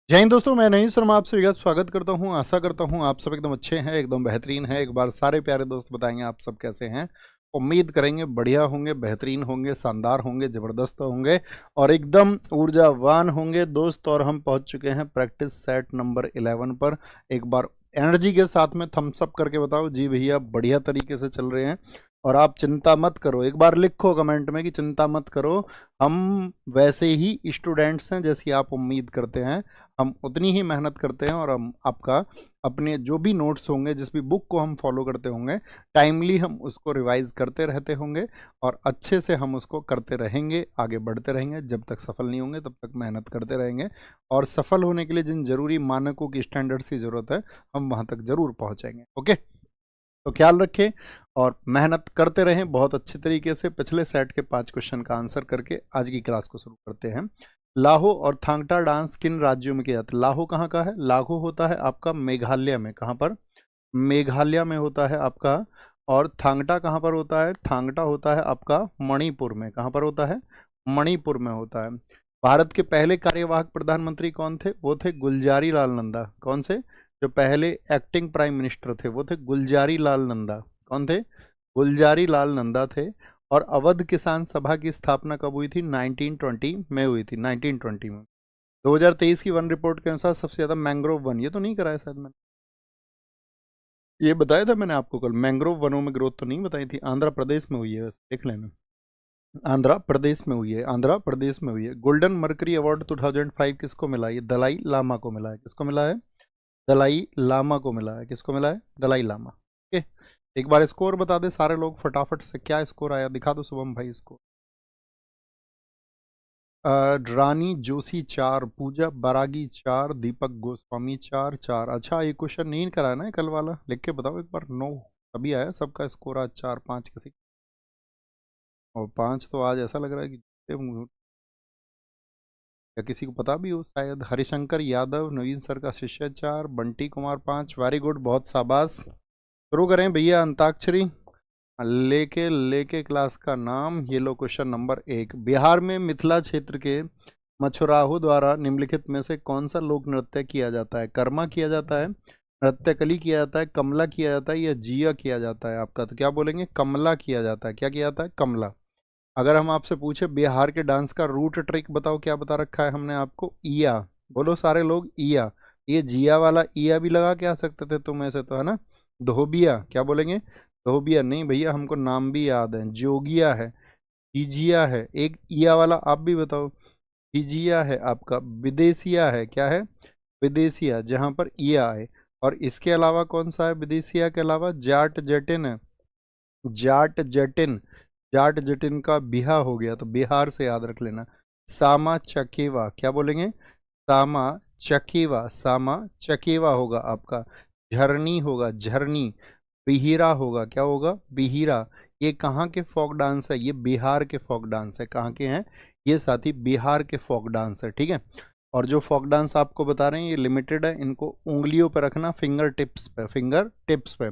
जय हिंद दोस्तों, मैं नहीं शर्मा आपसे विगत स्वागत करता हूं। आशा करता हूं आप सब एकदम अच्छे हैं, एकदम बेहतरीन हैं। एक बार सारे प्यारे दोस्त बताएंगे आप सब कैसे हैं। उम्मीद करेंगे बढ़िया होंगे, बेहतरीन होंगे, शानदार होंगे, ज़बरदस्त होंगे और एकदम ऊर्जावान होंगे दोस्त। और हम पहुंच चुके हैं प्रैक्टिस सेट नंबर 11 पर। एक बार एनर्जी के साथ में थम्स अप करके बताओ जी भैया बढ़िया तरीके से चल रहे हैं। और आप चिंता मत करो, एक बार लिखो कमेंट में कि चिंता मत करो, हम वैसे ही स्टूडेंट्स हैं जैसी आप उम्मीद करते हैं। हम उतनी ही मेहनत करते हैं और हम आपका अपने जो भी नोट्स होंगे, जिस भी बुक को हम फॉलो करते होंगे, टाइमली हम उसको रिवाइज करते रहते होंगे और अच्छे से हम उसको करते रहेंगे, आगे बढ़ते रहेंगे। जब तक सफल नहीं होंगे तब तक मेहनत करते रहेंगे और सफल होने के लिए जिन जरूरी मानकों की, स्टैंडर्ड्स की ज़रूरत है, हम वहाँ तक ज़रूर पहुँचेंगे। ओके, तो ख्याल रखें और मेहनत करते रहें बहुत अच्छे तरीके से। पिछले सेट के 5 क्वेश्चन का आंसर करके आज की क्लास को शुरू करते हैं। लाहो और थांगटा डांस किन राज्यों में किया जाता है? लाहो कहाँ का है? लाहो होता है आपका मेघालय में। कहाँ पर? मेघालय में होता है आपका। और थांगटा कहाँ पर होता है? थांगटा होता है आपका मणिपुर में। कहाँ पर होता है? मणिपुर में होता है। भारत के पहले कार्यवाहक प्रधानमंत्री कौन थे? वो थे गुलजारी लाल नंदा। कौन से? जो पहले एक्टिंग प्राइम मिनिस्टर थे वो थे गुलजारी लाल नंदा। कौन थे? गुलजारी लाल नंदा थे। और अवध किसान सभा की स्थापना कब हुई थी? 1920 में हुई थी, 1920 में। 2023 की वन रिपोर्ट के अनुसार सबसे ज्यादा मैंग्रोव वन, ये तो नहीं कराया शायद मैंने, ये बताया था मैंने आपको कल, मैंग्रोव वनों में ग्रोथ तो नहीं बताई थी। आंध्र प्रदेश में हुई है, वैसे देख लेना। आंध्र प्रदेश में हुई है, आंध्र प्रदेश में हुई है। गोल्डन मर्करी अवार्ड 2005 किसको मिला? ये दलाई लामा को मिला है। किसको मिला है? दलाई लामा को मिला है। किसको मिला है? दलाई लामा। ओके, एक बार स्कोर बता दे सारे लोग फटाफट से, क्या स्कोर आया दिखा दो शुभम भाई इसको। रानी जोशी 4, पूजा बरागी 4, दीपक गोस्वामी 4 4। अच्छा, ये क्वेश्चन नहीं कराया ना कल वाला? लिख के बताओ एक बार। नो, अभी आया सबका स्कोर आज 4 5 किसी, और 5 तो आज ऐसा लग रहा है कि या किसी को पता भी हो शायद। हरिशंकर यादव नवीन सर का शिष्य 4, बंटी कुमार 5। वेरी गुड, बहुत शाबाश। शुरू करें भैया अंताक्षरी। लेके लेके क्लास का नाम। ये लो क्वेश्चन नंबर 1। बिहार में मिथिला क्षेत्र के मछुराहो द्वारा निम्नलिखित में से कौन सा लोक नृत्य किया जाता है? कर्मा किया जाता है, नृत्यकली किया जाता है, कमला किया जाता है, या जिया किया जाता है? आपका तो क्या बोलेंगे? कमला किया जाता है। क्या किया जाता है? कमला। अगर हम आपसे पूछे बिहार के डांस का रूट ट्रिक बताओ, क्या बता रखा है हमने आपको? ईया। बोलो सारे लोग, ईया। ये जिया वाला ईया भी लगा के आ सकते थे तुम ऐसे तो, है ना? धोबिया, क्या बोलेंगे? धोबिया नहीं भैया, हमको नाम भी याद है। जोगिया है, हिजिया है, एक ईया वाला आप भी बताओ। हिजिया है आपका, विदेशिया है। क्या है? विदेशिया, जहां पर ईया है। और इसके अलावा कौन सा है विदेशिया के अलावा? जाट जटिन है। जाट जटिन, जाट जटिन का बिहा हो गया तो बिहार से याद रख लेना। सामा चकेवा, क्या बोलेंगे? सामा चकेवा, सामा चकेवा होगा आपका। झरनी होगा, झरनी। बिहिरा होगा, क्या होगा? बिहिरा। ये कहाँ के फोक डांस है? ये बिहार के फोक डांस है। कहाँ के हैं ये साथी? बिहार के फोक डांस है, ठीक है। और जो फोक डांस आपको बता रहे हैं ये लिमिटेड है, इनको उंगलियों पर रखना, फिंगर टिप्स पे, फिंगर टिप्स पे।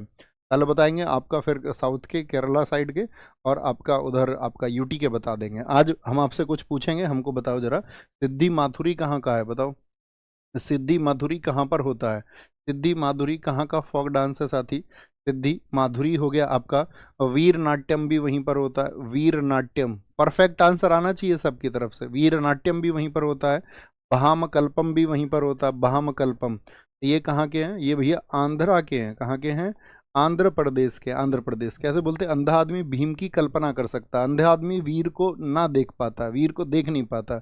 कल बताएंगे आपका फिर साउथ के, केरला साइड के, और आपका उधर आपका यूटी के बता देंगे। आज हम आपसे कुछ पूछेंगे, हमको बताओ जरा, सिद्धि माथुरी कहाँ का है? बताओ, सिद्धि माधुरी कहाँ पर होता है? सिद्धि माधुरी कहाँ का फोक डांस है साथी? सिद्धि माधुरी हो गया आपका। वीर नाट्यम भी वहीं पर होता है। वीर नाट्यम, परफेक्ट आंसर आना चाहिए सबकी तरफ से। वीर नाट्यम भी वहीं पर होता है। बहामकल्पम भी वहीं पर होता है, बहामकल्पम। ये कहाँ के हैं? ये भैया आंध्रा के हैं। कहाँ के हैं? आंध्र प्रदेश के। आंध्र प्रदेश। कैसे बोलते हैं? अंधा आदमी भीम की कल्पना कर सकता है, अंधा आदमी वीर को ना देख पाता, वीर को देख नहीं पाता।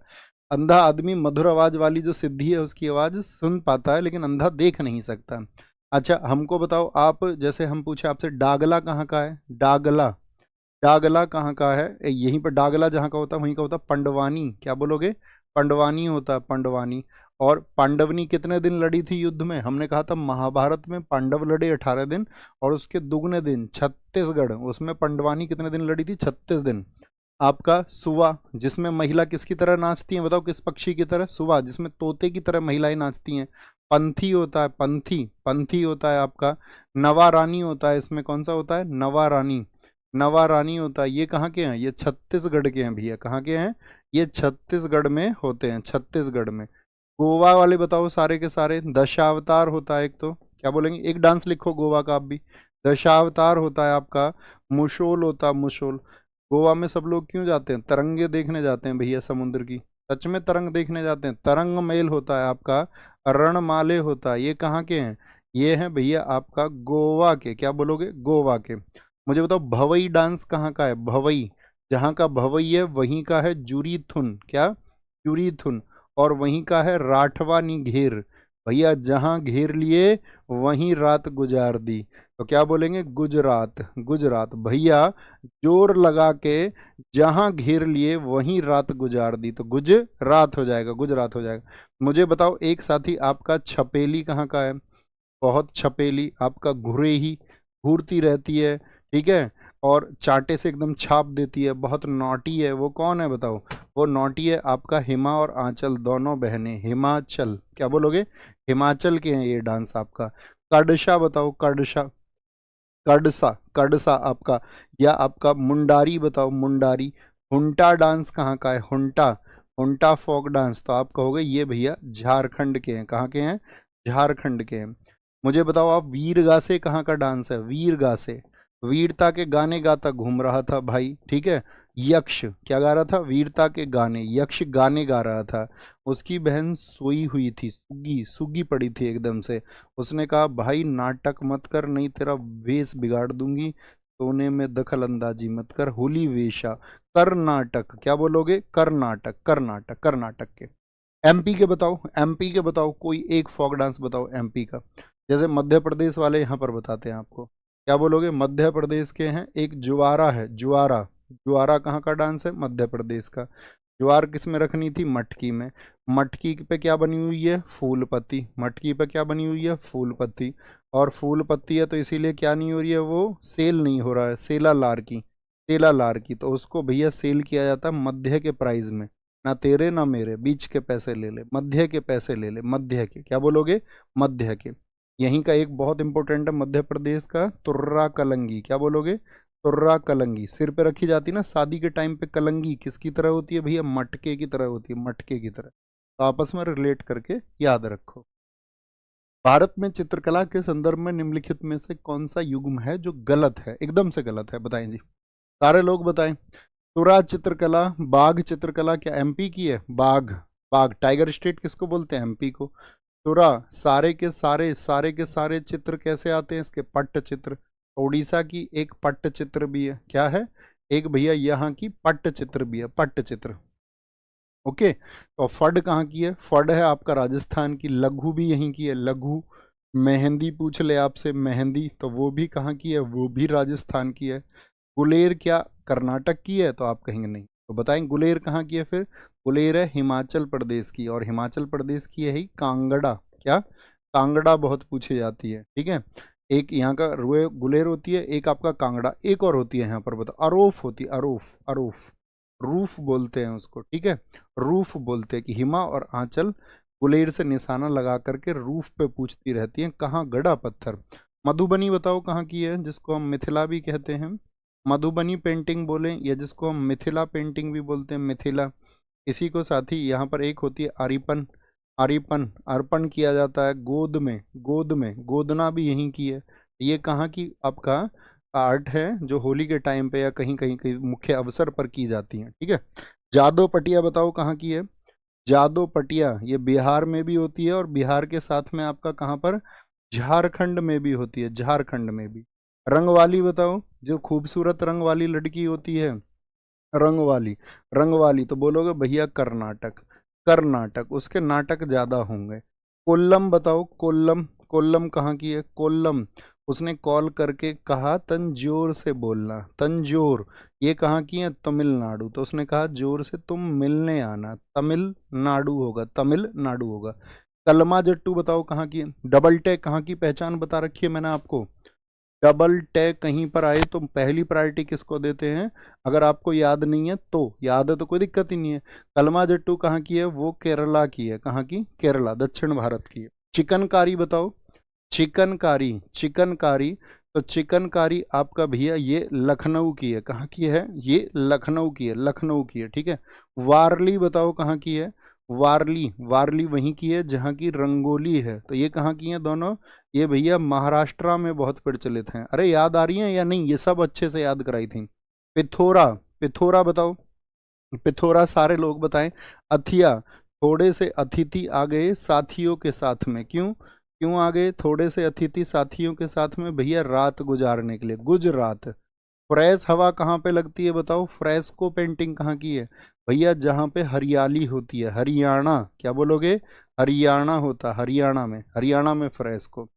अंधा आदमी मधुर आवाज वाली जो सिद्धि है उसकी आवाज सुन पाता है, लेकिन अंधा देख नहीं सकता। अच्छा, हमको बताओ आप, जैसे हम पूछे आपसे डागला कहाँ का है? डागला, डागला कहाँ का है? यहीं पर डागला जहाँ का होता है वहीं का होता है पंडवानी। क्या बोलोगे? पंडवानी होता है, पंडवानी। और पांडवनी कितने दिन लड़ी थी युद्ध में? हमने कहा था महाभारत में पांडव लड़े 18 दिन, और उसके दुगने दिन छत्तीसगढ़, उसमें पंडवानी कितने दिन लड़ी थी? 36 दिन। आपका सुवा, जिसमें महिला किसकी तरह नाचती हैं? बताओ किस पक्षी की तरह? सुवा, जिसमें तोते की तरह महिलाएं नाचती हैं। पंथी होता है, पंथी, पंथी होता है आपका। नवा रानी होता है, इसमें कौन सा होता है? नवा रानी, नवा रानी होता है। ये कहाँ के हैं? ये छत्तीसगढ़ के हैं भैया। कहाँ के हैं? ये छत्तीसगढ़ में होते हैं, छत्तीसगढ़ में। गोवा वाले बताओ सारे के सारे। दशावतार होता है एक, तो क्या बोलेंगे, एक डांस लिखो गोवा का आप भी। दशावतार होता है आपका। मुशोल होता है, मुशोल। गोवा में सब लोग क्यों जाते हैं, तरंगे देखने जाते हैं भैया समुद्र की। सच में तरंग देखने जाते हैं। तरंग मेल होता है आपका। रणमाले होता है, ये कहाँ के हैं, ये हैं भैया आपका गोवा के। क्या बोलोगे, गोवा के। मुझे बताओ भवई डांस कहाँ का है, भवई। जहाँ का भवई है वहीं का है जुरीथुन। क्या, जुरीथुन। और वहीं का है राठवानी घेर। भैया जहाँ घेर लिए वहीं रात गुजार दी। तो क्या बोलेंगे, गुजरात। गुजरात भैया, जोर लगा के जहां घेर लिए वहीं रात गुजार दी, तो गुजरात हो जाएगा, गुजरात हो जाएगा। मुझे बताओ एक साथी आपका छपेली कहाँ का है, बहुत छपेली आपका घुरेही, घूरती रहती है, ठीक है, और चांटे से एकदम छाप देती है, बहुत नॉटी है, वो कौन है बताओ। वो नॉटी है आपका हिमा और आंचल, दोनों बहनें, हिमाचल। क्या बोलोगे, हिमाचल के हैं ये डांस आपका। कडशा बताओ, कडशा। कडसा, कडसा आपका, या आपका मुंडारी बताओ, मुंडारी। हुंटा डांस कहाँ का है, हुंटा। हुंटा फोक डांस, तो आप कहोगे ये भैया झारखंड के हैं। कहाँ के हैं, झारखंड के हैं। मुझे बताओ आप वीरगासे कहाँ का डांस है, वीरगासे। वीरता के गाने गाता घूम रहा था भाई, ठीक है। यक्ष क्या गा रहा था, वीरता के गाने, यक्ष गाने गा रहा था। उसकी बहन सोई हुई थी, सुगी, सुगी पड़ी थी एकदम से। उसने कहा भाई नाटक मत कर, नहीं तेरा वेश बिगाड़ दूंगी, सोने में दखल अंदाजी मत कर, होली वेशा। कर्नाटक, क्या बोलोगे, कर्नाटक, कर्नाटक, कर्नाटक के। एमपी के बताओ, एमपी के बताओ, कोई एक फोक डांस बताओ एमपी का। जैसे मध्य प्रदेश वाले यहाँ पर बताते हैं आपको। क्या बोलोगे, मध्य प्रदेश के हैं, एक जुआरा है, जुआरा। जुआरा कहाँ का डांस है, मध्य प्रदेश का। ज्वार किस में रखनी थी, मटकी में। मटकी पे क्या बनी हुई है, फूल पत्ती। मटकी पे क्या बनी हुई है, फूल पत्ती। और फूल पत्ती है तो इसीलिए क्या नहीं हो रही है, वो सेल नहीं हो रहा है, सेला लार की। सेला लार की, तो उसको भैया सेल किया जाता है मध्य के प्राइस में। ना तेरे ना मेरे, बीच के पैसे ले ले, मध्य के पैसे ले ले, मध्य के। क्या बोलोगे, मध्य के। यहीं का एक बहुत इंपॉर्टेंट है मध्य प्रदेश का, तुर्रा कलंगी। क्या बोलोगे, तुर्रा कलंगी। सिर पे रखी जाती ना शादी के टाइम पे, कलंगी किसकी तरह होती है भैया, मटके की तरह होती है, मटके की तरह। तो आपस में रिलेट करके याद रखो। भारत में चित्रकला के संदर्भ में निम्नलिखित में से कौन सा युग्म है जो गलत है, एकदम से गलत है, बताएं जी, सारे लोग बताएं। तुरा चित्रकला, बाघ चित्रकला क्या एमपी की है, बाघ। बाघ टाइगर स्टेट किसको बोलते हैं, एमपी को। तुरा, सारे के सारे, सारे के सारे चित्र कैसे आते हैं इसके, पट्ट चित्र। उड़ीसा की एक पट्ट चित्र भी है, क्या है, एक भैया यहाँ की पट्ट चित्र भी है, पट्ट चित्र। ओके, तो फड कहाँ की है, फड है आपका राजस्थान की। लघु भी यहीं की है, लघु। मेहंदी पूछ ले आपसे, मेहंदी, तो वो भी कहाँ की है, वो भी राजस्थान की है। गुलेर क्या कर्नाटक की है, तो आप कहेंगे नहीं, तो बताएं गुलेर कहाँ की है फिर। गुलेर है हिमाचल प्रदेश की, और हिमाचल प्रदेश की है ही कांगड़ा। क्या, कांगड़ा बहुत पूछी जाती है, ठीक है। एक यहाँ का रुए गुलेर होती है, एक आपका कांगड़ा, एक और होती है यहाँ पर बताओ, अरोफ होती है, अरोफ, अरोफ। रूफ बोलते हैं उसको, ठीक है। रूफ बोलते हैं कि हिमा और आंचल गुलेर से निशाना लगा करके रूफ पे पूछती रहती हैं कहाँ गड़ा पत्थर। मधुबनी बताओ कहाँ की है, जिसको हम मिथिला भी कहते हैं। मधुबनी पेंटिंग बोलें, या जिसको हम मिथिला पेंटिंग भी बोलते हैं, मिथिला। इसी को साथ ही यहाँ पर एक होती है आरिपन। आरिपन, अर्पण किया जाता है गोद में, गोद में, गोदना भी यहीं की है। ये कहाँ की आपका आर्ट है जो होली के टाइम पे या कहीं कहीं कहीं मुख्य अवसर पर की जाती हैं, ठीक है। जादो पटिया बताओ कहाँ की है। जादो पटिया ये बिहार में भी होती है, और बिहार के साथ में आपका कहाँ पर, झारखंड में भी होती है, झारखंड में भी। रंग वाली बताओ, जो खूबसूरत रंग वाली लड़की होती है, रंग वाली। रंग वाली तो बोलोगे भैया कर्नाटक, कर्नाटक, उसके नाटक ज्यादा होंगे। कोल्लम बताओ, कोल्लम। कोल्लम कहाँ की है, कोल्लम। उसने कॉल करके कहा तंजोर से बोलना, तंजोर। ये कहाँ की है, तमिलनाडु, तो उसने कहा जोर से तुम मिलने आना, तमिलनाडु होगा, तमिलनाडु होगा। कलमा जट्टू बताओ कहाँ की है। डबल टैग कहाँ की पहचान बता रखी है मैंने आपको। डबल टैग कहीं पर आए तो पहली प्रायोरिटी किसको देते हैं, अगर आपको याद नहीं है तो, याद है तो कोई दिक्कत ही नहीं है। कलमा जट्टू कहाँ की है, वो केरला की है, कहाँ की, केरला, दक्षिण भारत की है। चिकनकारी बताओ, चिकनकारी, चिकनकारी, तो चिकनकारी आपका भैया ये लखनऊ की है, कहाँ की है, ये लखनऊ की है, लखनऊ की है, ठीक है। वारली बताओ कहाँ की है। वारली, वारली वहीं की है जहाँ की रंगोली है। तो ये कहाँ की है दोनों? ये भैया महाराष्ट्र में बहुत प्रचलित हैं। अरे याद आ रही हैं या नहीं? ये सब अच्छे से याद कराई थी। पिथोरा, पिथोरा बताओ, पिथोरा सारे लोग बताएं। अथिया, थोड़े से अतिथि आ गए साथियों के साथ में। क्यों क्यों आ गए थोड़े से अतिथि साथियों के साथ में? भैया रात गुजारने के लिए, गुजरात। फ्रेश हवा कहाँ पे लगती है बताओ? फ्रेस्को पेंटिंग कहाँ की है? भैया जहाँ पे हरियाली होती है, हरियाणा। क्या बोलोगे? हरियाणा होता, हरियाणा में फ्रेस्को।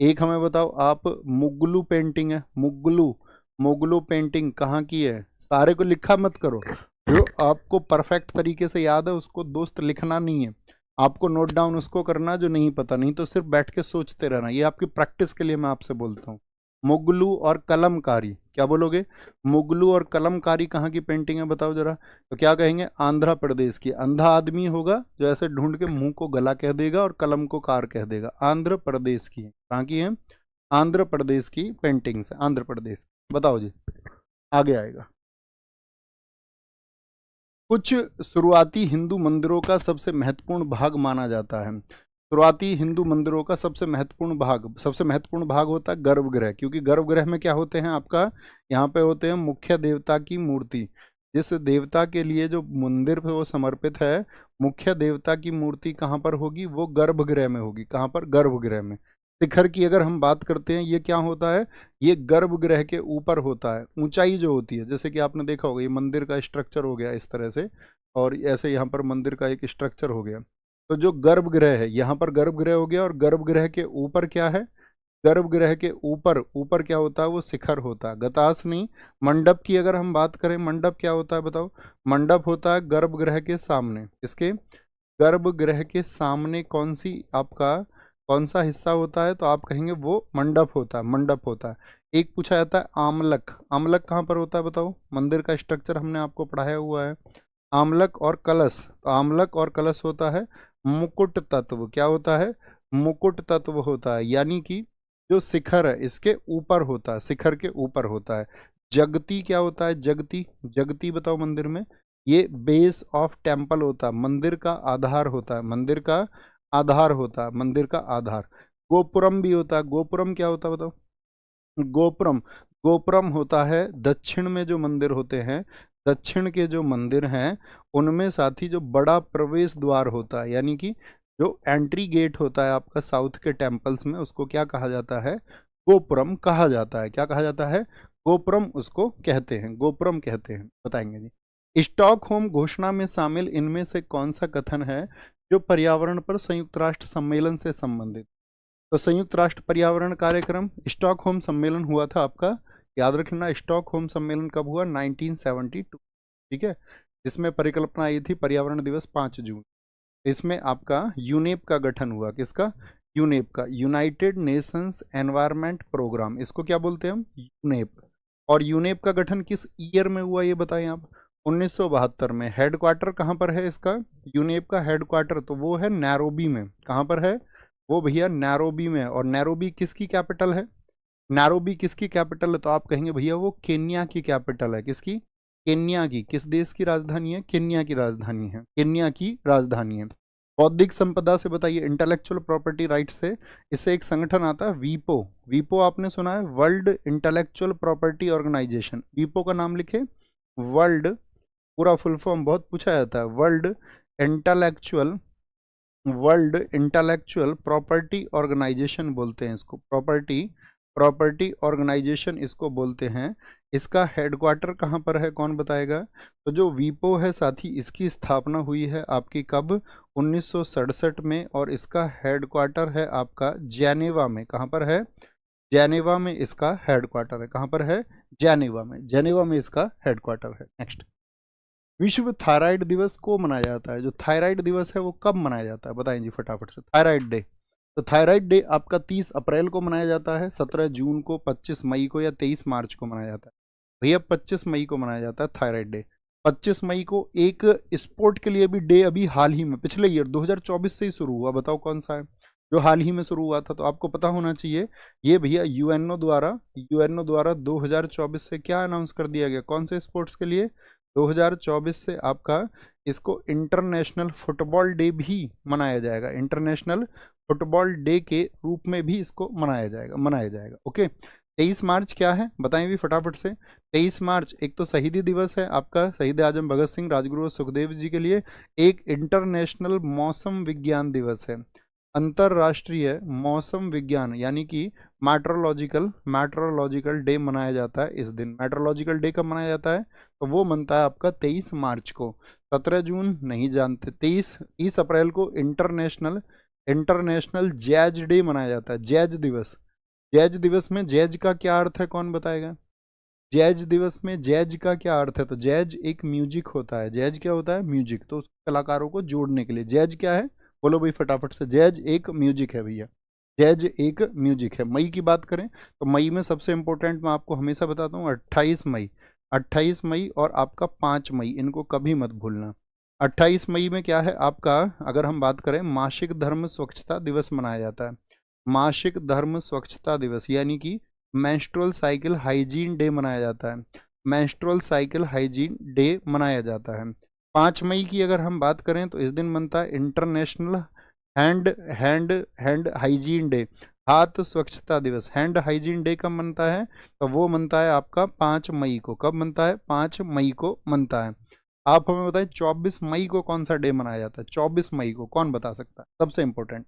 एक हमें बताओ आप, मुगलू पेंटिंग है, मुगलू, मुगलू पेंटिंग कहाँ की है? सारे को लिखा मत करो, जो आपको परफेक्ट तरीके से याद है उसको दोस्त लिखना नहीं है, आपको नोट डाउन उसको करना जो नहीं पता, नहीं तो सिर्फ बैठ के सोचते रहना। ये आपकी प्रैक्टिस के लिए मैं आपसे बोलता हूँ। मुगलू और कलमकारी, क्या बोलोगे? मुगलू और कलमकारी कहाँ की पेंटिंग है बताओ जरा? तो क्या कहेंगे? आंध्र प्रदेश की। अंधा आदमी होगा जो ऐसे ढूंढ के मुंह को गला कह देगा और कलम को कार कह देगा। आंध्र प्रदेश की है। कहाँ की है? आंध्र प्रदेश की पेंटिंग्स है, आंध्र प्रदेश। बताओ जी, आगे आएगा। कुछ शुरुआती हिंदू मंदिरों का सबसे महत्वपूर्ण भाग माना जाता है। शुरुआती हिंदू मंदिरों का सबसे महत्वपूर्ण भाग होता है गर्भगृह, क्योंकि गर्भगृह में क्या होते हैं आपका? यहाँ पे होते हैं मुख्य देवता की मूर्ति। जिस देवता के लिए जो मंदिर पे वो समर्पित है, मुख्य देवता की मूर्ति कहाँ पर होगी? वो गर्भगृह में होगी। कहाँ पर? गर्भगृह में। शिखर की अगर हम बात करते हैं, ये क्या होता है? ये गर्भगृह के ऊपर होता है। ऊंचाई जो होती है, जैसे कि आपने देखा होगा, ये मंदिर का स्ट्रक्चर हो गया इस तरह से, और ऐसे यहाँ पर मंदिर का एक स्ट्रक्चर हो गया। तो जो गर्भगृह है, यहाँ पर गर्भगृह हो गया, और गर्भगृह के ऊपर क्या है? गर्भगृह के ऊपर, ऊपर क्या होता है? वो शिखर होता है, गतास नहीं। मंडप की अगर हम बात करें, मंडप क्या होता है बताओ? मंडप होता है गर्भगृह के सामने। इसके गर्भगृह के सामने कौन सी आपका कौन सा हिस्सा होता है? तो आप कहेंगे वो मंडप होता है, मंडप होता है। एक पूछा जाता है आमलक, आमलक कहाँ पर होता है बताओ? मंदिर का स्ट्रक्चर हमने आपको पढ़ाया हुआ है। आमलक और कलश, तो आमलक और कलश होता है मुकुट तत्व। क्या होता है? मुकुट तत्व होता है, यानी कि जो शिखर है इसके ऊपर होता है, शिखर के ऊपर होता है। जगती क्या होता है? जगती, जगती बताओ मंदिर में? ये बेस ऑफ टेम्पल होता है, मंदिर का आधार होता है, मंदिर का आधार होता है, मंदिर का आधार। गोपुरम भी होता है। गोपुरम क्या होता है बताओ? गोपुरम, गोपुरम होता है दक्षिण में जो मंदिर होते हैं, दक्षिण के जो मंदिर हैं उनमें साथी जो बड़ा प्रवेश द्वार होता है, यानी कि जो एंट्री गेट होता है आपका साउथ के टेम्पल्स में, उसको क्या कहा जाता है? गोपुरम कहा जाता है। क्या कहा जाता है? गोपुरम उसको कहते हैं, गोपुरम कहते हैं। बताएंगे जी। स्टॉकहोम घोषणा में शामिल इनमें से कौन सा कथन है जो पर्यावरण पर संयुक्त राष्ट्र सम्मेलन से संबंधित? तो संयुक्त राष्ट्र पर्यावरण कार्यक्रम, स्टॉकहोम सम्मेलन हुआ था आपका, याद रखना। स्टॉकहोम सम्मेलन कब हुआ? 1972। ठीक है, जिसमें परिकल्पना आई थी पर्यावरण दिवस 5 जून। इसमें आपका यूनेप का गठन हुआ। किसका? यूनेप का, यूनाइटेड नेशंस एनवायरनमेंट प्रोग्राम। इसको क्या बोलते हैं हम? यूनेप। और यूनेप का गठन किस ईयर में हुआ ये बताएं आप? 1972 में। हेडक्वार्टर कहाँ पर है इसका? यूनेप का हेडक्वार्टर तो वो है नैरोबी में। कहाँ पर है वो भैया? नैरोबी में। और नैरोबी किसकी कैपिटल है? नैरोबी किसकी कैपिटल है? तो आप कहेंगे भैया वो केन्या की कैपिटल है। किसकी? केन्या की। किस देश की राजधानी है? केन्या की राजधानी है, केन्या की राजधानी है। बौद्धिक संपदा से बताइए, इंटेलेक्चुअल प्रॉपर्टी राइट से, इससे एक संगठन आता है वीपो। वीपो आपने सुना है? World intellectual property organization. वीपो का नाम लिखे, वर्ल्ड, पूरा फुल फॉर्म बहुत पूछा जाता है, intellectual world intellectual property organization बोलते हैं इसको, प्रॉपर्टी ऑर्गेनाइजेशन इसको बोलते हैं। इसका हेडक्वार्टर कहाँ पर है? कौन बताएगा? तो जो वीपो है साथी, इसकी स्थापना हुई है आपकी कब? 1967 में। और इसका हेडक्वार्टर है आपका जेनेवा में। कहाँ पर है? जेनेवा में इसका हेडक्वार्टर है। कहाँ पर है? जेनेवा में, जेनेवा में इसका हेडक्वार्टर है। नेक्स्ट, विश्व थायराइड दिवस को मनाया जाता है। जो थायराइड दिवस है वो कब मनाया जाता है बताएं जी फटाफट से? थायराइड डे, तो थायराइड डे आपका 30 अप्रैल को मनाया जाता है, 17 जून को, 25 मई को, या 23 मार्च को मनाया जाता है? भैया 25 मई को मनाया जाता है थायराइड डे। 25 मई को एक स्पोर्ट के लिए भी डे अभी हाल ही में, पिछले ईयर 2024 से ही शुरू हुआ। बताओ कौन सा है जो हाल ही में शुरू हुआ था? तो आपको पता होना चाहिए, ये भैया यूएनओ द्वारा 2024 से क्या अनाउंस कर दिया गया? कौन से स्पोर्ट्स के लिए? 2024 से आपका इसको इंटरनेशनल फुटबॉल डे भी मनाया जाएगा, इंटरनेशनल फुटबॉल डे के रूप में भी इसको मनाया जाएगा। ओके, 23 मार्च क्या है बताएं भी फटाफट से। 23 मार्च एक तो शहीदी दिवस है आपका, शहीद आजम भगत सिंह, राजगुरु और सुखदेव जी के लिए। एक इंटरनेशनल मौसम विज्ञान दिवस है, अंतरराष्ट्रीय मौसम विज्ञान यानी कि मैट्रोलॉजिकल डे मनाया जाता है इस दिन। मैट्रोलॉजिकल डे कब मनाया जाता है? तो वो मनता है आपका 23 मार्च को। 17 जून नहीं जानते। 30 अप्रैल को इंटरनेशनल जैज डे मनाया जाता है, जैज दिवस। जैज दिवस में जैज का क्या अर्थ है, कौन बताएगा? जैज दिवस में जैज का क्या अर्थ है? तो जैज एक म्यूजिक होता है। जैज क्या होता है? म्यूजिक। तो उस कलाकारों को जोड़ने के लिए जैज क्या है, बोलो भाई फटाफट से। जैज एक म्यूजिक है भैया, जैज एक म्यूजिक है। मई की बात करें तो मई में सबसे इंपॉर्टेंट मैं आपको हमेशा बताता हूँ 28 मई। 28 मई और आपका 5 मई, इनको कभी मत भूलना। 28 मई में क्या है आपका, अगर हम बात करें, मासिक धर्म स्वच्छता दिवस मनाया जाता है। मासिक धर्म स्वच्छता दिवस यानी कि मेंस्ट्रुअल साइकिल हाइजीन डे मनाया जाता है। मेंस्ट्रुअल साइकिल हाइजीन डे मनाया जाता है। 5 मई की अगर हम बात करें तो इस दिन बनता है international hand hand hand hygiene day, हाथ स्वच्छता दिवस। हैंड हाइजीन डे कब मनता है? तो वो मनता है आपका 5 मई को। कब मनता है? 5 मई को मनता है। आप हमें बताएं 24 मई को कौन सा डे मनाया जाता है? 24 मई को कौन बता सकता है? सबसे इंपॉर्टेंट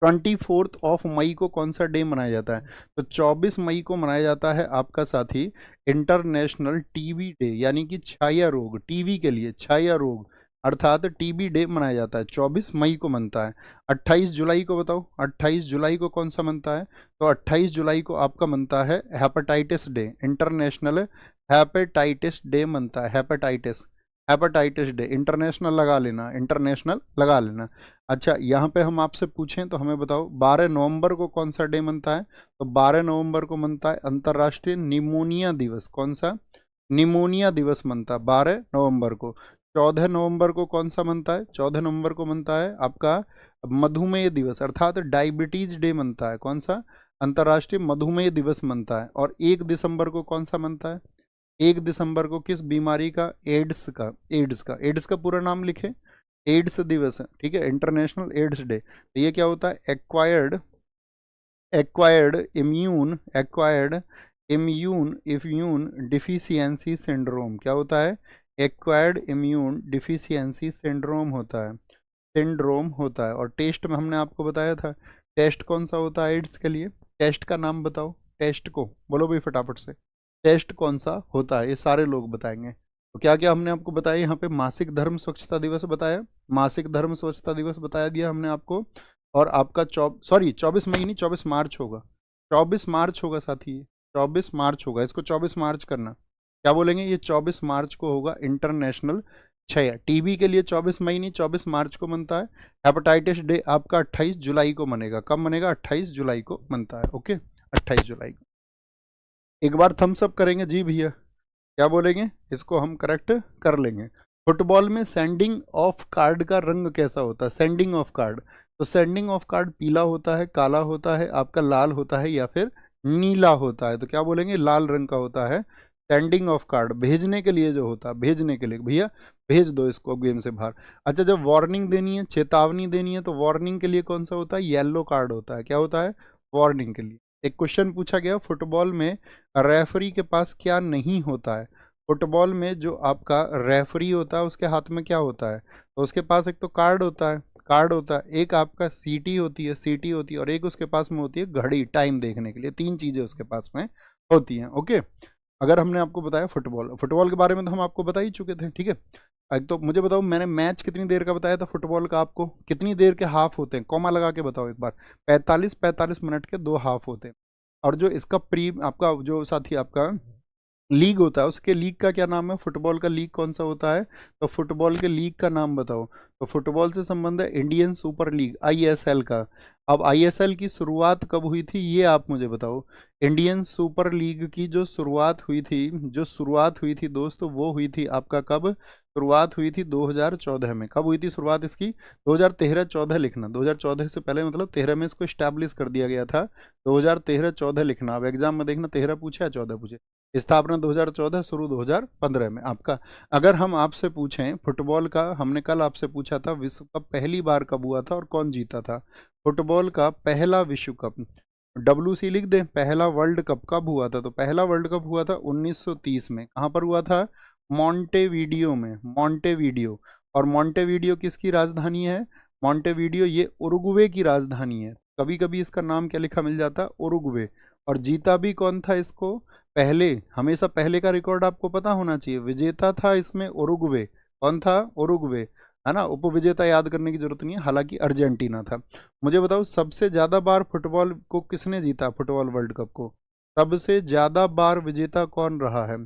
24 ऑफ मई को कौन सा डे मनाया जाता है? तो 24 मई को मनाया जाता है आपका साथी इंटरनेशनल टीबी डे, यानी कि छाया रोग, टीबी के लिए छाया रोग अर्थात टीबी डे मनाया जाता है। 24 मई को मनता है। 28 जुलाई को बताओ, 28 जुलाई को कौन सा मनता है? तो 28 जुलाई को आपका मनता है hepatitis day, international hepatitis day मनता है। हेपेटाइटिस हेपेटाइटिस डे, इंटरनेशनल लगा लेना, इंटरनेशनल लगा लेना। अच्छा, यहाँ पे हम आपसे पूछें तो हमें बताओ 12 नवंबर को कौन सा डे मनता है? तो 12 नवंबर को मनता है अंतर्राष्ट्रीय निमोनिया दिवस। कौन सा? निमोनिया दिवस मनता है 12 नवंबर को। 14 नवंबर को कौन सा मनता है? 14 नवंबर को मनता है आपका मधुमेह दिवस अर्थात डायबिटीज डे मनता है। कौन सा? अंतर्राष्ट्रीय मधुमेह दिवस मनता है। और 1 दिसंबर को कौन सा मनता है? 1 दिसंबर को किस बीमारी का? एड्स का पूरा नाम लिखे, एड्स दिवस है, ठीक है, इंटरनेशनल एड्स डे। तो ये क्या होता है? Acquired deficiency syndrome. क्या होता है? एक्वायर्ड इम्यून डिफिशियंसी सिंड्रोम होता है। और टेस्ट में हमने आपको बताया था, टेस्ट कौन सा होता है एड्स के लिए? टेस्ट का नाम बताओ, टेस्ट को बोलो भाई फटाफट से। टेस्ट कौन सा होता है? ये सारे लोग बताएंगे। तो क्या क्या हमने आपको बताया यहाँ पे? मासिक धर्म स्वच्छता दिवस बताया, मासिक धर्म स्वच्छता दिवस बताया दिया हमने आपको। और आपका 24 मई नहीं, 24 मार्च होगा। 24 मार्च होगा साथी, ये 24 मार्च होगा, इसको 24 मार्च करना। क्या बोलेंगे? ये 24 मार्च को होगा इंटरनेशनल क्षय। टीबी के लिए 24 मई नहीं, 24 मार्च को मनता है। हेपेटाइटिस डे आपका 28 जुलाई को मनेगा। कब मनेगा? 28 जुलाई को मनता है। ओके, 28 जुलाई को। एक बार थम्स अप करेंगे जी भैया, क्या बोलेंगे? इसको हम करेक्ट कर लेंगे। फुटबॉल में सेंडिंग ऑफ कार्ड का रंग कैसा होता है? सेंडिंग ऑफ कार्ड, तो सेंडिंग ऑफ कार्ड पीला होता है, काला होता है, आपका लाल होता है या फिर नीला होता है? तो क्या बोलेंगे? लाल रंग का होता है सेंडिंग ऑफ कार्ड। भेजने के लिए जो होता है, भेजने के लिए भैया भेज दो इसको गेम से बाहर। अच्छा, जब वार्निंग देनी है, चेतावनी देनी है, तो वार्निंग के लिए कौन सा होता है? येलो कार्ड होता है। क्या होता है? वार्निंग के लिए। एक क्वेश्चन पूछा गया फुटबॉल में रेफरी के पास क्या नहीं होता है? फुटबॉल में जो आपका रेफरी होता है उसके हाथ में क्या होता है? तो उसके पास एक तो कार्ड होता है, एक आपका सीटी होती है और एक उसके पास में होती है घड़ी, टाइम देखने के लिए। 3 चीज़ें उसके पास में होती हैं। ओके, अगर हमने आपको बताया फुटबॉल के बारे में तो हम आपको बता ही चुके थे, ठीक है। तो मुझे बताओ, मैंने मैच कितनी देर का बताया था फुटबॉल का आपको? कितनी देर के हाफ होते हैं? कॉमा लगा के बताओ एक बार। 45 मिनट के 2 हाफ होते हैं। और जो इसका आपका जो साथी आपका लीग होता है, उसके लीग का क्या नाम है? फुटबॉल का लीग कौन सा होता है? तो फुटबॉल के लीग का नाम बताओ। तो फुटबॉल से संबंध है इंडियन सुपर लीग, आईएसएल का। अब आईएसएल की शुरुआत कब हुई थी ये आप मुझे बताओ। इंडियन सुपर लीग की जो शुरुआत हुई थी दोस्तों, वो हुई थी आपका कब? शुरुआत हुई थी 2014 में। कब हुई थी शुरुआत इसकी? 2013-14 लिखना, 2014 से पहले मतलब 13 में इसको स्टैब्लिश कर दिया गया था। 2013-14 लिखना। अब एग्जाम में देखना 13 पूछे या 14 पूछे। स्थापना 2014, शुरू 2015 में आपका। अगर हम आपसे पूछें फुटबॉल का, हमने कल आपसे पूछा था विश्व कप पहली बार कब हुआ था और कौन जीता था। फुटबॉल का पहला विश्व कप, WC लिख दें, पहला वर्ल्ड कप कब हुआ था, तो पहला वर्ल्ड कप हुआ था 1930 में। कहाँ पर हुआ था? मॉन्टेवीडियो में, मॉन्टेवीडियो। और मॉन्टेवीडियो किसकी राजधानी है? मॉन्टेवीडियो ये उरुग्वे की राजधानी है। कभी कभी इसका नाम क्या लिखा मिल जाता है? उरुग्वे। और जीता भी कौन था इसको? पहले, हमेशा पहले का रिकॉर्ड आपको पता होना चाहिए। विजेता था इसमें उरुग्वे। कौन था? उरुग्वे, है ना। उपविजेता याद करने की जरूरत नहीं है, हालांकि अर्जेंटीना था। मुझे बताओ सबसे ज्यादा बार फुटबॉल को किसने जीता, फुटबॉल वर्ल्ड कप को? सबसे ज्यादा बार विजेता कौन रहा है?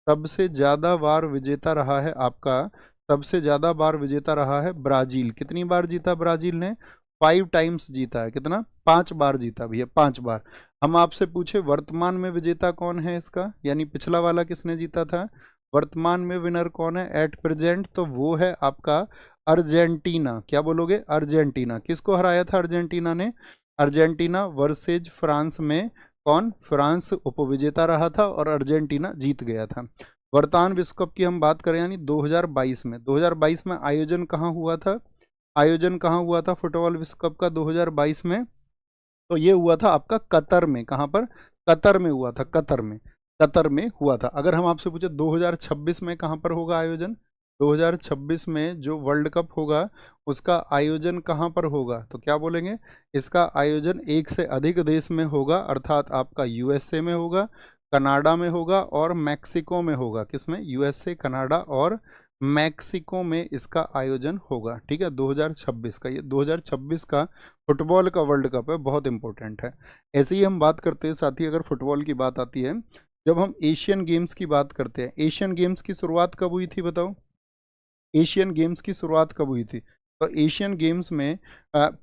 सबसे ज्यादा बार विजेता रहा है आपका, सबसे ज्यादा बार विजेता रहा है ब्राजील। कितनी बार जीता ब्राजील ने? 5 टाइम्स जीता है। कितना? 5 बार जीता भैया, 5 बार। हम आपसे पूछे वर्तमान में विजेता कौन है इसका, यानी पिछला वाला किसने जीता था, वर्तमान में विनर कौन है एट प्रेजेंट, तो वो है आपका अर्जेंटीना। क्या बोलोगे? अर्जेंटीना। किसको हराया था अर्जेंटीना ने? अर्जेंटीना वर्सेज फ्रांस में कौन? फ्रांस उपविजेता रहा था और अर्जेंटीना जीत गया था। वर्तमान विश्व कप की हम बात करें यानी 2022 में, 2022 में आयोजन कहाँ हुआ था? आयोजन कहाँ हुआ था फुटबॉल विश्व कप का 2022 में? तो ये हुआ था आपका कतर में। कहाँ पर? कतर में हुआ था, कतर में, कतर में हुआ था। अगर हम आपसे पूछे 2026 में कहाँ पर होगा आयोजन, 2026 में जो वर्ल्ड कप होगा उसका आयोजन कहाँ पर होगा, तो क्या बोलेंगे? इसका आयोजन एक से अधिक देश में होगा, अर्थात आपका USA में होगा, कनाडा में होगा और मैक्सिको में होगा। किसमें? USA, कनाडा और मैक्सिको में इसका आयोजन होगा। ठीक है, 2026 का, ये 2026 का फुटबॉल का वर्ल्ड कप है, बहुत इंपॉर्टेंट है। ऐसे ही हम बात करते हैं साथी, अगर फुटबॉल की बात आती है, जब हम एशियन गेम्स की बात करते हैं, एशियन गेम्स की शुरुआत कब हुई थी बताओ? एशियन गेम्स की शुरुआत कब हुई थी? तो एशियन गेम्स में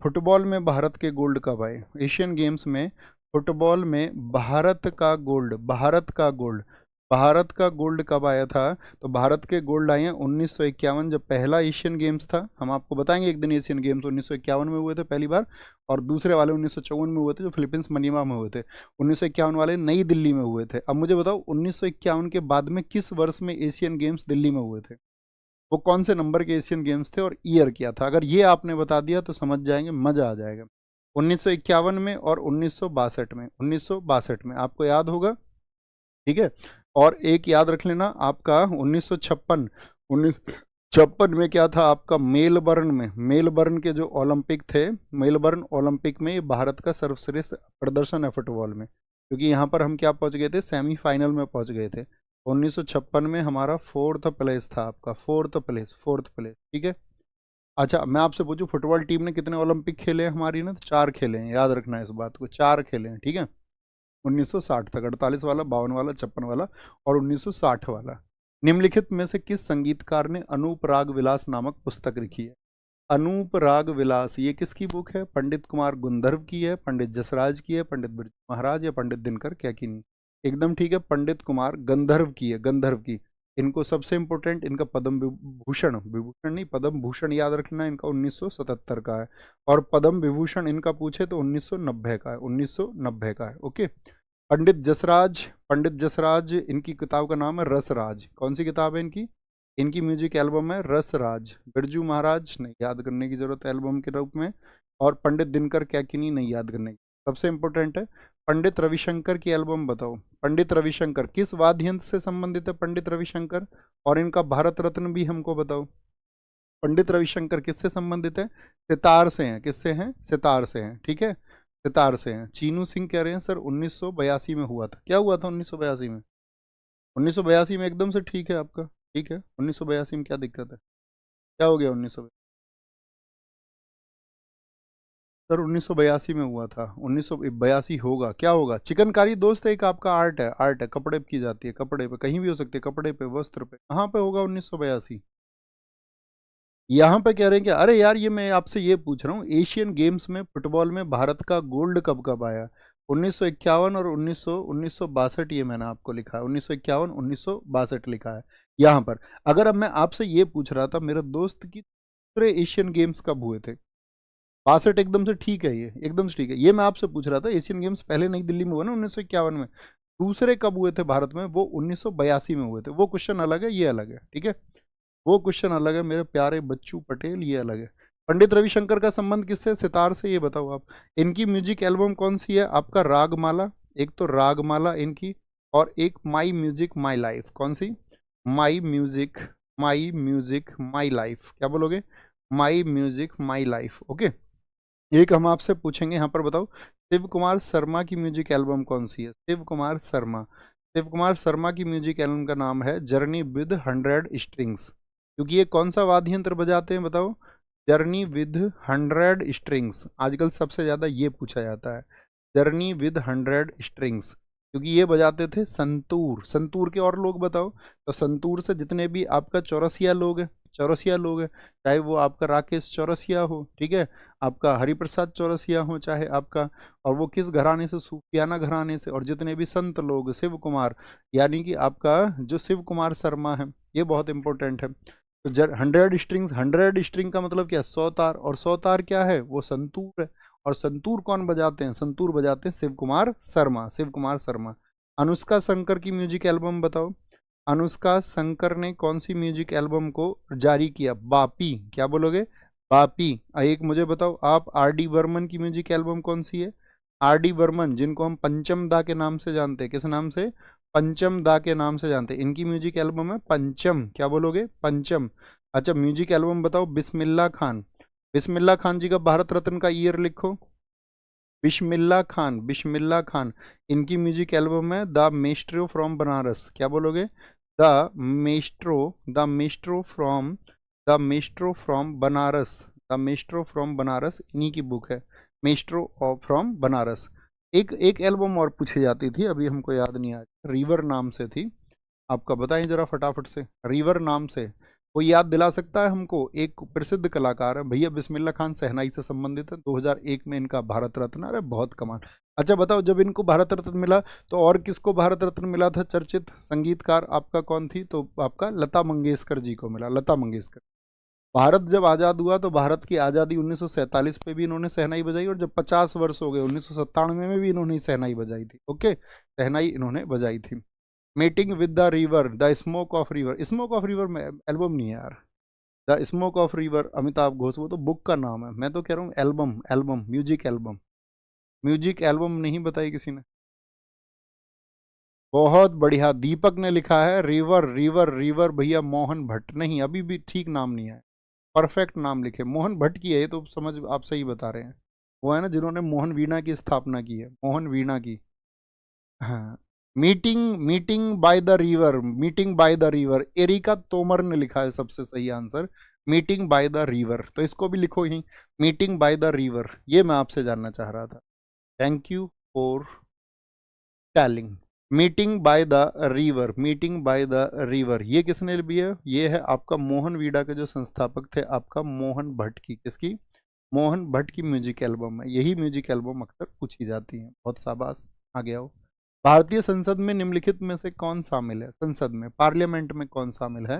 फुटबॉल में भारत के गोल्ड कब आए? एशियन गेम्स में फुटबॉल में भारत का गोल्ड, भारत का गोल्ड, भारत का गोल्ड कब आया था? तो भारत के गोल्ड आए हैं 1951, जब पहला एशियन गेम्स था। हम आपको बताएंगे एक दिन, एशियन गेम्स 1951 में हुए थे पहली बार, और दूसरे वाले 1954 में हुए थे जो फिलीपींस मनीमा में हुए थे। 1951 वाले नई दिल्ली में हुए थे। अब मुझे बताओ 1951 के बाद में किस वर्ष में एशियन गेम्स दिल्ली में हुए थे? वो कौन से नंबर के एशियन गेम्स थे और ईयर क्या था? अगर ये आपने बता दिया तो समझ जाएंगे, मजा आ जाएगा। 1951 में और 1962 में, 1962 में आपको याद होगा। ठीक है, और एक याद रख लेना आपका 1956, 1956 में क्या था आपका? मेलबर्न में, मेलबर्न के जो ओलंपिक थे, मेलबर्न ओलंपिक में भारत का सर्वश्रेष्ठ प्रदर्शन है फुटबॉल में, क्योंकि यहाँ पर हम क्या पहुंच गए थे? सेमीफाइनल में पहुंच गए थे। 1956 में हमारा 4th प्लेस था आपका, 4th प्लेस, 4th प्लेस। ठीक है, अच्छा मैं आपसे पूछूं फुटबॉल टीम ने कितने ओलंपिक खेले हैं हमारी ने? तो 4 खेले हैं, याद रखना है इस बात को, 4 खेले हैं। ठीक है, 1960 तक, 48 वाला, 52 वाला, 56 वाला और 1960 वाला। निम्नलिखित में से किस संगीतकार ने अनूप राग विलास नामक पुस्तक लिखी है? अनूप राग विलास ये किसकी बुक है? पंडित कुमार गुंधर्व की है, पंडित जसराज की है, पंडित बिरजू महाराज या पंडित दिनकर कैकिनी? एकदम ठीक है, पंडित कुमार गंधर्व की है, गंधर्व की। इनको सबसे इंपॉर्टेंट, इनका पद्म विभूषण, विभूषण नहीं पद्म भूषण याद रखना, इनका 1977 का है। और पद्म विभूषण इनका पूछे तो 1990 का है, 1990 का है। ओके, पंडित जसराज, पंडित जसराज इनकी किताब का नाम है रसराज। कौन सी किताब है इनकी? इनकी म्यूजिक एल्बम है रसराज। बिरजू महाराज नहीं याद करने की जरूरत है एल्बम के रूप में, और पंडित दिनकर कैकिनी नहीं याद करने की। सबसे इंपॉर्टेंट है पंडित रविशंकर की एल्बम बताओ। पंडित रविशंकर किस वाद्य यंत्र से संबंधित है पंडित रविशंकर? और इनका भारत रत्न भी हमको बताओ। पंडित रविशंकर किससे संबंधित है? सितार से हैं। किससे हैं? सितार से हैं। ठीक है, सितार से हैं। चीनू सिंह कह रहे हैं सर 1982 में हुआ था। क्या हुआ था 1982 में? 1982 में एकदम से ठीक है आपका, ठीक है। 1982 में क्या दिक्कत है? क्या हो गया 1982? सर 1982 में हुआ था, 1982 होगा, क्या होगा? चिकनकारी दोस्त एक आपका आर्ट है, आर्ट है, कपड़े पे की जाती है, कपड़े पे, कहीं भी हो सकती है, कपड़े पे, वस्त्र पे। कहाँ पे होगा 1982? यहाँ पे कह रहे हैं कि अरे यार ये मैं आपसे ये पूछ रहा हूँ एशियन गेम्स में फुटबॉल में भारत का गोल्ड कब कब आया? 1951 और 1962, ये मैंने आपको लिखा है, 1951 1962 लिखा है यहाँ पर। अगर अब मैं आपसे ये पूछ रहा था मेरे दोस्त की दूसरे एशियन गेम्स कब हुए थे, 62 एकदम से ठीक है, ये एकदम से ठीक है। ये मैं आपसे पूछ रहा था एशियन गेम्स पहले नई दिल्ली में हुआ ना 1951 में, दूसरे कब हुए थे भारत में, वो 1982 में हुए थे। वो क्वेश्चन अलग है, ये अलग है, ठीक है, वो क्वेश्चन अलग है मेरे प्यारे बच्चू पटेल, ये अलग है। पंडित रविशंकर का संबंध किससे, सितार से, ये बताओ आप। इनकी म्यूजिक एल्बम कौन सी है, आपका रागमाला, एक तो रागमाला इनकी, और एक माई म्यूजिक माई लाइफ। कौन सी, माई म्यूजिक माई लाइफ, क्या बोलोगे, माई म्यूजिक माई लाइफ, ओके। एक हम आपसे पूछेंगे यहाँ पर, बताओ शिव कुमार शर्मा की म्यूजिक एल्बम कौन सी है, शिव कुमार शर्मा की म्यूजिक एल्बम का नाम है जर्नी विद 100 स्ट्रिंग्स। क्योंकि ये कौन सा वाद्य यंत्र बजाते हैं, बताओ, जर्नी विद 100 स्ट्रिंग्स। आजकल सबसे ज़्यादा ये पूछा जाता है, जर्नी विद 100 स्ट्रिंग्स, क्योंकि ये बजाते थे संतूर। संतूर के और लोग बताओ, तो संतूर से जितने भी आपका चौरसिया लोग हैं, चाहे वो आपका राकेश चौरसिया हो, ठीक है, आपका हरिप्रसाद चौरसिया हो, चाहे आपका, और वो किस घराने से, सूफियाना घराने से, और जितने भी संत लोग, शिव कुमार, यानी कि आपका जो शिव कुमार शर्मा है, ये बहुत इंपॉर्टेंट है। तो 100 स्ट्रिंग्स, 100 स्ट्रिंग का मतलब क्या है, 100 तार, और 100 तार क्या है, वो संतूर है। और संतूर कौन बजाते हैं, संतूर बजाते हैं शिव कुमार शर्मा। अनुष्का शंकर की म्यूजिक एल्बम बताओ, अनुष्का शंकर ने कौन सी म्यूजिक एल्बम को जारी किया, बापी, क्या बोलोगे, बापी। एक मुझे बताओ आप, आर डी बर्मन की म्यूजिक एल्बम कौन सी है, आर डी बर्मन, जिनको हम पंचम दा के नाम से जानते हैं, किस नाम से, पंचम दा के नाम से जानते हैं, इनकी म्यूजिक एल्बम है पंचम, क्या बोलोगे, पंचम। अच्छा, म्यूजिक एल्बम बताओ बिस्मिल्लाह खान, बिस्मिल्लाह खान जी का भारत रत्न का ईयर लिखो, बिस्मिल्लाह खान, इनकी म्यूजिक एल्बम है द मेस्ट्रो फ्रॉम बनारस, क्या बोलोगे, the maestro, the maestro from Banaras, the maestro from Banaras, इन्हीं की बुक है, मेस्ट्रो फ्रॉम बनारस। एक एल्बम और पूछी जाती थी, अभी हमको याद नहीं आ रही, रिवर नाम से थी, आपका बताएं जरा फटाफट से, रिवर नाम से, कोई याद दिला सकता है हमको, एक प्रसिद्ध कलाकार है भैया, बिस्मिल्लाह खान शहनाई से संबंधित है, 2001 में इनका भारत रत्न, अरे बहुत कमाल। अच्छा बताओ, जब इनको भारत रत्न मिला तो और किसको भारत रत्न मिला था, चर्चित संगीतकार आपका कौन थी, तो आपका लता मंगेशकर जी को मिला, लता मंगेशकर। भारत जब आज़ाद हुआ तो भारत की आज़ादी 1947 पे भी इन्होंने शहनाई बजाई, और जब 50 वर्ष हो गए 1997 में भी इन्होंने शहनाई बजाई थी, ओके, शहनाई इन्होंने बजाई थी। Meeting with the river, the smoke of river, smoke of river में एल्बम नहीं है यार, the smoke of river Amitabh Ghosh, वो तो बुक का नाम है, मैं तो कह रहा हूँ album, music album, music album नहीं बताई किसी ने। बहुत बढ़िया, दीपक ने लिखा है रिवर, रिवर भैया, मोहन भट्ट नहीं, अभी भी ठीक नाम नहीं है, परफेक्ट नाम लिखे, मोहन भट्ट की है ये, तो समझ आप सही बता रहे हैं, वो है ना जिन्होंने मोहन वीणा की स्थापना की है, मोहन वीणा की, हाँ। Meeting by the river, Erika Tomar ने लिखा है सबसे सही answer, meeting by the river, तो इसको भी लिखो ही, मीटिंग बाय द रिवर, ये मैं आपसे जानना चाह रहा था, thank you for telling. Meeting by the river, ये किसने भी है, ये है आपका मोहन वीणा के जो संस्थापक थे, आपका मोहन भट्ट की, किसकी, मोहन भट्ट की म्यूजिक एल्बम है, यही म्यूजिक एल्बम अक्सर पूछी जाती है, बहुत शाबाश, आ गया हो। भारतीय संसद में निम्नलिखित में से कौन शामिल है, संसद में, पार्लियामेंट में कौन शामिल है,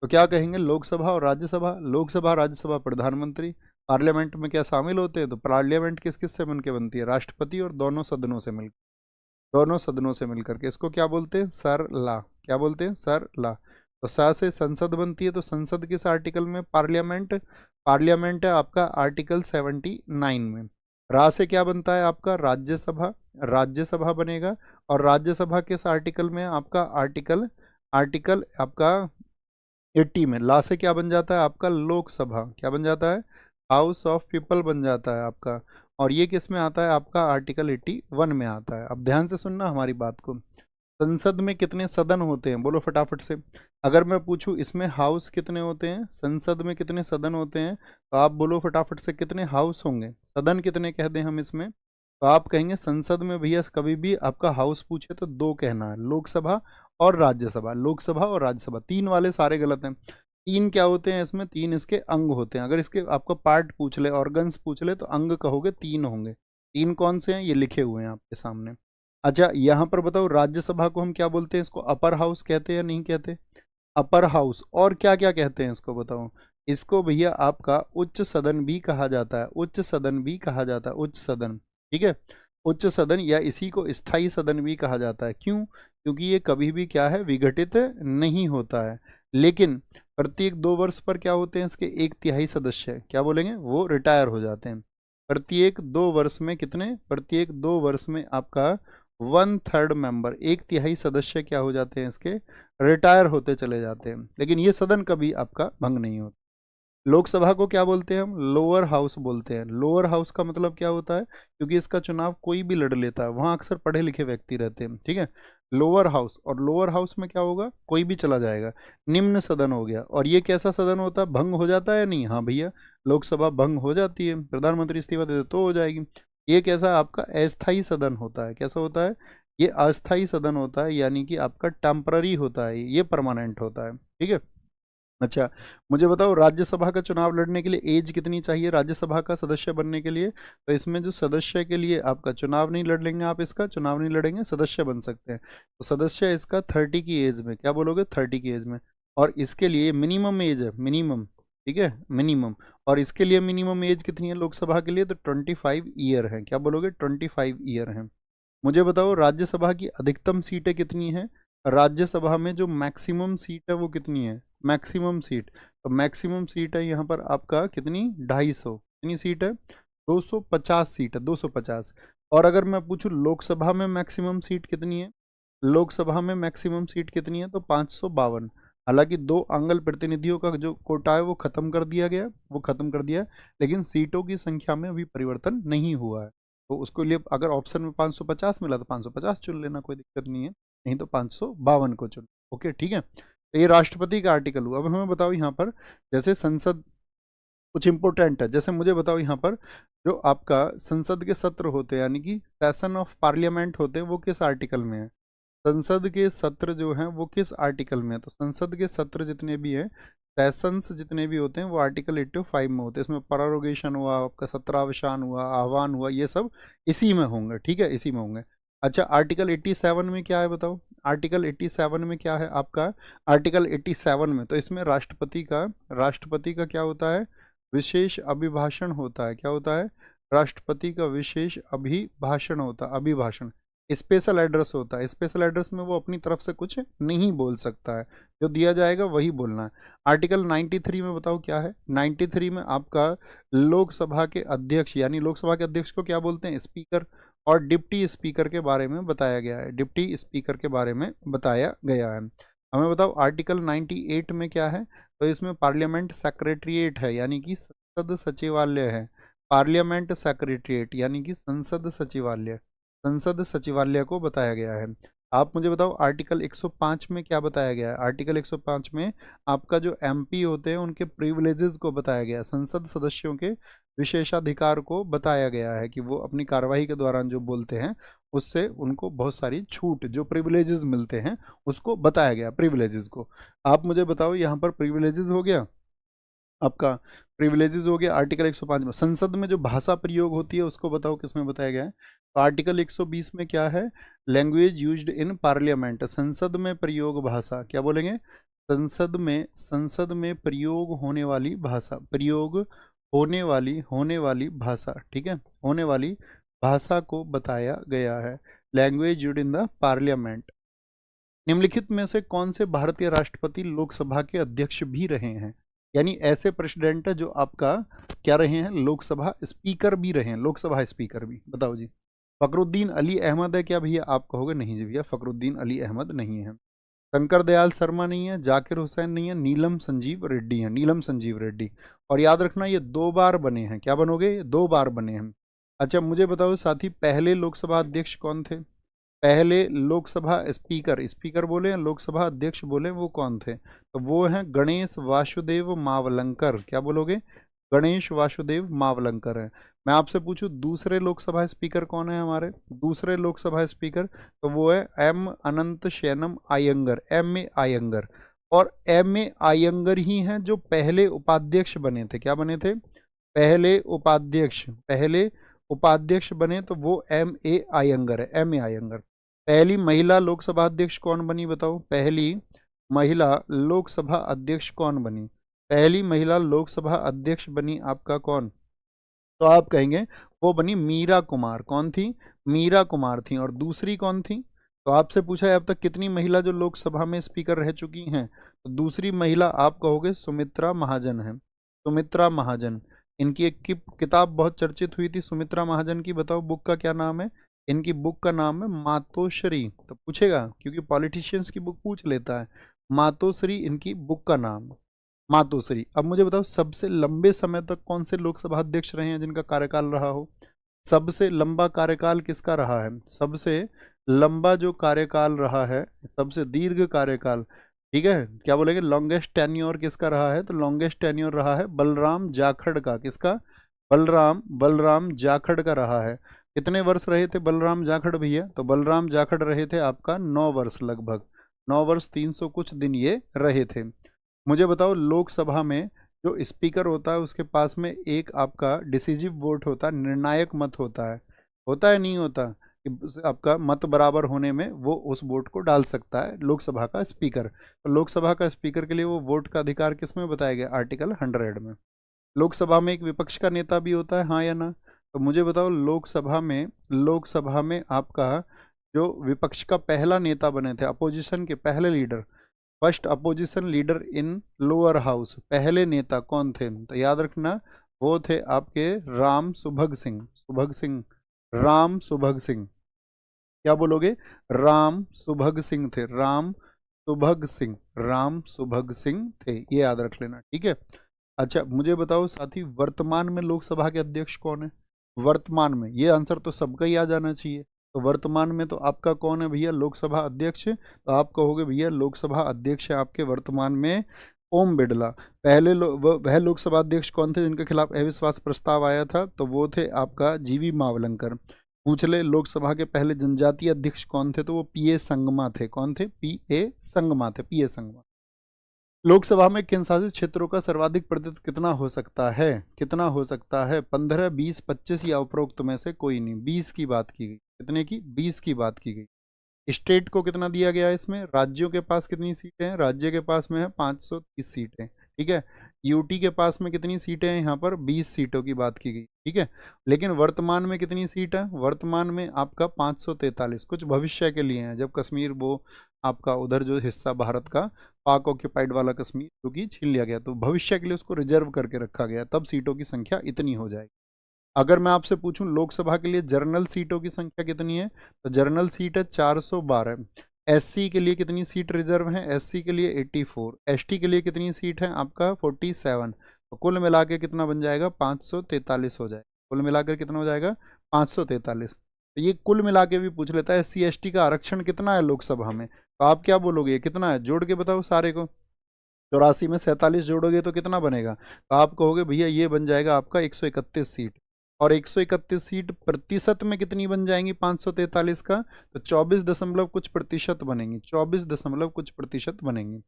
तो क्या कहेंगे, लोकसभा और राज्यसभा, लोकसभा राज्यसभा प्रधानमंत्री, पार्लियामेंट में क्या शामिल होते हैं, तो पार्लियामेंट किस किस से मिलकर बनती है, राष्ट्रपति और दोनों सदनों से मिलकर, दोनों सदनों से मिलकर के, इसको क्या बोलते हैं, सर ला, क्या बोलते हैं, सर ला। तो सा से संसद बनती है, तो संसद किस आर्टिकल में, पार्लियामेंट, पार्लियामेंट है आपका आर्टिकल 79 में। रा से क्या बनता है आपका, राज्यसभा, राज्यसभा बनेगा, और राज्यसभा किस आर्टिकल में, आपका आर्टिकल, आर्टिकल आपका 80 में। ला से क्या बन जाता है आपका, लोकसभा, क्या बन जाता है, हाउस ऑफ पीपल बन जाता है आपका, और ये किस में आता है आपका, आर्टिकल 81 में आता है। अब ध्यान से सुनना हमारी बात को, संसद में कितने सदन होते हैं, बोलो फटाफट से, अगर मैं पूछूं इसमें हाउस कितने होते हैं, संसद में कितने सदन होते हैं, तो आप बोलो फटाफट से कितने हाउस होंगे, सदन कितने कह दें हम इसमें, तो आप कहेंगे संसद में भैया कभी भी आपका हाउस पूछे तो दो कहना है, लोकसभा और राज्यसभा, लोकसभा और राज्यसभा, तीन वाले सारे गलत हैं। तीन क्या होते हैं इसमें, तीन इसके अंग होते हैं, अगर इसके आपका पार्ट पूछ ले, ऑर्गन्स पूछ ले, तो अंग कहोगे तीन होंगे, तीन कौन से हैं, ये लिखे हुए हैं आपके सामने। अच्छा यहाँ पर बताओ, राज्यसभा को हम क्या बोलते हैं, इसको अपर हाउस कहते हैं या नहीं कहते, अपर हाउस, और क्या क्या कहते हैं इसको बताओ, इसको भैया आपका उच्च सदन भी कहा जाता है, उच्च सदन भी कहा जाता है, उच्च सदन, ठीक है। उच्च सदन या इसी को स्थायी सदन भी कहा जाता है। क्यों? क्योंकि ये कभी भी क्या है, विघटित नहीं होता है। लेकिन प्रत्येक 2 वर्ष पर क्या होते हैं, इसके 1/3 सदस्य क्या बोलेंगे, वो रिटायर हो जाते हैं। प्रत्येक 2 वर्ष में कितने, प्रत्येक 2 वर्ष में आपका 1/3 मेंबर, 1/3 सदस्य क्या हो जाते हैं, इसके रिटायर होते चले जाते हैं। लेकिन ये सदन कभी आपका भंग नहीं होता। लोकसभा को क्या बोलते हैं हम, लोअर हाउस बोलते हैं। लोअर हाउस का मतलब क्या होता है, क्योंकि इसका चुनाव कोई भी लड़ लेता है, वहाँ अक्सर पढ़े लिखे व्यक्ति रहते हैं, ठीक है। लोअर हाउस, और लोअर हाउस में क्या होगा, कोई भी चला जाएगा। निम्न सदन हो गया, और ये कैसा सदन होता है, भंग हो जाता है नहीं, हाँ भैया, लोकसभा भंग हो जाती है, प्रधानमंत्री इस्तीफा दे दे तो हो जाएगी। ये कैसा आपका अस्थायी सदन होता है, कैसा होता है, ये अस्थायी सदन होता है, यानी कि आपका टेम्पररी होता है, ये परमानेंट होता है, ठीक है। अच्छा, मुझे बताओ राज्यसभा का चुनाव लड़ने के लिए एज कितनी चाहिए राज्यसभा का सदस्य बनने के लिए। तो इसमें जो सदस्य के लिए आपका चुनाव नहीं लड़ लेंगे, आप इसका चुनाव नहीं लड़ेंगे, सदस्य बन सकते हैं। तो सदस्य इसका 30 की एज में, क्या बोलोगे, 30 की एज में। और इसके लिए मिनिमम एज है, मिनिमम, ठीक है, मिनिमम। और इसके लिए मिनिमम एज कितनी है लोकसभा के लिए, तो 25 ईयर है, क्या बोलोगे, 25 ईयर है। मुझे बताओ राज्यसभा की अधिकतम सीटें कितनी हैं, राज्यसभा में जो मैक्सिमम सीट है वो कितनी है, मैक्सिमम सीट। तो मैक्सिमम सीट है यहाँ पर आपका कितनी, 250, कितनी सीट है, 250 सीट है, 250। और अगर मैं पूछूं लोकसभा में मैक्सिमम सीट कितनी है, लोकसभा में मैक्सिमम सीट कितनी है, तो 552। हालांकि 2 आंगल प्रतिनिधियों का जो कोटा है वो खत्म कर दिया गया, वो खत्म कर दिया, लेकिन सीटों की संख्या में अभी परिवर्तन नहीं हुआ है। तो उसको लिए अगर ऑप्शन में 550 मिला तो 550 चुन लेना, कोई दिक्कत नहीं है, नहीं तो 552 को चुन। ओके, ठीक है। तो ये राष्ट्रपति का आर्टिकल हुआ। अब हमें बताओ यहाँ पर, जैसे संसद कुछ इंपॉर्टेंट है, जैसे मुझे बताओ यहाँ पर जो आपका संसद के सत्र होते हैं, यानी कि सेशन ऑफ पार्लियामेंट होते हैं, वो किस आर्टिकल में है, संसद के सत्र जो हैं वो किस आर्टिकल में है। तो संसद के सत्र जितने भी हैं, सेशंस जितने भी होते हैं, वो आर्टिकल 85 में होते हैं। इसमें प्रोरोगेशन हुआ, आपका सत्रावसान हुआ, आह्वान हुआ, ये सब इसी में होंगे, ठीक है, इसी में होंगे। अच्छा, आर्टिकल 87 में क्या है बताओ, आर्टिकल 87 में क्या है आपका, आर्टिकल 87 में तो इसमें राष्ट्रपति का क्या होता है, विशेष अभिभाषण होता है, क्या होता है, राष्ट्रपति का विशेष अभिभाषण होता है, अभिभाषण, स्पेशल एड्रेस होता है। स्पेशल एड्रेस में वो अपनी तरफ से कुछ नहीं बोल सकता है, जो दिया जाएगा वही बोलना है। आर्टिकल 93 में बताओ क्या है, 93 में आपका लोकसभा के अध्यक्ष, यानी लोकसभा के अध्यक्ष को क्या बोलते हैं, स्पीकर, और डिप्टी स्पीकर के बारे में बताया गया है, डिप्टी स्पीकर के बारे में बताया गया है। हमें बताओ आर्टिकल 98 में क्या है, तो इसमें पार्लियामेंट सेक्रेटरिएट है, यानी कि संसद सचिवालय है, पार्लियामेंट सेक्रेटरिएट यानी कि संसद सचिवालय, संसद सचिवालय को बताया गया है। आप मुझे बताओ आर्टिकल 105 में क्या बताया गया है, आर्टिकल 105 में आपका जो एमपी होते हैं उनके प्रिविलेजेस को बताया गया है, संसद सदस्यों के विशेषाधिकार को बताया गया है, कि वो अपनी कार्यवाही के दौरान जो बोलते हैं उससे उनको बहुत सारी छूट, जो प्रिविलेजेस मिलते हैं उसको बताया गया, प्रिविलेजेस को। आप मुझे बताओ यहाँ पर प्रिविलेजेस हो गया आपका, प्रिविलेजेस हो गया आर्टिकल 105 में। संसद में जो भाषा प्रयोग होती है उसको बताओ किसमें बताया गया है, तो आर्टिकल 120 में क्या है, लैंग्वेज यूज्ड इन पार्लियामेंट, संसद में प्रयोग भाषा, क्या बोलेंगे, संसद में प्रयोग होने वाली भाषा, प्रयोग होने वाली भाषा, ठीक है, होने वाली भाषा को बताया गया है, language used in the parliament. निम्नलिखित में से कौन से भारतीय राष्ट्रपति लोकसभा के अध्यक्ष भी रहे हैं, यानी ऐसे प्रेसिडेंट जो आपका क्या रहे हैं, लोकसभा स्पीकर भी रहे हैं, लोकसभा स्पीकर भी, बताओ जी। फखरुद्दीन अली अहमद है क्या भैया, आप कहोगे नहीं जी भैया, फखरुद्दीन अली अहमद नहीं है। शंकर दयाल शर्मा नहीं है, जाकिर हुसैन नहीं है, नीलम संजीव रेड्डी है, नीलम संजीव रेड्डी। और याद रखना ये 2 बार बने हैं, क्या बनोगे, 2 बार बने हैं। अच्छा, मुझे बताओ साथी, पहले लोकसभा अध्यक्ष कौन थे, पहले लोकसभा स्पीकर, स्पीकर बोले या लोकसभा अध्यक्ष बोले, वो कौन थे, तो वो हैं गणेश वासुदेव मावलंकर, क्या बोलोगे, गणेश वासुदेव मावलंकर है। मैं आपसे पूछूं दूसरे लोकसभा स्पीकर कौन है हमारे, दूसरे लोकसभा स्पीकर, तो वो है M Anant Shainam Iyengar, M A Iyengar. और एम ए आयंगर ही हैं जो पहले उपाध्यक्ष बने थे, क्या बने थे, पहले उपाध्यक्ष बने, तो वो एम ए आयंगर है, एम ए आयंगर। पहली महिला लोकसभा अध्यक्ष कौन बनी बताओ, पहली महिला लोकसभा अध्यक्ष कौन बनी, पहली महिला लोकसभा अध्यक्ष बनी आपका कौन, तो आप कहेंगे वो बनी मीरा कुमार। कौन थी? मीरा कुमार थी। और दूसरी कौन थी? तो आपसे पूछा है अब तक कितनी महिला जो लोकसभा में स्पीकर रह चुकी हैं, तो दूसरी महिला आप कहोगे सुमित्रा महाजन है। सुमित्रा महाजन। इनकी एक किताब बहुत चर्चित हुई थी सुमित्रा महाजन की, बताओ बुक का क्या नाम है? इनकी बुक का नाम है मातोश्री। तो पूछेगा क्योंकि पॉलिटिशियंस की बुक पूछ लेता है। मातोश्री इनकी बुक का नाम, मातोश्री। अब मुझे बताओ सबसे लंबे समय तक कौन से लोकसभा अध्यक्ष रहे हैं जिनका कार्यकाल रहा हो? सबसे लंबा कार्यकाल किसका रहा है? सबसे लंबा जो कार्यकाल रहा है, सबसे दीर्घ कार्यकाल, ठीक है, क्या बोलेंगे, लॉन्गेस्ट टेन्योर किसका रहा है? तो लॉन्गेस्ट टेन्योर रहा है बलराम जाखड़ का। किसका? बलराम जाखड़ का रहा है। कितने वर्ष रहे थे बलराम जाखड़ भैया? तो बलराम जाखड़ रहे थे आपका 9 वर्ष, लगभग 9 वर्ष 300 कुछ दिन ये रहे थे। मुझे बताओ लोकसभा में जो स्पीकर होता है उसके पास में एक आपका डिसिजिव वोट होता है, निर्णायक मत होता है। होता है नहीं होता? कि आपका मत बराबर होने में वो उस वोट को डाल सकता है लोकसभा का स्पीकर। तो लोकसभा का स्पीकर के लिए वो वोट का अधिकार किस में बताया गया? आर्टिकल 100 में। लोकसभा में एक विपक्ष का नेता भी होता है, हाँ या ना? तो मुझे बताओ लोकसभा में आपका जो विपक्ष का पहला नेता बने थे, अपोजिशन के पहले leader, first opposition leader in lower house, पहले नेता कौन थे? तो याद रखना वो थे आपके राम सुभग सिंह। राम सुभग सिंह। क्या बोलोगे? राम सुभग सिंह थे। राम सुभग सिंह थे, ये याद रख लेना, ठीक है। अच्छा मुझे बताओ साथी, वर्तमान में लोकसभा के अध्यक्ष कौन है? वर्तमान में, ये आंसर तो सबका ही आ जाना चाहिए। तो वर्तमान में तो आपका कौन है भैया लोकसभा अध्यक्ष? तो आप कहोगे भैया लोकसभा अध्यक्ष है आपके वर्तमान में ओम बिरला। पहले वह लोकसभा अध्यक्ष कौन थे जिनके खिलाफ अविश्वास प्रस्ताव आया था? तो वो थे आपका जीवी मावलंकर। पूछ ले लोकसभा के पहले जनजातीय अध्यक्ष कौन थे? तो वो पीए संगमा थे। कौन थे? पीए संगमा। लोकसभा में केंद्र शासित क्षेत्रों का सर्वाधिक प्रतिशत कितना हो सकता है? 15, 20, 25 या उपरोक्त में से कोई नहीं। 20 की बात की गई। कितने की? 20 की बात की गई। स्टेट को कितना दिया गया है इसमें? राज्यों के पास कितनी सीटें हैं? राज्य के पास में है 530 सीटें, ठीक है। यूटी के पास में कितनी सीटें हैं? यहाँ पर 20 सीटों की बात की गई, ठीक है। लेकिन वर्तमान में कितनी सीट है? वर्तमान में आपका 543। कुछ भविष्य के लिए हैं, जब कश्मीर वो आपका उधर जो हिस्सा भारत का पाक ऑक्यूपाइड वाला कश्मीर जो कि छीन लिया गया, तो भविष्य के लिए उसको रिजर्व करके रखा गया, तब सीटों की संख्या इतनी हो जाएगी। अगर मैं आपसे पूछूं लोकसभा के लिए जनरल सीटों की संख्या कितनी है, तो जनरल सीट है 412। एससी के लिए कितनी सीट रिजर्व है? एससी के लिए 84। एसटी के लिए कितनी सीट है? आपका 47। तो कुल मिला के कितना बन जाएगा? 543 हो जाएगा। कुल मिलाकर कितना हो जाएगा? 543। तो ये कुल मिला के भी पूछ लेता है एससी एसटी का आरक्षण कितना है लोकसभा में, तो आप क्या बोलोगे कितना है? जोड़ के बताओ सारे को। 84 में 47 जोड़ोगे तो कितना बनेगा? तो आप कहोगे भैया ये बन जाएगा आपका 131 सीट। और 131 सीट प्रतिशत में कितनी बन जाएंगी 543 का? तो 24 दशमलव कुछ प्रतिशत बनेंगी। 24 दशमलव कुछ प्रतिशत बनेंगी।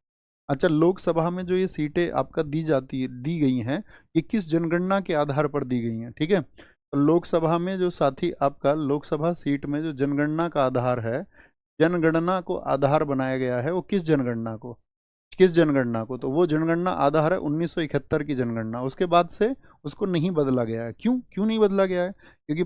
अच्छा लोकसभा में जो ये सीटें आपका दी गई हैं, ये किस जनगणना के आधार पर दी गई हैं, ठीक है। तो लोकसभा में जो साथी आपका लोकसभा सीट में जो जनगणना का आधार है, जनगणना को आधार बनाया गया है, वो किस जनगणना को? तो वो जनगणना आधार है 1971 की जनगणना। उसके बाद से उसको नहीं बदला गया है। क्यों नहीं बदला गया है? क्योंकि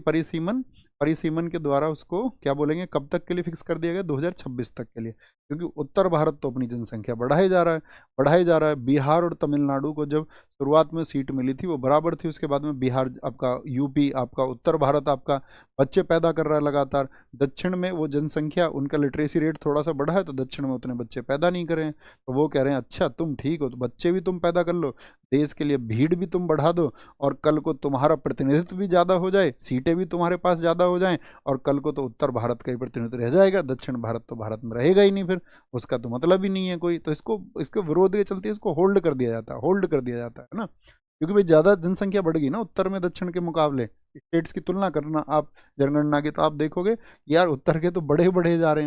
परिसीमन के द्वारा उसको क्या बोलेंगे कब तक के लिए फिक्स कर दिया गया? 2026 तक के लिए। क्योंकि उत्तर भारत तो अपनी जनसंख्या बढ़ाए जा रहा है। बिहार और तमिलनाडु को जब शुरुआत में सीट मिली थी वो बराबर थी, उसके बाद में बिहार आपका, यूपी आपका, उत्तर भारत आपका बच्चे पैदा कर रहा है लगातार। दक्षिण में वो जनसंख्या, उनका लिटरेसी रेट थोड़ा सा बढ़ा है, तो दक्षिण में उतने बच्चे पैदा नहीं करें। तो वो कह रहे हैं अच्छा तुम ठीक हो तो बच्चे भी तुम पैदा कर लो, देश के लिए भीड़ भी तुम बढ़ा दो, और कल को तुम्हारा प्रतिनिधित्व भी ज़्यादा हो जाए, सीटें भी तुम्हारे पास ज़्यादा हो जाएं, और कल को तो उत्तर भारत का ही प्रतिनिधित्व रह जाएगा, दक्षिण भारत तो भारत में रहेगा ही नहीं, फिर उसका तो मतलब ही नहीं है कोई। तो इसके विरोध के चलते इसको होल्ड कर दिया जाता है ना। क्योंकि भाई ज़्यादा जनसंख्या बढ़ गई ना उत्तर में दक्षिण के मुकाबले। स्टेट्स की तुलना करना आप जनगणना की, तो आप देखोगे यार उत्तर के तो बढ़े जा रहे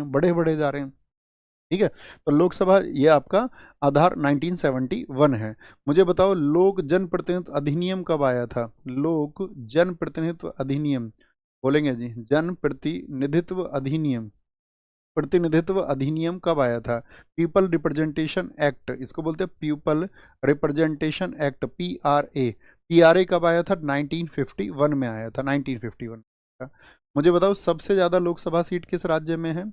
हैं, ठीक है। तो लोकसभा ये आपका आधार 1971 है। मुझे बताओ लोक जनप्रतिनिधित्व अधिनियम कब आया था? लोक जनप्रतिनिधित्व अधिनियम बोलेंगे जी, प्रतिनिधित्व अधिनियम कब आया था? पीपल रिप्रेजेंटेशन एक्ट, इसको बोलते हैं people representation act, PRA, TRE कब आया था? 1951 में आया था, 1951 का। मुझे बताओ सबसे ज़्यादा लोकसभा सीट किस राज्य में है?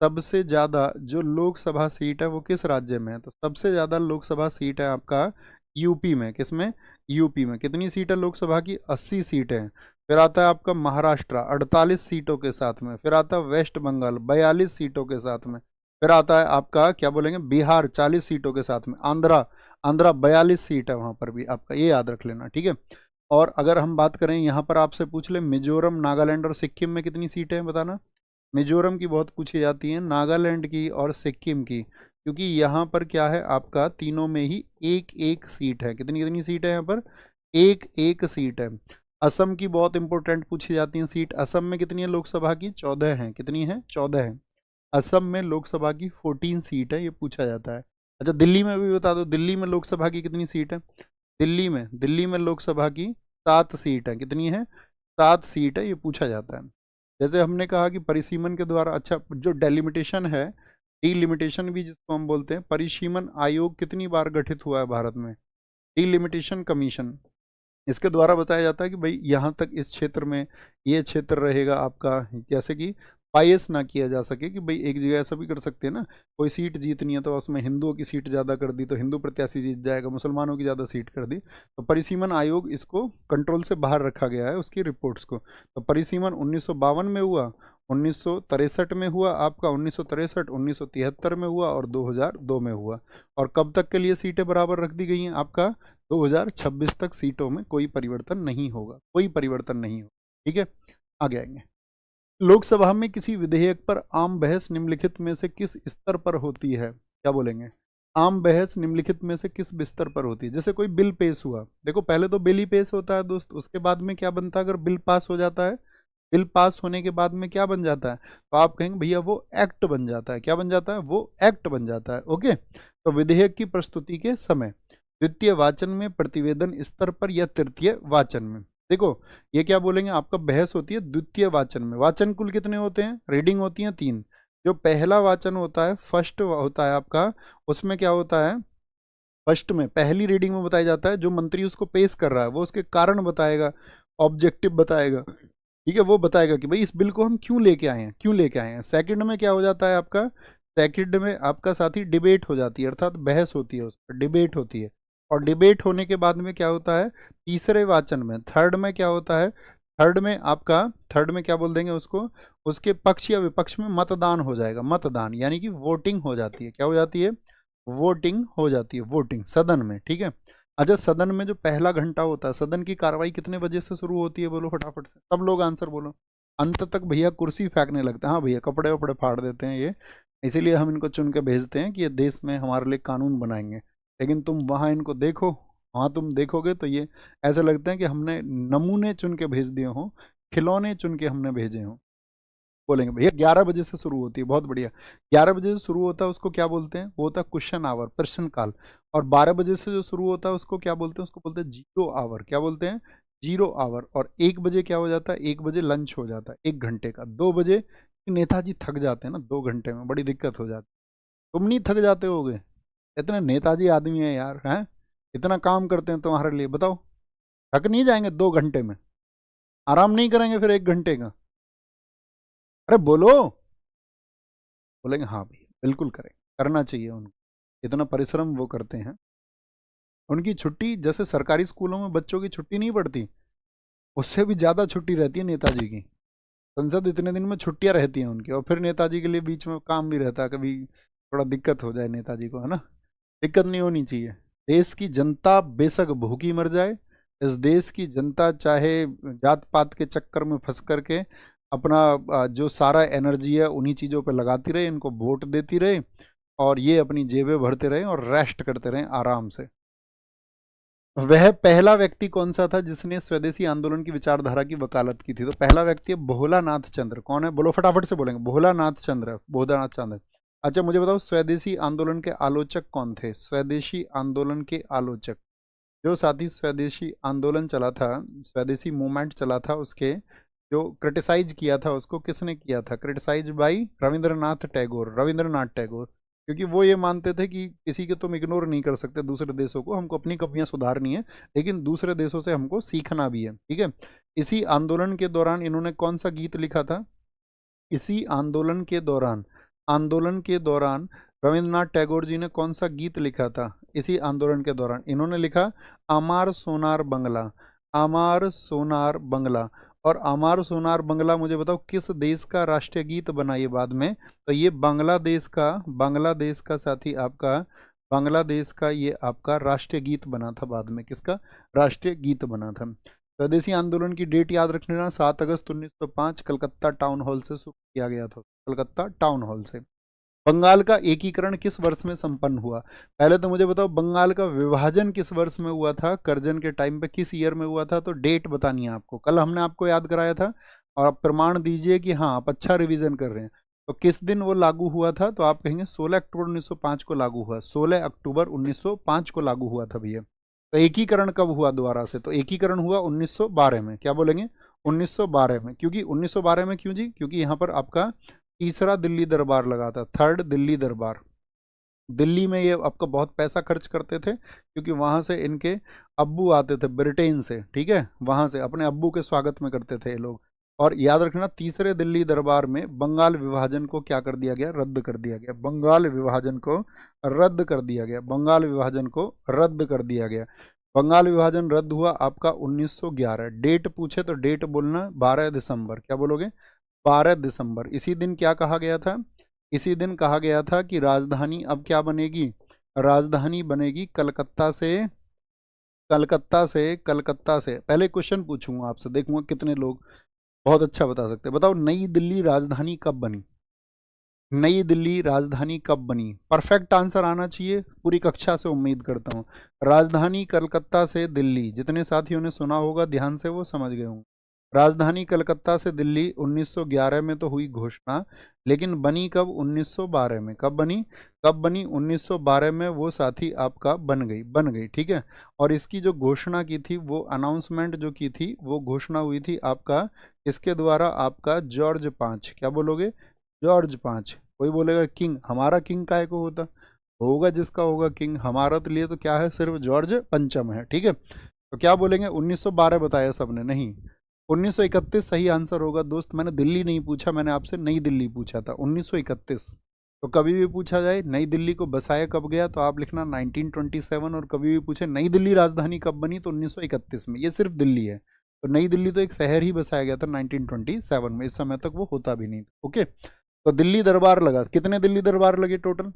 सबसे ज़्यादा जो लोकसभा सीट है वो किस राज्य में है? तो सबसे ज़्यादा लोकसभा सीट है आपका यूपी में। किसमें? यूपी में। कितनी सीट है लोकसभा की? 80 सीटें। फिर आता है आपका महाराष्ट्र 48 सीटों के साथ में। फिर आता है वेस्ट बंगाल 42 सीटों के साथ में। फिर आता है आपका क्या बोलेंगे, बिहार 40 सीटों के साथ में। आंध्रा, आंध्रा 42 सीट है वहाँ पर भी आपका, ये याद रख लेना, ठीक है। और अगर हम बात करें यहाँ पर आपसे पूछ ले मिजोरम, नागालैंड और सिक्किम में कितनी सीटें हैं बताना। मिजोरम की बहुत पूछी जाती है, नागालैंड की और सिक्किम की, क्योंकि यहाँ पर क्या है आपका तीनों में ही एक एक सीट है। कितनी कितनी सीट है यहाँ पर? एक एक सीट है। असम की बहुत इंपॉर्टेंट पूछी जाती है सीट। असम में कितनी है लोकसभा की? 14 है। कितनी है? 14 है। असम में लोकसभा की 14 सीट है, ये पूछा जाता है। अच्छा दिल्ली में भी बता दो, दिल्ली में लोकसभा की कितनी सीट है? दिल्ली में लोकसभा की 7 सीट है। कितनी है? 7 सीट है, ये पूछा जाता है। जैसे हमने कहा कि परिसीमन के द्वारा, अच्छा जो डेलिमिटेशन है, डीलिमिटेशन भी जिसको हम बोलते हैं, परिसीमन आयोग कितनी बार गठित हुआ है भारत में? डीलिमिटेशन कमीशन, इसके द्वारा बताया जाता है कि भाई यहाँ तक इस क्षेत्र में ये क्षेत्र रहेगा आपका, जैसे कि बायस ना किया जा सके कि भाई एक जगह ऐसा भी कर सकते हैं ना, कोई सीट जीतनी है तो उसमें हिंदुओं की सीट ज़्यादा कर दी तो हिंदू प्रत्याशी जीत जाएगा, मुसलमानों की ज़्यादा सीट कर दी, तो परिसीमन आयोग इसको कंट्रोल से बाहर रखा गया है उसकी रिपोर्ट्स को। तो परिसीमन 1952 में हुआ, 1963 में हुआ आपका, 1963, 1973 में हुआ और 2002 में हुआ। और कब तक के लिए सीटें बराबर रख दी गई हैं आपका? 2026 तक सीटों में कोई परिवर्तन नहीं होगा, कोई परिवर्तन नहीं होगा, ठीक है। आगे आएंगे। लोकसभा में किसी विधेयक पर आम बहस निम्नलिखित में से किस स्तर पर होती है? क्या बोलेंगे? आम बहस निम्नलिखित में से किस स्तर पर होती है? जैसे कोई बिल पेश हुआ, देखो पहले तो बिल ही पेश होता है दोस्त, उसके बाद में क्या बनता है? अगर बिल पास हो जाता है, बिल पास होने के बाद में क्या बन जाता है? तो आप कहेंगे भैया वो एक्ट बन जाता है। क्या बन जाता है? वो एक्ट बन जाता है। ओके, तो विधेयक की प्रस्तुति के समय द्वितीय वाचन में, प्रतिवेदन स्तर पर या तृतीय वाचन में? देखो ये क्या बोलेंगे, आपका बहस होती है द्वितीय वाचन में। वाचन कुल कितने होते हैं? रीडिंग होती हैं 3। जो पहला वाचन होता है, फर्स्ट होता है आपका, उसमें क्या होता है? फर्स्ट में पहली रीडिंग में बताया जाता है, जो मंत्री उसको पेश कर रहा है वो उसके कारण बताएगा, ऑब्जेक्टिव बताएगा, ठीक है, वो बताएगा कि भाई इस बिल को हम क्यों लेके आए हैं, क्यों लेके आए हैं। सेकंड में क्या हो जाता है आपका? सेकंड में आपका साथी डिबेट हो जाती है, अर्थात बहस होती है, उस पर डिबेट होती है। और डिबेट होने के बाद में क्या होता है? तीसरे वाचन में, थर्ड में क्या होता है? थर्ड में आपका, थर्ड में क्या बोल देंगे उसको, उसके पक्ष या विपक्ष में मतदान हो जाएगा। मतदान यानी कि वोटिंग हो जाती है। क्या हो जाती है? वोटिंग हो जाती है, वोटिंग सदन में, ठीक है। अच्छा सदन में जो पहला घंटा होता है, सदन की कार्रवाई कितने बजे से शुरू होती है? बोलो फटाफट से, सब लोग आंसर बोलो। अंत तक भैया कुर्सी फेंकने लगते हैं, हाँ भैया कपड़े वपड़े फाड़ देते हैं ये, इसीलिए हम इनको चुन के भेजते हैं कि ये देश में हमारे लिए कानून बनाएंगे। लेकिन तुम वहाँ इनको देखो, वहाँ तुम देखोगे तो ये ऐसे लगते हैं कि हमने नमूने चुन के भेज दिए हों, खिलौने चुन के हमने भेजे हों। बोलेंगे भैया 11 बजे से शुरू होती है, बहुत बढ़िया। 11 बजे से शुरू होता है उसको क्या बोलते हैं? वो होता है क्वेश्चन आवर, प्रश्न काल। और 12 बजे से जो शुरू होता है उसको क्या बोलते हैं? उसको बोलते हैं जीरो आवर। क्या बोलते हैं? Zero hour. और 1 बजे क्या हो जाता है? 1 बजे लंच हो जाता है 1 घंटे का। 2 बजे नेताजी थक जाते हैं ना 2 घंटे में, बड़ी दिक्कत हो जाती है। तुम नहीं थक जाते होगे? इतने नेताजी आदमी है यार, हैं इतना काम करते हैं तुम्हारे लिए, बताओ थक नहीं जाएंगे 2 घंटे में? आराम नहीं करेंगे फिर 1 घंटे का? अरे बोलो। बोलेंगे हाँ भैया बिल्कुल करें, करना चाहिए उनको, इतना परिश्रम वो करते हैं। उनकी छुट्टी जैसे सरकारी स्कूलों में बच्चों की छुट्टी नहीं पड़ती, उससे भी ज़्यादा छुट्टी रहती है नेताजी की। संसद इतने दिन में छुट्टियां रहती हैं उनकी, और फिर नेताजी के लिए बीच में काम भी रहता है, कभी थोड़ा दिक्कत हो जाए नेताजी को, है ना। दिक्कत नहीं होनी चाहिए। देश की जनता बेशक भूखी मर जाए, इस देश की जनता चाहे जात पात के चक्कर में फंस करके अपना जो सारा एनर्जी है उन्हीं चीज़ों पे लगाती रहे, इनको वोट देती रहे और ये अपनी जेबें भरते रहे और रेस्ट करते रहे आराम से। वह पहला व्यक्ति कौन सा था जिसने स्वदेशी आंदोलन की विचारधारा की वकालत की थी? तो पहला व्यक्ति है भोलानाथ चंद्र। कौन है? बोलो फटाफट से बोलेंगे, भोलानाथ चंद्र, भोलानाथ चंद्र। अच्छा मुझे बताओ स्वदेशी आंदोलन के आलोचक कौन थे? स्वदेशी आंदोलन के आलोचक, जो साथी स्वदेशी आंदोलन चला था, स्वदेशी मूवमेंट चला था, उसके जो क्रिटिसाइज किया था उसको किसने किया था? Criticize by Rabindranath Tagore, Rabindranath Tagore. क्योंकि वो ये मानते थे कि किसी के तुम इग्नोर नहीं कर सकते दूसरे देशों को, हमको अपनी कमियां सुधारनी है, लेकिन दूसरे देशों से हमको सीखना भी है, ठीक है। इसी आंदोलन के दौरान इन्होंने कौन सा गीत लिखा था? इसी आंदोलन के दौरान रविंद्रनाथ टैगोर जी ने कौन सा गीत लिखा था? इसी आंदोलन के दौरान इन्होंने लिखा अमार सोनार बंगला, अमार सोनार बंगला। और अमार सोनार बंगला मुझे बताओ किस देश का राष्ट्रीय गीत बना ये बाद में? तो ये बांग्लादेश का साथी आपका, बांग्लादेश का ये आपका राष्ट्रीय गीत बना था बाद में। किसका राष्ट्रीय गीत बना था? स्वदेशी आंदोलन की डेट याद रखना, 7 अगस्त 1905 कलकत्ता टाउन हॉल से शुरू किया गया था, कलकत्ता टाउन हॉल से। बंगाल का एकीकरण किस वर्ष में संपन्न हुआ? पहले तो मुझे बताओ बंगाल का विभाजन किस वर्ष में हुआ था? करजन के टाइम पे किस ईयर में हुआ था? तो डेट बतानी है आपको, कल हमने आपको याद कराया था, और आप प्रमाण दीजिए कि हाँ आप अच्छा रिवीजन कर रहे हैं। तो किस दिन वो लागू हुआ था? तो आप कहेंगे 16 अक्टूबर 1905 को लागू हुआ, 16 अक्टूबर 1905 को लागू हुआ था भैया। तो एकीकरण कब हुआ दोबारा से? तो एकीकरण हुआ 1912 में। क्या बोलेंगे? 1912 में। क्योंकि 1912 में क्यों जी? क्योंकि यहाँ पर आपका तीसरा दिल्ली दरबार लगा था, थर्ड दिल्ली दरबार। दिल्ली में ये आपका बहुत पैसा खर्च करते थे, क्योंकि वहाँ से इनके अब्बू आते थे ब्रिटेन से, ठीक है, वहाँ से अपने अब्बू के स्वागत में करते थे ये लोग। और याद रखना तीसरे दिल्ली दरबार में बंगाल विभाजन को क्या कर दिया गया? रद्द कर दिया गया। बंगाल विभाजन को रद्द कर दिया गया, बंगाल विभाजन को रद्द कर दिया गया। बंगाल विभाजन रद्द हुआ आपका 1911। डेट पूछे तो डेट बोलना 12 दिसंबर। क्या बोलोगे? 12 दिसंबर। इसी दिन क्या कहा गया था? इसी दिन कहा गया था कि राजधानी अब क्या बनेगी? राजधानी बनेगी कलकत्ता से, कलकत्ता से। पहले क्वेश्चन पूछूंगा आपसे, देखूंगा कितने लोग बहुत अच्छा बता सकते हैं। बताओ नई दिल्ली राजधानी कब बनी? नई दिल्ली राजधानी कब बनी? परफेक्ट आंसर आना चाहिए, पूरी कक्षा से उम्मीद करता हूँ। राजधानी कलकत्ता से दिल्ली, जितने साथियों ने सुना होगा ध्यान से वो समझ गए होंगे। राजधानी कलकत्ता से दिल्ली 1911 में तो हुई घोषणा, लेकिन बनी कब? 1912 में। कब बनी? कब बनी? 1912 में वो साथी आपका बन गई, ठीक है। और इसकी जो घोषणा की थी, वो अनाउंसमेंट जो की थी, वो घोषणा हुई थी आपका इसके द्वारा, आपका जॉर्ज 5। क्या बोलोगे? जॉर्ज 5। कोई बोलेगा किंग, हमारा किंग काय को होता? होगा जिसका होगा किंग, हमारा तो लिए तो क्या है, सिर्फ जॉर्ज पंचम है, ठीक है। तो क्या बोलेंगे? 1912 बताया सबने? नहीं, 1931 सही आंसर होगा दोस्त। मैंने दिल्ली नहीं पूछा, मैंने आपसे नई दिल्ली पूछा था, 1931। तो कभी भी पूछा जाए नई दिल्ली को बसाया कब गया, तो आप लिखना 1927। और कभी भी पूछे नई दिल्ली राजधानी कब बनी, तो 1931 में। ये सिर्फ दिल्ली है, तो नई दिल्ली तो एक शहर ही बसाया गया था 1927 में, इस समय तक वो होता भी नहीं। ओके, तो दिल्ली दरबार लगा। कितने दिल्ली दरबार लगे टोटल?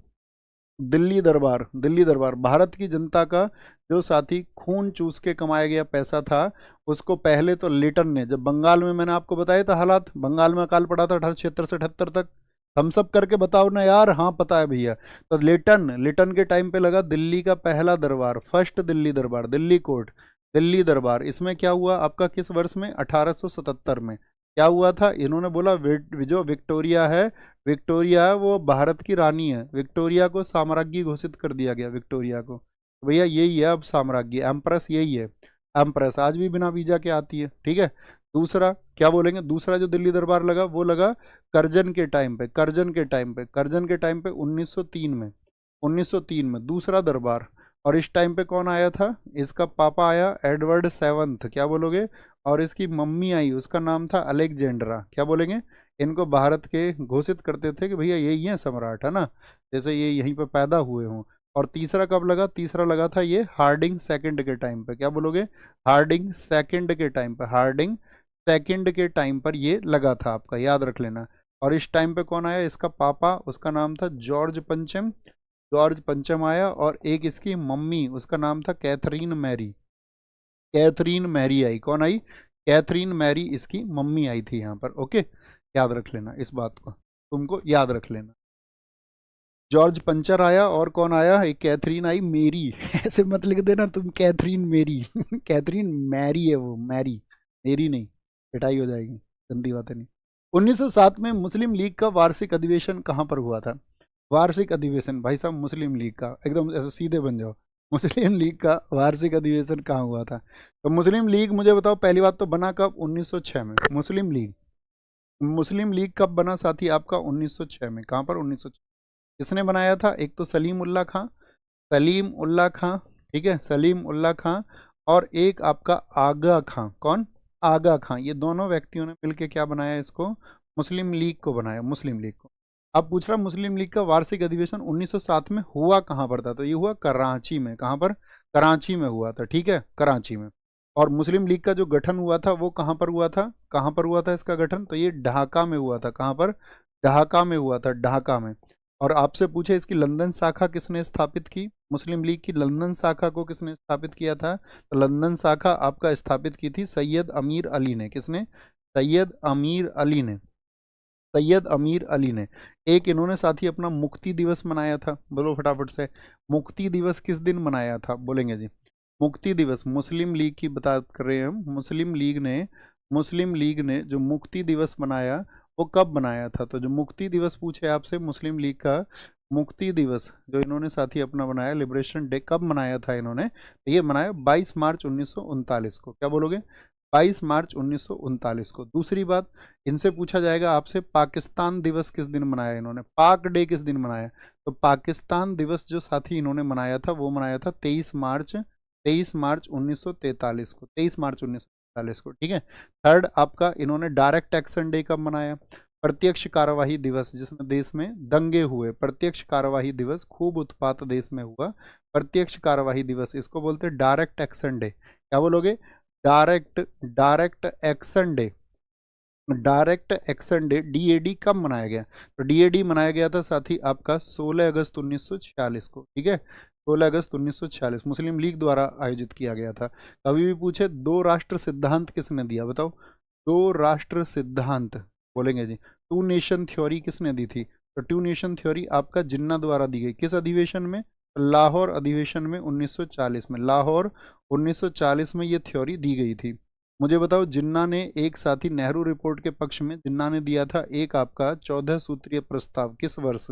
दिल्ली दरबार भारत की जनता का जो साथी खून चूस के कमाया गया पैसा था, उसको पहले तो लिटन ने, जब बंगाल में, मैंने आपको बताया था हालात, बंगाल में अकाल पड़ा था 78 से 78 तक। हम सब करके बताओ ना यार, हाँ पता है भैया। तो लिटन के टाइम पे लगा दिल्ली का पहला दरबार, फर्स्ट दिल्ली दरबार, दिल्ली कोर्ट, दिल्ली दरबार। इसमें क्या हुआ आपका किस वर्ष में? 1877 में। क्या हुआ था? इन्होंने बोला जो विक्टोरिया है, विक्टोरिया वो भारत की रानी है, विक्टोरिया को साम्राज्ञी घोषित कर दिया गया, विक्टोरिया को। तो भैया यही है अब साम्राज्ञी, एम्प्रेस यही है। एम्प्रेस आज भी बिना वीजा के आती है, ठीक है। दूसरा क्या बोलेंगे? दूसरा जो दिल्ली दरबार लगा वो लगा करजन के टाइम पे, करजन के टाइम पे 1903 में, 1903 में दूसरा दरबार। और इस टाइम पे कौन आया था? इसका पापा आया एडवर्ड सेवंथ। क्या बोलोगे? और इसकी मम्मी आई, उसका नाम था अलेक्जेंड्रा। क्या बोलेंगे? इनको भारत के घोषित करते थे कि भैया यही है सम्राट, है ना, जैसे ये यहीं पे पैदा हुए हों। और तीसरा कब लगा? तीसरा लगा था ये हार्डिंग सेकंड के टाइम पे। क्या बोलोगे? हार्डिंग सेकंड के टाइम पे, हार्डिंग सेकंड के टाइम पर ये लगा था आपका, याद रख लेना। और इस टाइम पे कौन आया? इसका पापा, उसका नाम था जॉर्ज पंचम, जॉर्ज पंचम आया। और एक इसकी मम्मी, उसका नाम था कैथरीन मैरी, कैथरीन मैरी आई। कौन आई? कैथरीन मैरी इसकी मम्मी आई थी यहाँ पर। ओके, याद रख लेना इस बात को, तुमको याद रख लेना। जॉर्ज पंचर आया और कौन आया? एक कैथरीन आई मेरी ऐसे मत लिख देना तुम कैथरीन मेरी कैथरीन मैरी है वो, मैरी, मेरी नहीं, पिटाई हो जाएगी, गंदी बात है नहीं। 1907 में मुस्लिम लीग का वार्षिक अधिवेशन कहाँ पर हुआ था? वार्षिक अधिवेशन भाई साहब मुस्लिम लीग का, एकदम ऐसे सीधे बन जाओ। मुस्लिम लीग का वार्षिक अधिवेशन कहाँ हुआ था? तो मुस्लिम लीग मुझे बताओ पहली बात तो बना कब? 1906 में। मुस्लिम लीग कब बना साथी आपका? 1906 में। कहाँ पर? 1906। किसने बनाया था? एक तो सलीम उल्लाह खां, सलीम उल्लाह खां, ठीक है, सलीम उल्लाह खां, और एक आपका आगा खां। कौन? आगा खां। ये दोनों व्यक्तियों ने मिलकर क्या बनाया? इसको मुस्लिम लीग को बनाया, मुस्लिम लीग को। अब पूछ रहा मुस्लिम लीग का वार्षिक अधिवेशन 1907 में हुआ कहाँ पर था? तो ये हुआ कराची में। कहाँ पर? कराची में हुआ था, ठीक है, कराची में। और मुस्लिम लीग का जो गठन हुआ था वो कहाँ पर हुआ था? कहाँ पर हुआ था इसका गठन? तो ये ढाका में हुआ था। कहाँ पर? ढाका में हुआ था, ढाका में। और आपसे पूछे इसकी लंदन शाखा किसने स्थापित की? मुस्लिम लीग की लंदन शाखा को किसने स्थापित किया था? तो लंदन शाखा आपका स्थापित की थी सैयद अमीर अली ने। किसने? सैयद अमीर अली ने, सैयद अमीर अली ने। एक इन्होंने साथी अपना मुक्ति दिवस मनाया था, बोलो फटाफट से। मुक्ति दिवस किस दिन मनाया था? बोलेंगे जी। मुक्ति दिवस मुस्लिम लीग की बात कर रहे हैं हम। मुस्लिम लीग ने जो मुक्ति दिवस मनाया वो कब मनाया था? तो जो मुक्ति दिवस पूछे आपसे मुस्लिम लीग का, मुक्ति दिवस जो इन्होंने साथी अपना बनाया, लिबरेशन डे, कब मनाया था इन्होंने? तो ये मनाया 22 मार्च 1939 को। क्या बोलोगे? 22 मार्च 1939 को। दूसरी बात, इनसे पूछा जाएगा आपसे पाकिस्तान दिवस किस दिन मनाया इन्होंने? पाक डे किस दिन मनाया? तो पाकिस्तान दिवस जो साथी इन्होंने मनाया था वो मनाया था 23 मार्च 1943 को, 23 मार्च 1943 को, ठीक है। थर्ड आपका, इन्होंने डायरेक्ट एक्शन डे कब मनाया? प्रत्यक्ष कार्यवाही दिवस, जिसमें देश में दंगे हुए, प्रत्यक्ष कार्यवाही दिवस, खूब उत्पात देश में हुआ, प्रत्यक्ष कार्यवाही दिवस, इसको बोलते हैं डायरेक्ट एक्शन डे। क्या बोलोगे? Direct action day. Direct action day, DAD, कब मनाया गया? तो डीएडी मनाया गया था साथी आपका 16 अगस्त 1946 को, ठीक है, 16 अगस्त 1946 मुस्लिम लीग द्वारा आयोजित किया गया था। कभी भी पूछे दो राष्ट्र सिद्धांत किसने दिया? बताओ, दो राष्ट्र सिद्धांत, बोलेंगे जी। टू नेशन थ्योरी किसने दी थी? तो टू नेशन थ्योरी आपका जिन्ना द्वारा दी गई। किस अधिवेशन में? लाहौर अधिवेशन में 1940 में, लाहौर 1940 में ये थ्योरी दी गई थी। मुझे बताओ, जिन्ना ने एक साथी नेहरू रिपोर्ट के पक्ष में जिन्ना ने दिया था एक आपका 14 सूत्रीय प्रस्ताव। किस वर्ष?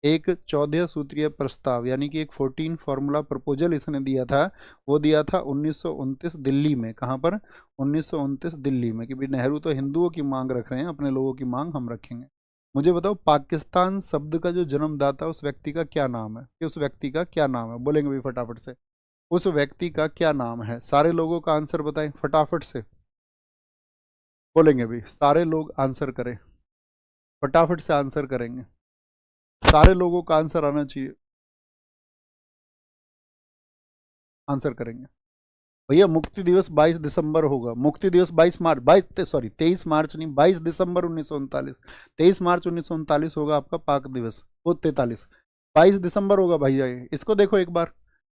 एक 14 सूत्रीय प्रस्ताव, यानी कि एक 14 फॉर्मूला प्रपोजल इसने दिया था। वो दिया था 1929 दिल्ली में। कहाँ पर? 1929 दिल्ली में। कि भाई नेहरू तो हिंदुओं की मांग रख रहे हैं, अपने लोगों की मांग हम रखेंगे। मुझे बताओ, पाकिस्तान शब्द का जो जन्मदाता उस व्यक्ति का क्या नाम है? कि उस व्यक्ति का क्या नाम है? बोलेंगे भाई फटाफट से, उस व्यक्ति का क्या नाम है? सारे लोगों का आंसर बताएं फटाफट से। बोलेंगे भाई, सारे लोग आंसर करें, फटाफट से आंसर करेंगे, सारे लोगों का आंसर आना चाहिए, आंसर करेंगे। भैया मुक्ति दिवस 22 दिसंबर होगा। मुक्ति दिवस 22 मार्च, 23 मार्च नहीं, 22 दिसंबर 1939, 23 मार्च 1939 होगा आपका पाक दिवस, वो 43, 22 दिसंबर होगा भैया। ये इसको देखो एक बार,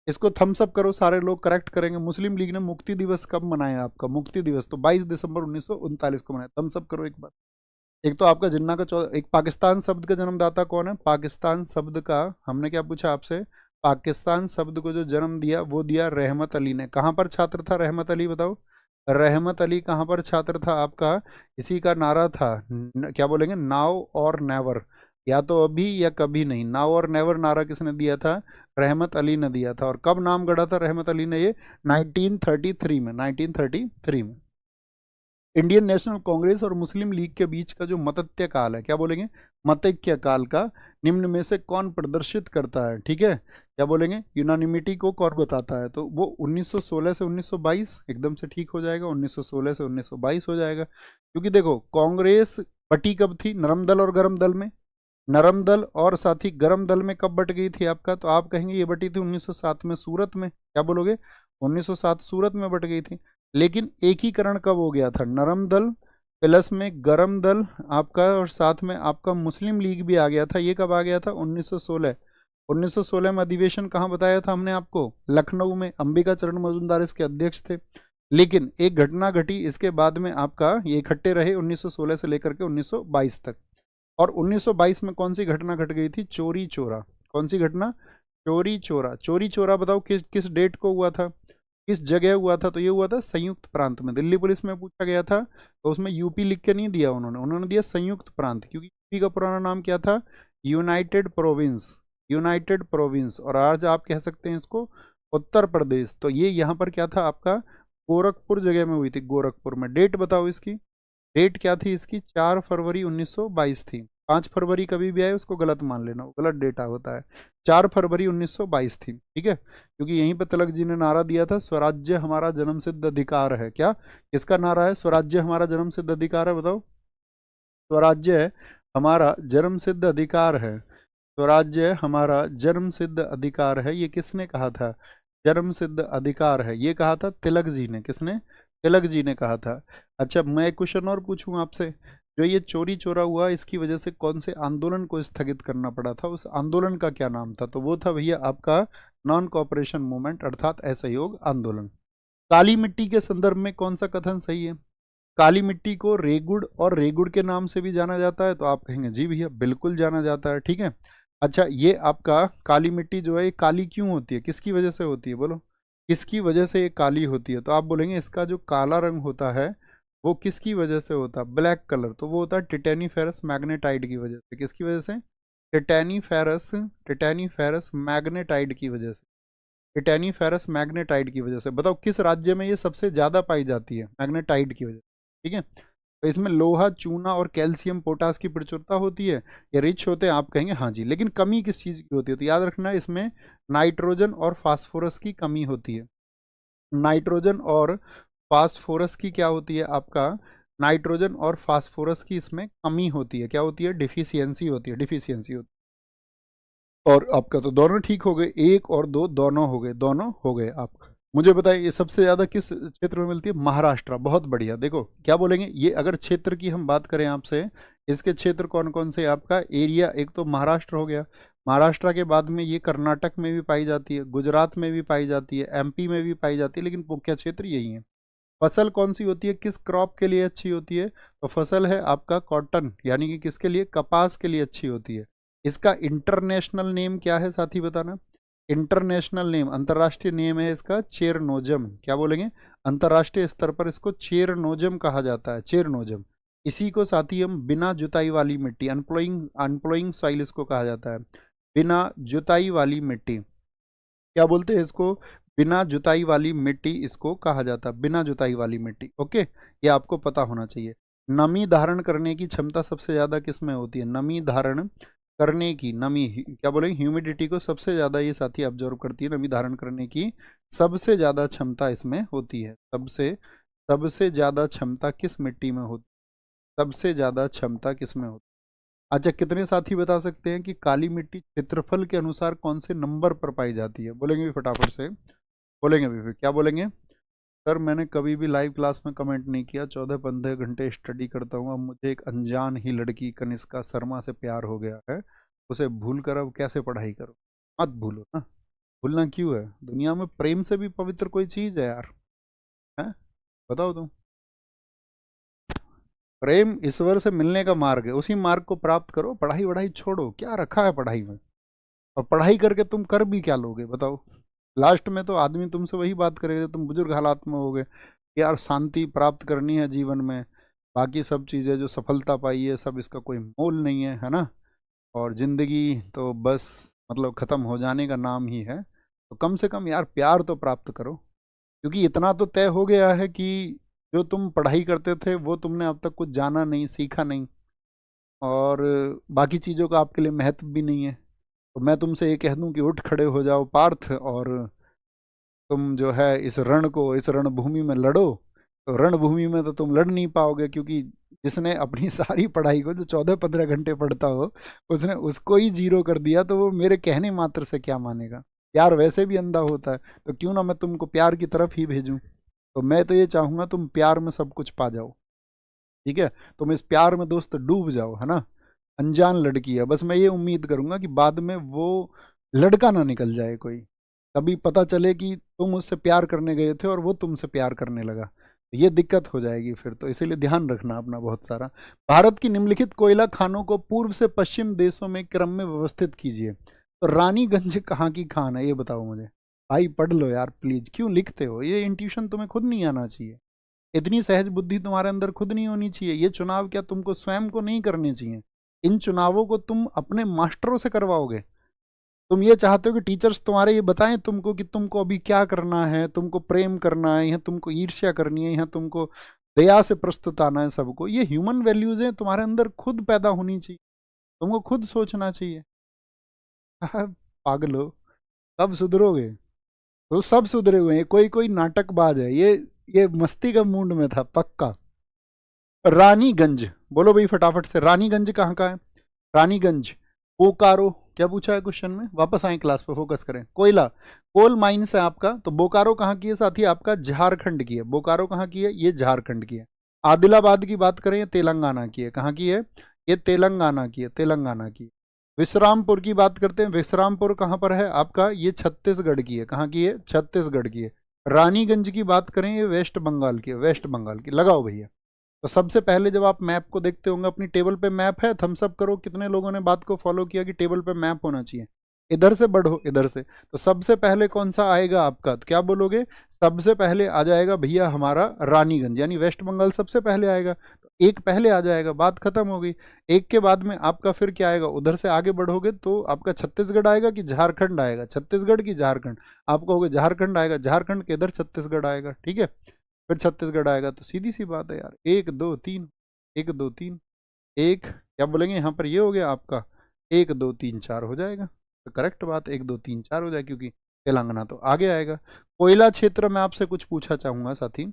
इसको थम्स अप करो, सारे लोग करेक्ट करेंगे। मुस्लिम लीग ने मुक्ति दिवस कब मनाया आपका? मुक्ति दिवस तो 22 दिसंबर 1939 को मनाया। थम्स अप करो एक बार। एक तो आपका जिन्ना का एक पाकिस्तान शब्द का जन्मदाता कौन है? पाकिस्तान शब्द का हमने क्या पूछा आपसे? पाकिस्तान शब्द को जो जन्म दिया वो दिया रहमत अली ने। कहाँ पर छात्र था रहमत अली? बताओ, रहमत अली कहाँ पर छात्र था आपका? इसी का नारा था, क्या बोलेंगे, नाउ और नेवर, या तो अभी या कभी नहीं। नाउ और नेवर नारा किसने दिया था? रहमत अली ने दिया था। और कब नाम गढ़ा था रहमत अली ने? ये 1933 में, 1933 में। इंडियन नेशनल कांग्रेस और मुस्लिम लीग के बीच का जो मतत्य काल है, क्या बोलेंगे, मतैक्य काल का निम्न में से कौन प्रदर्शित करता है? ठीक है, क्या बोलेंगे, यूनानिमिटी को कौन बताता है? तो वो 1916 से 1922 एकदम से ठीक हो जाएगा, 1916 से 1922 हो जाएगा। क्योंकि देखो, कांग्रेस बटी कब थी? नरम दल और गरम दल में। नरम दल और साथी गरम दल में कब बट गई थी आपका? तो आप कहेंगे ये बटी थी 1907 में सूरत में। क्या बोलोगे? 1907 सूरत में बट गई थी। लेकिन एकीकरण कब हो गया था? नरम दल प्लस में गरम दल आपका, और साथ में आपका मुस्लिम लीग भी आ गया था। ये कब आ गया था? 1916। 1916 में अधिवेशन कहाँ बताया था हमने आपको? लखनऊ में। अंबिका चरण मजूमदार इसके अध्यक्ष थे। लेकिन एक घटना घटी इसके बाद में आपका, ये इकट्ठे रहे 1916 से लेकर के 1922 तक। और 1922 में कौन सी घटना घट गई थी? चोरी चोरा। कौन सी घटना? चोरी चोरा। चोरी चोरा बताओ किस किस डेट को हुआ था, किस जगह हुआ था? तो ये हुआ था संयुक्त प्रांत में। दिल्ली पुलिस में पूछा गया था तो उसमें यूपी लिख के नहीं दिया उन्होंने, उन्होंने दिया संयुक्त प्रांत, क्योंकि यूपी का पुराना नाम क्या था? United province, United province. और आज आप कह सकते हैं इसको उत्तर प्रदेश। तो ये यहाँ पर क्या था आपका? गोरखपुर जगह में हुई थी, गोरखपुर में। डेट बताओ इसकी, डेट क्या थी इसकी? 4 फरवरी 1922 थी। 5 फरवरी कभी भी आए उसको गलत मान लेना, वो गलत डेटा होता है। 4 फरवरी 1922 थी, ठीक है, क्योंकि यहीं पे तिलक जी ने नारा दिया था, स्वराज्य हमारा जन्मसिद्ध अधिकार है। क्या, किसका नारा है? स्वराज्य हमारा जन्मसिद्ध अधिकार है, बताओ। स्वराज्य हमारा जन्मसिद्ध अधिकार है, स्वराज्य हमारा जन्मसिद्ध अधिकार है, ये किसने कहा था? जन्मसिद्ध अधिकार है, ये कहा था तिलक जी ने। किसने? तिलक जी ने कहा था। अच्छा, मैं क्वेश्चन और पूछूं आपसे, जो ये चोरी चोरा हुआ इसकी वजह से कौन से आंदोलन को स्थगित करना पड़ा था? उस आंदोलन का क्या नाम था? तो वो था भैया आपका नॉन कॉपरेशन मूवमेंट, अर्थात असहयोग आंदोलन। काली मिट्टी के संदर्भ में कौन सा कथन सही है? काली मिट्टी को रेगुड़ और रेगुड़ के नाम से भी जाना जाता है, तो आप कहेंगे जी भैया बिल्कुल जाना जाता है, ठीक है। अच्छा, ये आपका काली मिट्टी जो है ये काली क्यों होती है, किसकी वजह से होती है, बोलो किसकी वजह से ये काली होती है? तो आप बोलेंगे इसका जो काला रंग होता है वो किसकी वजह से होता है, ब्लैक कलर, तो वो होता है टिटेनीफेरस मैग्नेटाइट की वजह से। किसकी वजह से? टिटेनीफेरस, टिटेनीफेरस मैग्नेटाइट की वजह से, टिटेनीफेरस मैग्नेटाइट की वजह से। बताओ किस राज्य में ये सबसे ज्यादा पाई जाती है? मैग्नेटाइट की वजह से, ठीक है। तो इसमें लोहा, चूना और कैल्शियम, पोटास की प्रचुरता होती है, ये रिच होते हैं, आप कहेंगे हाँ जी। लेकिन कमी किस चीज़ की होती है? तो याद रखना इसमें नाइट्रोजन और फास्फोरस की कमी होती है। नाइट्रोजन और फास्फोरस की क्या होती है? आपका नाइट्रोजन और फास्फोरस की इसमें कमी होती है। क्या होती है? डिफिशियंसी होती है, डिफिशियंसी होती है। और आपका तो दोनों ठीक हो गए, 1 और 2 दोनों हो गए, दोनों हो गए आपका। मुझे बताइए ये सबसे ज्यादा किस क्षेत्र में मिलती है? महाराष्ट्र। बहुत बढ़िया। देखो क्या बोलेंगे, ये अगर क्षेत्र की हम बात करें आपसे, इसके क्षेत्र कौन कौन से? आपका एरिया, एक तो महाराष्ट्र हो गया, महाराष्ट्र के बाद में ये कर्नाटक में भी पाई जाती है, गुजरात में भी पाई जाती है, एमपी में भी पाई जाती है, लेकिन मुख्य क्षेत्र यही है। फसल कौन सी होती है, किस क्रॉप के लिए अच्छी होती है? तो फसल है आपका कॉटन, यानी कि किसके लिए? कपास के लिए अच्छी होती है। इसका इंटरनेशनल नेम क्या है साथी, बताना। इंटरनेशनल नेम, अंतर्राष्ट्रीय नेम है इसका चेरनोजम। क्या बोलेंगे? अंतर्राष्ट्रीय स्तर पर इसको चेरनोजम कहा जाता है, चेरनोजम। इसी को साथी हम बिना जुताई वाली मिट्टी, अनप्लोइंग अनप्लोइंग सॉइल इसको कहा जाता है, बिना जुताई वाली मिट्टी। क्या बोलते हैं इसको? बिना जुताई वाली मिट्टी इसको कहा जाता है, बिना जुताई वाली मिट्टी। ओके, ये आपको पता होना चाहिए। नमी धारण करने की क्षमता सबसे ज्यादा किसमें होती है? नमी धारण करने की, नमी क्या बोलेंगे, ह्यूमिडिटी को सबसे ज्यादा ये साथी ऑब्जर्व करती है। नमी धारण करने की सबसे ज्यादा क्षमता इसमें होती है। सबसे सबसे ज्यादा क्षमता किस मिट्टी में होती? सबसे ज्यादा क्षमता किसमें होती? अच्छा, कितने साथी बता सकते हैं कि काली मिट्टी क्षेत्रफल के अनुसार कौन से नंबर पर पाई जाती है? बोलेंगे भी फटाफट से, बोलेंगे भी, फिर क्या बोलेंगे? सर मैंने कभी भी लाइव क्लास में कमेंट नहीं किया, 14-15 घंटे स्टडी करता हूँ, अब मुझे एक अनजान ही लड़की कनिष्का शर्मा से प्यार हो गया है, उसे भूल कर अब कैसे पढ़ाई करो? मत भूलो ना, भूलना क्यों है? दुनिया में प्रेम से भी पवित्र कोई चीज़ है यार? है, बताओ तुम। प्रेम ईश्वर से मिलने का मार्ग है, उसी मार्ग को प्राप्त करो, पढ़ाई वढ़ाई छोड़ो, क्या रखा है पढ़ाई में? और पढ़ाई करके तुम कर भी क्या लोगे, बताओ? लास्ट में तो आदमी तुमसे वही बात करेगा, तुम बुजुर्ग हालात में होगे, यार शांति प्राप्त करनी है जीवन में, बाकी सब चीज़ें जो सफलता पाई है सब इसका कोई मोल नहीं है ना? और ज़िंदगी तो बस मतलब ख़त्म हो जाने का नाम ही है। तो कम से कम यार प्यार तो प्राप्त करो, क्योंकि इतना तो तय हो गया है कि जो तुम पढ़ाई करते थे वो तुमने अब तक कुछ जाना नहीं, सीखा नहीं, और बाकी चीज़ों का आपके लिए महत्व भी नहीं है। तो मैं तुमसे ये कह दूं कि उठ खड़े हो जाओ पार्थ, और तुम जो है इस रण को, इस रणभूमि में लड़ो। तो रणभूमि में तो तुम लड़ नहीं पाओगे, क्योंकि जिसने अपनी सारी पढ़ाई को, जो 14-15 घंटे पढ़ता हो, उसने उसको ही जीरो कर दिया, तो वो मेरे कहने मात्र से क्या मानेगा? प्यार वैसे भी अंधा होता है, तो क्यों ना मैं तुमको प्यार की तरफ ही भेजूं। तो मैं तो ये चाहूंगा तुम प्यार में सब कुछ पा जाओ, ठीक है? तुम इस प्यार में दोस्त डूब जाओ, है ना? अनजान लड़की है, बस मैं ये उम्मीद करूंगा कि बाद में वो लड़का ना निकल जाए कोई, कभी पता चले कि तुम उससे प्यार करने गए थे और वो तुमसे प्यार करने लगा, तो ये दिक्कत हो जाएगी फिर। तो इसीलिए ध्यान रखना अपना बहुत सारा। भारत की निम्नलिखित कोयला खानों को पूर्व से पश्चिम देशों में क्रम में व्यवस्थित कीजिए। तो रानीगंज कहाँ की खान है, ये बताओ मुझे। भाई पढ़ लो यार प्लीज, क्यों लिखते हो? ये इंट्यूशन तुम्हें खुद नहीं आना चाहिए, इतनी सहज बुद्धि तुम्हारे अंदर खुद नहीं होनी चाहिए। ये चुनाव क्या तुमको स्वयं को नहीं करने चाहिए? इन चुनावों को तुम अपने मास्टरों से करवाओगे। तुम ये चाहते हो कि टीचर्स तुम्हारे ये बताएं तुमको कि तुमको अभी क्या करना है, तुमको प्रेम करना है, यहाँ तुमको ईर्ष्या करनी है, यहाँ तुमको दया से प्रस्तुत आना है सबको। ये ह्यूमन वैल्यूज हैं, तुम्हारे अंदर खुद पैदा होनी चाहिए। तुमको खुद सोचना चाहिए। पागल हो, कब सुधरोगे? तो सब सुधरे हुए हैं, कोई कोई नाटकबाज है, ये मस्ती का मूड में था पक्का। रानीगंज, बोलो भाई फटाफट से, रानीगंज कहाँ का है? रानीगंज, बोकारो। क्या पूछा है क्वेश्चन में? वापस आए क्लास पे, फोकस करें। कोयला, कोल माइंस है आपका। तो बोकारो कहाँ की है साथी? आपका झारखंड की है। बोकारो कहाँ की है? ये झारखंड की है। आदिलाबाद की बात करें, ये तेलंगाना की है। कहाँ की है? ये तेलंगाना की है, तेलंगाना की। विश्रामपुर की बात करते हैं, विश्रामपुर कहाँ पर है आपका? ये छत्तीसगढ़ की है। कहाँ की है? छत्तीसगढ़ की है। रानीगंज की बात करें, ये वेस्ट बंगाल की है, वेस्ट बंगाल की। लगाओ भैया। तो सबसे पहले जब आप मैप को देखते होंगे, अपनी टेबल पे मैप है, थम्स अप करो कितने लोगों ने बात को फॉलो किया कि टेबल पे मैप होना चाहिए। इधर से बढ़ो, इधर से। तो सबसे पहले कौन सा आएगा आपका? तो क्या बोलोगे? सबसे पहले आ जाएगा भैया हमारा रानीगंज, यानी वेस्ट बंगाल सबसे पहले आएगा। तो एक पहले आ जाएगा, बात खत्म हो गई। एक के बाद में आपका फिर क्या आएगा? उधर से आगे बढ़ोगे तो आपका छत्तीसगढ़ आएगा कि झारखंड आएगा? छत्तीसगढ़ की झारखंड? आप कहोगे झारखंड आएगा, झारखंड के इधर छत्तीसगढ़ आएगा, ठीक है। फिर छत्तीसगढ़ आएगा। तो सीधी सी बात है यार, एक दो तीन, एक दो तीन, एक क्या बोलेंगे यहाँ पर? ये हो गया आपका एक दो तीन चार हो जाएगा। तो करेक्ट बात, एक दो तीन चार हो जाएगा, क्योंकि तेलंगाना तो आगे आएगा। कोयला क्षेत्र में आपसे कुछ पूछा चाहूंगा साथी,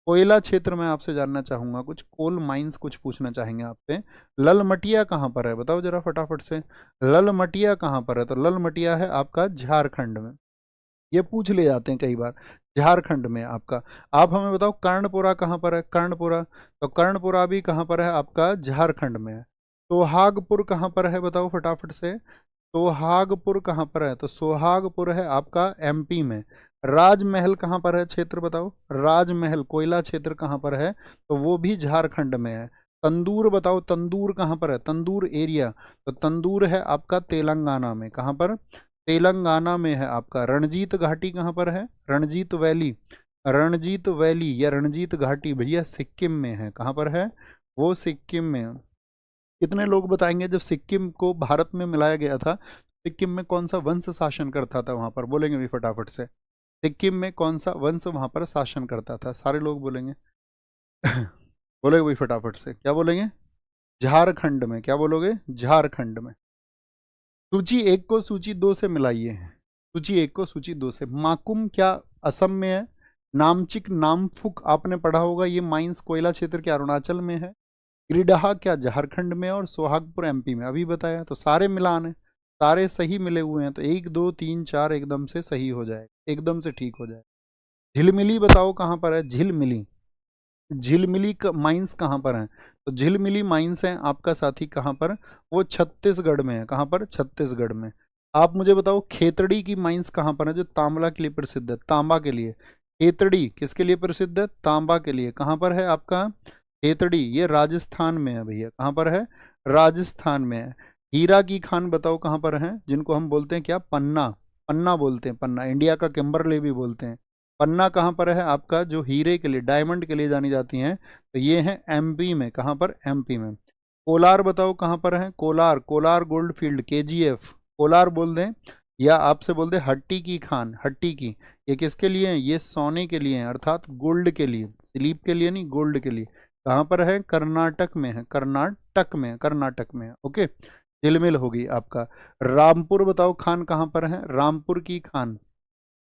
कोयला क्षेत्र में आपसे जानना चाहूंगा कुछ, कोल माइंस कुछ पूछना चाहेंगे आपसे। ललमटिया कहाँ पर है? बताओ जरा फटाफट से, ललमटिया कहाँ पर है? तो ललमटिया है आपका झारखंड में। ये पूछ ले जाते हैं कई बार, झारखंड में आपका। आप हमें बताओ कर्णपुरा कहाँ पर है? कर्णपुरा, तो कर्णपुरा भी कहाँ पर है आपका? झारखंड में है। सोहागपुर कहाँ पर है? बताओ फटाफट से, सोहागपुर कहाँ पर है? तो सोहागपुर है आपका एमपी में। राजमहल कहाँ पर है? क्षेत्र बताओ, राजमहल कोयला क्षेत्र कहाँ पर है? तो वो भी झारखंड में है। तंदूर बताओ, तंदूर कहाँ पर है? तंदूर एरिया, तो तंदूर है आपका तेलंगाना में। कहाँ पर? तेलंगाना में है आपका। रणजीत घाटी कहाँ पर है? रणजीत वैली, रणजीत वैली या रणजीत घाटी भैया सिक्किम में है। कहाँ पर है? वो सिक्किम में है। कितने लोग बताएंगे जब सिक्किम को भारत में मिलाया गया था, सिक्किम में कौन सा वंश शासन करता था वहां पर? बोलेंगे भी फटाफट से, सिक्किम में कौन सा वंश वहां पर शासन करता था? सारे लोग बोलेंगे। बोलेंगे भाई फटाफट से, क्या बोलेंगे? झारखंड में। क्या बोलोगे? झारखंड में। सूची एक को सूची दो से मिलाइए, सूची एक को सूची दो से। माकुम क्या असम में है? नामचिक नामफुक आपने पढ़ा होगा, ये माइंस कोयला क्षेत्र के अरुणाचल में है। गिरिडहा क्या झारखंड में है? और सोहागपुर एमपी में, अभी बताया। तो सारे मिलान है, सारे सही मिले हुए हैं। तो एक दो तीन चार एकदम से सही हो जाए, एकदम से ठीक हो जाए। झिलमिली बताओ कहाँ पर है? झिलमिली, झिलमिली माइंस कहाँ पर है? तो झिलमिली माइंस है आपका साथी कहाँ पर? वो छत्तीसगढ़ में है। कहाँ पर? छत्तीसगढ़ में। आप मुझे बताओ खेतड़ी की माइंस कहाँ पर है, जो तांबा के लिए प्रसिद्ध है, तांबा के लिए। खेतड़ी किसके लिए प्रसिद्ध है? तांबा के लिए। कहाँ पर है आपका खेतड़ी? ये राजस्थान में है भैया। कहाँ पर है? राजस्थान में है। हीरा की खान बताओ कहाँ पर है, जिनको हम बोलते हैं क्या? पन्ना, पन्ना बोलते हैं, पन्ना, इंडिया का किम्बरले भी बोलते हैं। पन्ना कहाँ पर है आपका? जो हीरे के लिए, डायमंड के लिए जानी जाती हैं, तो ये है एमपी में। कहाँ पर? एमपी में। कोलार बताओ कहाँ पर है? Kolar, Kolar gold field, KGF, Kolar बोल दें, या आपसे बोल दें हट्टी की खान, हट्टी की। ये किसके लिए है? ये सोने के लिए है, अर्थात गोल्ड के लिए, स्लीप के लिए नहीं, गोल्ड के लिए। कहाँ पर है? कर्नाटक में है, कर्नाटक में, कर्नाटक में है। ओके, झिलमिल होगी आपका। रामपुर बताओ खान कहाँ पर है? रामपुर की खान,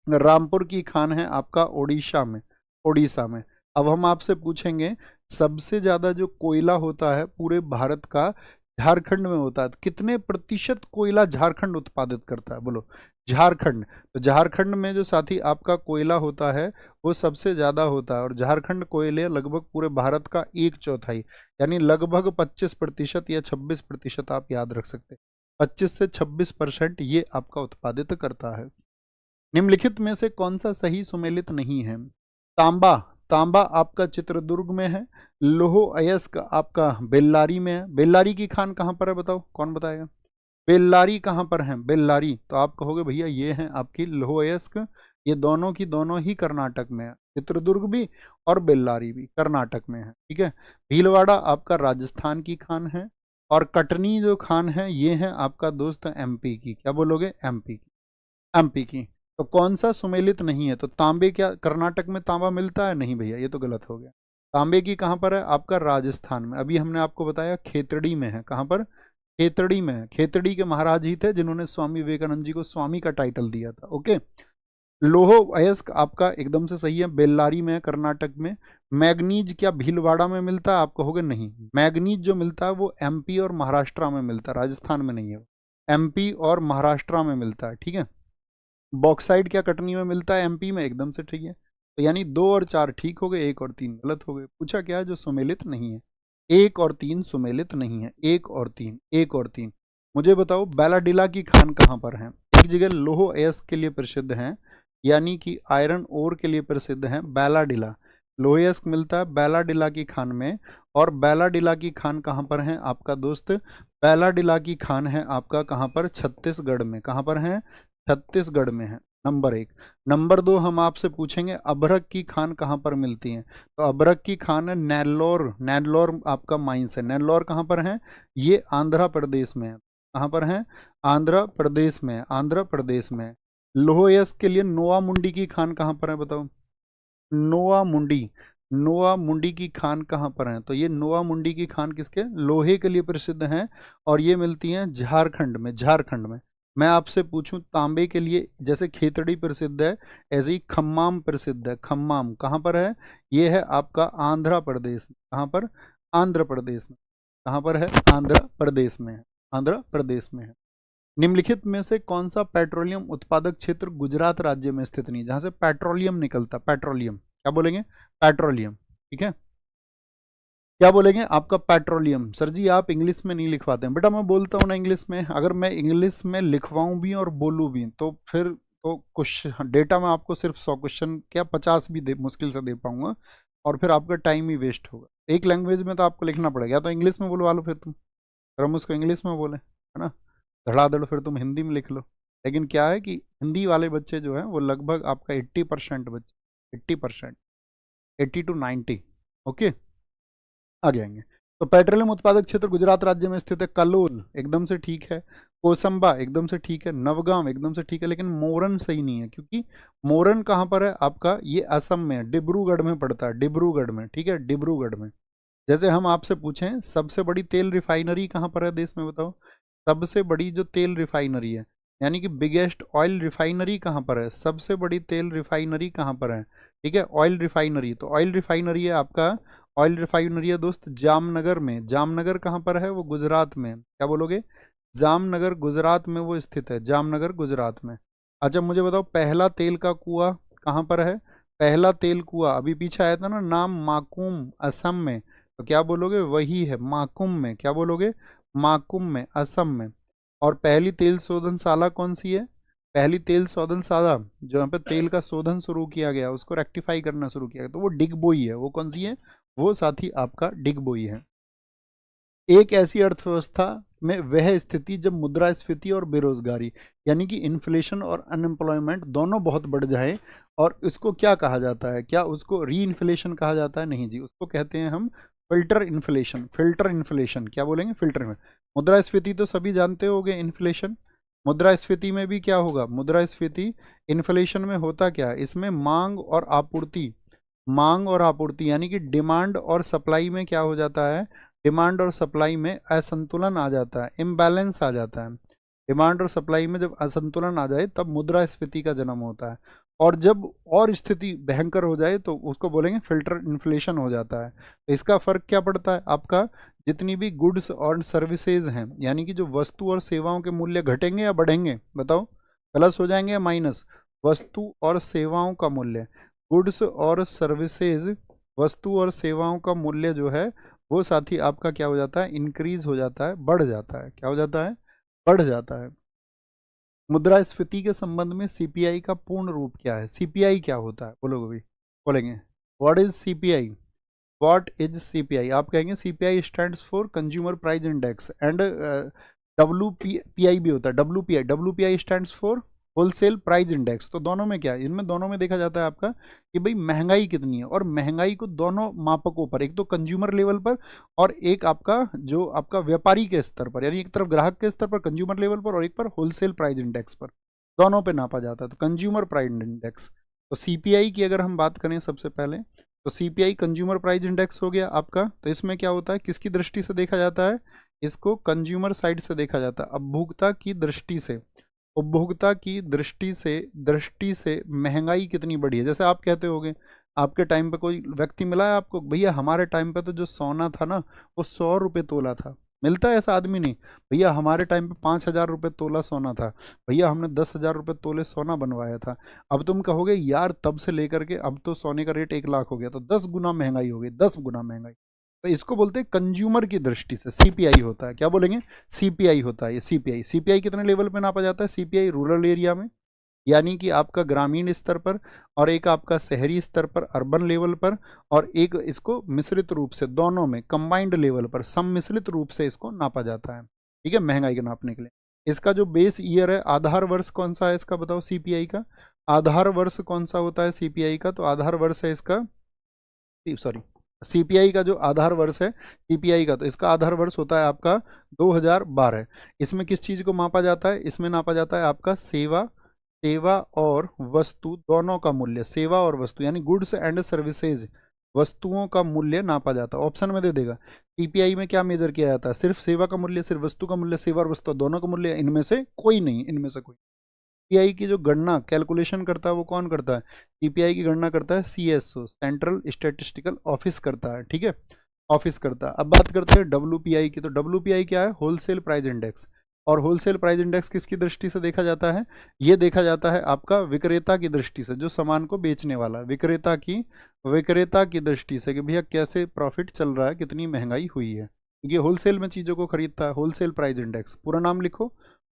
रामपुर की खान है आपका उड़ीसा में, उड़ीसा में। अब हम आपसे पूछेंगे सबसे ज्यादा जो कोयला होता है पूरे भारत का, झारखंड में होता है। तो कितने प्रतिशत कोयला झारखंड उत्पादित करता है? बोलो, झारखंड। तो झारखंड में जो साथी आपका कोयला होता है वो सबसे ज्यादा होता है, और झारखंड कोयले लगभग पूरे भारत का एक चौथाई, यानी लगभग 25% या 26%, आप याद रख सकते हैं, 25 से 26% ये आपका उत्पादित करता है। निम्नलिखित में से कौन सा सही सुमेलित नहीं है? तांबा, तांबा आपका चित्रदुर्ग में है। लोह अयस्क आपका बेल्लारी में है। बेल्लारी की खान कहाँ पर है? बताओ, कौन बताएगा? बेल्लारी कहाँ पर है? बेल्लारी, तो आप कहोगे भैया ये है आपकी लोह अयस्क। ये दोनों की दोनों ही कर्नाटक में है, चित्रदुर्ग भी और बेल्लारी भी कर्नाटक में है, ठीक है। भीलवाड़ा आपका राजस्थान की खान है, और कटनी जो खान है ये है आपका दोस्त एमपी की। क्या बोलोगे? एमपी की, एमपी की। तो कौन सा सुमेलित नहीं है? तो तांबे, क्या कर्नाटक में तांबा मिलता है? नहीं भैया, ये तो गलत हो गया। तांबे की कहाँ पर है? आपका राजस्थान में। अभी हमने आपको बताया खेतड़ी में है। कहाँ पर? खेतड़ी में, खेतड़ी के महाराज ही थे जिन्होंने स्वामी विवेकानंद जी को स्वामी का टाइटल दिया था। ओके, लोह अयस्क आपका एकदम से सही है, बेल्लारी में है कर्नाटक में। मैग्नीज क्या भीलवाड़ा में मिलता है? आप कहोगे नहीं, मैग्नीज जो मिलता है वो एमपी और महाराष्ट्र में मिलता है, राजस्थान में नहीं है, एमपी और महाराष्ट्र में मिलता है, ठीक है। बॉक्साइड क्या कटनी में मिलता है? एमपी में, एकदम से ठीक है। तो यानी 2 और 4 ठीक हो गए, 1 और 3 गलत हो गए। पूछा क्या है? जो सुमेलित नहीं है। 1 और 3 सुमेलित नहीं है, 1 और 3, 1 और 3। मुझे बताओ बैलाडिला की खान कहाँ पर है? एक जगह लोह अयस्क के लिए प्रसिद्ध है, यानी कि आयरन ओर के लिए प्रसिद्ध है बैलाडिला। लोह अयस्क मिलता है बैलाडिला की खान में, और बैलाडिला की खान कहाँ पर है आपका दोस्त? बैलाडिला की खान है आपका कहाँ पर? छत्तीसगढ़ में। कहाँ पर है? छत्तीसगढ़ में है, नंबर 1। नंबर 2 हम आपसे पूछेंगे अभ्रक की खान कहाँ पर मिलती है? तो अभ्रक की खान है नेल्लौर, नेल्लौर आपका माइंस है। नेल्लौर कहाँ पर है? ये आंध्र प्रदेश में है। कहाँ पर है? आंध्र प्रदेश में, आंध्र प्रदेश में। लोह अयस्क के लिए नोआ मुंडी की खान कहाँ पर है बताओ? नोआ मुंडी, नोआ मुंडी की खान कहाँ पर है? तो ये नोआ मुंडी की खान किसके? लोहे के लिए प्रसिद्ध हैं, और ये मिलती हैं झारखंड में, झारखंड में। मैं आपसे पूछूं तांबे के लिए, जैसे खेतड़ी प्रसिद्ध है ऐसे ही खम्माम प्रसिद्ध है। खम्माम कहाँ पर है? ये है आपका आंध्र प्रदेश में। कहाँ पर? आंध्र प्रदेश में। कहाँ पर है? आंध्र प्रदेश में है, आंध्र प्रदेश में है। निम्नलिखित में से कौन सा पेट्रोलियम उत्पादक क्षेत्र गुजरात राज्य में स्थित नहीं, जहां से पेट्रोलियम निकलता? पेट्रोलियम क्या बोलेंगे? पेट्रोलियम, ठीक है। क्या बोलेंगे? आपका पेट्रोलियम। सर जी आप इंग्लिश में नहीं लिखवाते हैं। बेटा मैं बोलता हूँ ना इंग्लिश में, अगर मैं इंग्लिश में लिखवाऊँ भी और बोलूँ भी तो फिर तो कुछ डेटा में आपको सिर्फ 100 क्वेश्चन क्या 50 भी मुश्किल से दे पाऊंगा, और फिर आपका टाइम ही वेस्ट होगा। एक लैंग्वेज में तो आपको लिखना पड़ेगा, तो इंग्लिश में बोलवा लो फिर तुम, अगर हम उसको इंग्लिश में बोले, है ना, धड़ाधड़ फिर तुम हिंदी में लिख लो। लेकिन क्या है कि हिंदी वाले बच्चे जो हैं वो लगभग आपका 80% बच्चे, 80%, 80 to 90। ओके, आगे आएंगे। तो पेट्रोलियम उत्पादक क्षेत्र गुजरात राज्य में स्थित है। कलोल एकदम से ठीक है, कोसंबा एकदम से ठीक है, नवगाम एकदम से ठीक है, लेकिन मोरन सही नहीं है, क्योंकि मोरन कहाँ पर है आपका? ये असम में है, डिब्रूगढ़ में पड़ता है, डिब्रूगढ़ में, ठीक है, डिब्रूगढ़ में। जैसे हम आपसे पूछें सबसे बड़ी तेल रिफाइनरी कहाँ पर है देश में बताओ? सबसे बड़ी जो तेल रिफाइनरी है, यानी कि बिगेस्ट ऑयल रिफाइनरी कहाँ पर है? सबसे बड़ी तेल रिफाइनरी कहाँ पर है? ठीक है, ऑयल रिफाइनरी। तो ऑयल रिफाइनरी है आपका, ऑयल रिफाइनरी है दोस्त जामनगर में। जामनगर कहाँ पर है? वो गुजरात में। क्या बोलोगे? जामनगर गुजरात में वो स्थित है, जामनगर गुजरात में। अच्छा मुझे बताओ पहला तेल का कुआं कहाँ पर है? पहला तेल कुआं अभी पीछे आया था ना नाम, माकुम, असम में। तो क्या बोलोगे? वही है, माकुम में। क्या बोलोगे? माकुम में, असम में। और पहली तेल शोधनशाला कौन सी है? पहली तेल शोधनशाला जो यहाँ पे तेल का शोधन शुरू किया गया, उसको रेक्टिफाई करना शुरू किया गया, तो वो डिगबोई है। वो कौन सी है? वो साथी आपका डिगबोई है। एक ऐसी अर्थव्यवस्था में वह स्थिति जब मुद्रास्फीति और बेरोजगारी, यानी कि इन्फ्लेशन और अनएम्प्लॉयमेंट दोनों बहुत बढ़ जाए, और इसको क्या कहा जाता है? क्या उसको री इन्फ्लेशन कहा जाता है? नहीं जी, उसको कहते हैं हम फिल्टर इन्फ्लेशन। फिल्टर इन्फ्लेशन क्या बोलेंगे? Filter inflation. मुद्रास्फीति तो सभी जानते होंगे, इन्फ्लेशन। मुद्रास्फीति में भी क्या होगा? मुद्रास्फीति इन्फ्लेशन में होता क्या है? इसमें मांग और आपूर्ति, मांग और आपूर्ति यानी कि डिमांड और सप्लाई में क्या हो जाता है? डिमांड और सप्लाई में असंतुलन आ जाता है, इम्बैलेंस आ जाता है। डिमांड और सप्लाई में जब असंतुलन आ जाए तब मुद्रास्फीति का जन्म होता है, और जब और स्थिति भयंकर हो जाए तो उसको बोलेंगे फिल्टर इन्फ्लेशन हो जाता है। तो इसका फर्क क्या पड़ता है आपका? जितनी भी गुड्स और सर्विसेज हैं, यानी कि जो वस्तु और सेवाओं के मूल्य घटेंगे या बढ़ेंगे बताओ? प्लस हो जाएंगे या माइनस? वस्तु और सेवाओं का मूल्य, गुड्स और सर्विसेज, वस्तु और सेवाओं का मूल्य जो है वो साथी आपका क्या हो जाता है? इंक्रीज हो जाता है, बढ़ जाता है। क्या हो जाता है? बढ़ जाता है। मुद्रास्फीति के संबंध में सीपीआई का पूर्ण रूप क्या है? सीपीआई क्या होता है बोलोगे? भी बोलेंगे what is CPI? What is CPI? आप कहेंगे CPI stands for consumer price index, and WPI भी होता है, WPI. WPI stands for wholesale price index. तो दोनों में क्या है? इनमें दोनों में देखा जाता है आपका कि भाई महंगाई कितनी है, और महंगाई को दोनों मापकों पर, एक तो कंज्यूमर लेवल पर और एक आपका जो आपका व्यापारी के स्तर पर, यानी एक तरफ ग्राहक के स्तर पर कंज्यूमर लेवल पर और एक पर होलसेल प्राइस इंडेक्स पर, दोनों पे नापा जाता है। तो कंज्यूमर प्राइस इंडेक्स। तो सीपीआई की अगर हम बात करें सबसे पहले, तो सीपीआई कंज्यूमर प्राइस इंडेक्स हो गया आपका। तो इसमें क्या होता है, किसकी दृष्टि से देखा जाता है? इसको कंज्यूमर साइड से देखा जाता है, उपभोक्ता की दृष्टि से। उपभोक्ता की दृष्टि से महंगाई कितनी बढ़ी है। जैसे आप कहते होगे, आपके टाइम पे कोई व्यक्ति मिला है आपको, भैया हमारे टाइम पे तो जो सोना था ना वो 100 रुपये तोला था। मिलता है ऐसा आदमी? नहीं। भैया हमारे टाइम पे 5,000 रुपये तोला सोना था। भैया हमने 10,000 रुपये तोले सोना बनवाया था। अब तुम कहोगे यार तब से लेकर के अब तो सोने का रेट 1 लाख हो गया, तो 10 गुना महंगाई हो गई, 10 गुना महंगाई। तो इसको बोलते हैं कंज्यूमर की दृष्टि से सीपीआई होता है। क्या बोलेंगे? सीपीआई होता है। ये सीपीआई, सीपीआई कितने लेवल पे नापा जाता है? सीपीआई रूरल एरिया में, यानी कि आपका ग्रामीण स्तर पर, और एक आपका शहरी स्तर पर, अर्बन लेवल पर, और एक इसको मिश्रित रूप से दोनों में कंबाइंड लेवल पर सम्मिश्रित रूप से इसको नापा जाता है। ठीक है, महंगाई को नापने के लिए। इसका जो बेस ईयर है, आधार वर्ष कौन सा है इसका बताओ? सीपीआई का आधार वर्ष कौन सा होता है? सीपीआई का तो आधार वर्ष है इसका, सॉरी, सीपीआई का जो आधार वर्ष है सीपीआई का, तो इसका आधार वर्ष होता है आपका 2012। इसमें किस चीज को मापा जाता है? इसमें नापा जाता है आपका सेवा सेवा और वस्तु दोनों का मूल्य। सेवा और वस्तु यानी गुड्स एंड सर्विसेज, वस्तुओं का मूल्य नापा जाता है। ऑप्शन में दे देगा सीपीआई में क्या मेजर किया जाता है? सिर्फ सेवा का मूल्य, सिर्फ वस्तु का मूल्य, सेवा और वस्तु दोनों का मूल्य, इनमें से कोई नहीं, इनमें से कोई। सीपीआई की जो गणना कैलकुलेशन करता है वो कौन करता है? सीपीआई की गणना करता है सीएसओ, सेंट्रल स्टैटिस्टिकल ऑफिस करता है। ठीक है, ऑफिस करता है। अब बात करते हैं डब्ल्यूपीआई की। तो डब्ल्यूपीआई क्या है? Wholesale price index. और होलसेल प्राइस इंडेक्स किसकी दृष्टि से देखा जाता है? ये देखा जाता है आपका विक्रेता की दृष्टि से, जो सामान को बेचने वाला, विक्रेता की दृष्टि से कि भैया कैसे प्रॉफिट चल रहा है, कितनी महंगाई हुई है, क्योंकि होलसेल में चीज़ों को खरीदता है। होलसेल प्राइस इंडेक्स, पूरा नाम लिखो,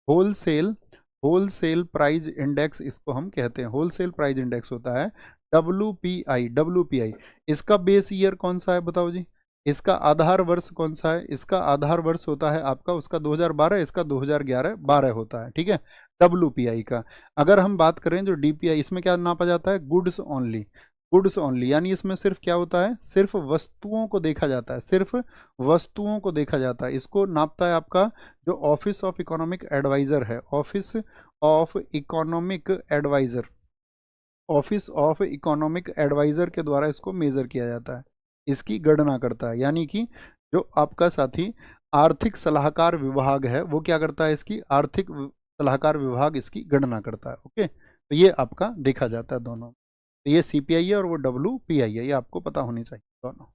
होलसेल होलसेल प्राइस इंडेक्स इसको हम कहते हैं। होलसेल प्राइस इंडेक्स होता है डब्ल्यूपीआई। इसका बेस ईयर कौन सा है बताओ जी? इसका आधार वर्ष कौन सा है? इसका आधार वर्ष होता है आपका, उसका 2012, इसका 2011-12 होता है। ठीक है, डब्ल्यूपीआई का। अगर हम बात करें जो डीपीआई, इसमें क्या नापा जाता है? Goods only. गुड्स ओनली यानी इसमें सिर्फ क्या होता है? सिर्फ वस्तुओं को देखा जाता है, सिर्फ वस्तुओं को देखा जाता है। इसको नापता है आपका जो ऑफिस ऑफ इकोनॉमिक एडवाइजर है, office of economic adviser, office of economic adviser के द्वारा इसको मेजर किया जाता है, इसकी गणना करता है। यानी कि जो आपका साथी आर्थिक सलाहकार विभाग है वो क्या करता है? इसकी आर्थिक सलाहकार विभाग इसकी गणना करता है। ओके, तो ये आपका देखा जाता है दोनों। तो ये सीपीआई है और वो डब्ल्यूपीआई है, ये आपको पता होनी चाहिए दोनों।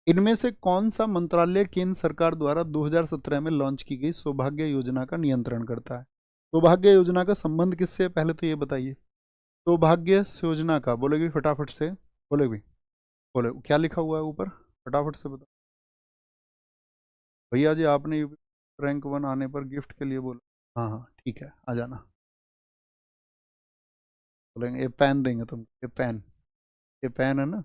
इनमें से कौन सा मंत्रालय केंद्र सरकार द्वारा 2017 में लॉन्च की गई सौभाग्य योजना का नियंत्रण करता है? सौभाग्य योजना का संबंध किससे है पहले तो ये बताइए? सौभाग्य योजना का बोलोगे फटाफट से, बोलोगे, बोले क्या लिखा हुआ है ऊपर, फटाफट से बताओ। भैया जी आपने रैंक 1 आने पर गिफ्ट के लिए बोला। हाँ हाँ ठीक है, आ जाना। बोलेंगे ये पेन देंगे तुम, ये पेन है ना।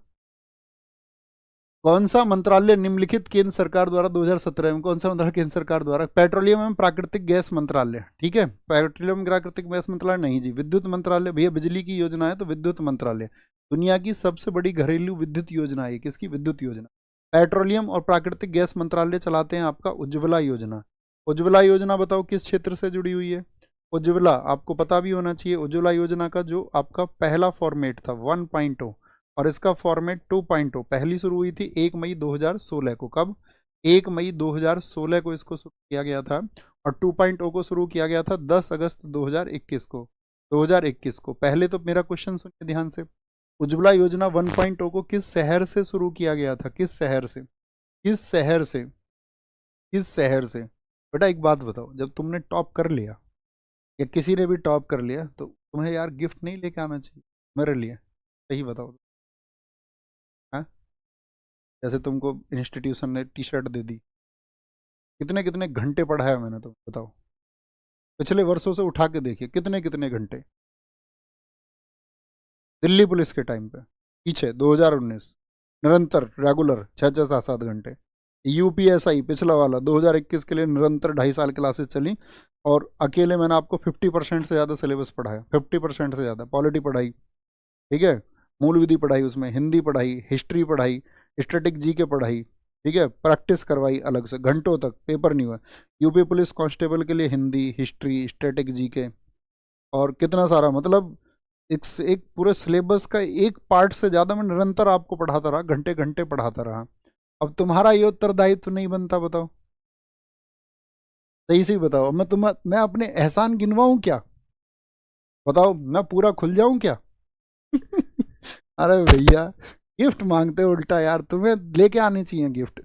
कौन सा मंत्रालय निम्नलिखित केंद्र सरकार द्वारा 2017 में, कौन सा मंत्रालय केंद्र सरकार द्वारा? पेट्रोलियम एवं प्राकृतिक गैस मंत्रालय। ठीक है, पेट्रोलियम एवं प्राकृतिक गैस मंत्रालय नहीं जी, विद्युत मंत्रालय। भैया बिजली की योजना है तो विद्युत मंत्रालय। दुनिया की सबसे बड़ी घरेलू विद्युत योजना है, किसकी? विद्युत योजना। पेट्रोलियम और प्राकृतिक गैस मंत्रालय चलाते हैं आपका उज्ज्वला योजना। उज्ज्वला योजना बताओ किस क्षेत्र से जुड़ी हुई है? उज्ज्वला आपको पता भी होना चाहिए। उज्ज्वला योजना का जो आपका पहला फॉर्मेट था 1.0 और इसका फॉर्मेट 2.0, पहली शुरू हुई थी 1 मई 2016 को। कब? 1 मई 2016 को इसको शुरू किया गया था, और 2.0 को शुरू किया गया था 10 अगस्त 2021 को। 2021 को। पहले तो मेरा क्वेश्चन सुनिए ध्यान से, उज्ज्वला योजना 1.0 को किस शहर से शुरू किया गया था? किस शहर से? किस शहर से? किस शहर से? बेटा एक बात बताओ, जब तुमने टॉप कर लिया या किसी ने भी टॉप कर लिया तो तुम्हें यार गिफ्ट नहीं लेके आना चाहिए मेरे लिए? सही बताओ। हाँ, जैसे तुमको इंस्टीट्यूशन ने टी शर्ट दे दी, कितने कितने घंटे पढ़ाया मैंने, तो बताओ। पिछले वर्षों से उठा के देखिए कितने कितने घंटे। दिल्ली पुलिस के टाइम पे पीछे 2019 निरंतर रेगुलर 6-6 7-7 घंटे। यूपीएसआई पिछला वाला 2021 के लिए निरंतर 2.5 साल क्लासेस चली, और अकेले मैंने आपको 50% से ज़्यादा सिलेबस पढ़ाया, 50% से ज़्यादा। पॉलिटी पढ़ाई, ठीक है, मूल विधि पढ़ाई, उसमें हिंदी पढ़ाई, हिस्ट्री पढ़ाई, स्टैटिक जीके पढ़ाई, ठीक है, प्रैक्टिस करवाई अलग से घंटों तक, पेपर नहीं हुआ। यूपी पुलिस कांस्टेबल के लिए हिंदी, हिस्ट्री, स्टैटिक जीके और कितना सारा, मतलब एक पूरे सिलेबस का एक पार्ट से ज़्यादा मैं निरंतर आपको पढ़ाता रहा, घंटे घंटे पढ़ाता रहा। अब तुम्हारा ये उत्तरदायित्व नहीं बनता बताओ? सही से बताओ, मैं अपने एहसान गिनवाऊं क्या? बताओ, मैं पूरा खुल जाऊं क्या? अरे भैया, गिफ्ट मांगते हो उल्टा यार, तुम्हें लेके आने चाहिए गिफ्ट।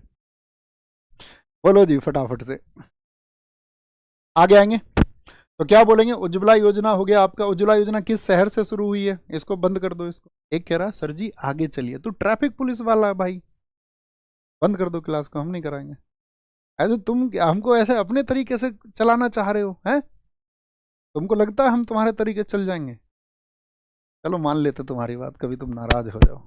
बोलो जी फटाफट से, आगे आएंगे। तो क्या बोलेंगे? उज्ज्वला योजना हो गया आपका। उज्ज्वला योजना किस शहर से शुरू हुई है? इसको बंद कर दो इसको। एक कह रहा सर जी आगे चलिए, तो ट्रैफिक पुलिस वाला है भाई, बंद कर दो क्लास को, हम नहीं कराएंगे। ऐसे तुम हमको ऐसे अपने तरीके से चलाना चाह रहे हो हैं? तुमको लगता है हम तुम्हारे तरीके चल जाएंगे? चलो मान लेते तुम्हारी बात, कभी तुम नाराज हो जाओ,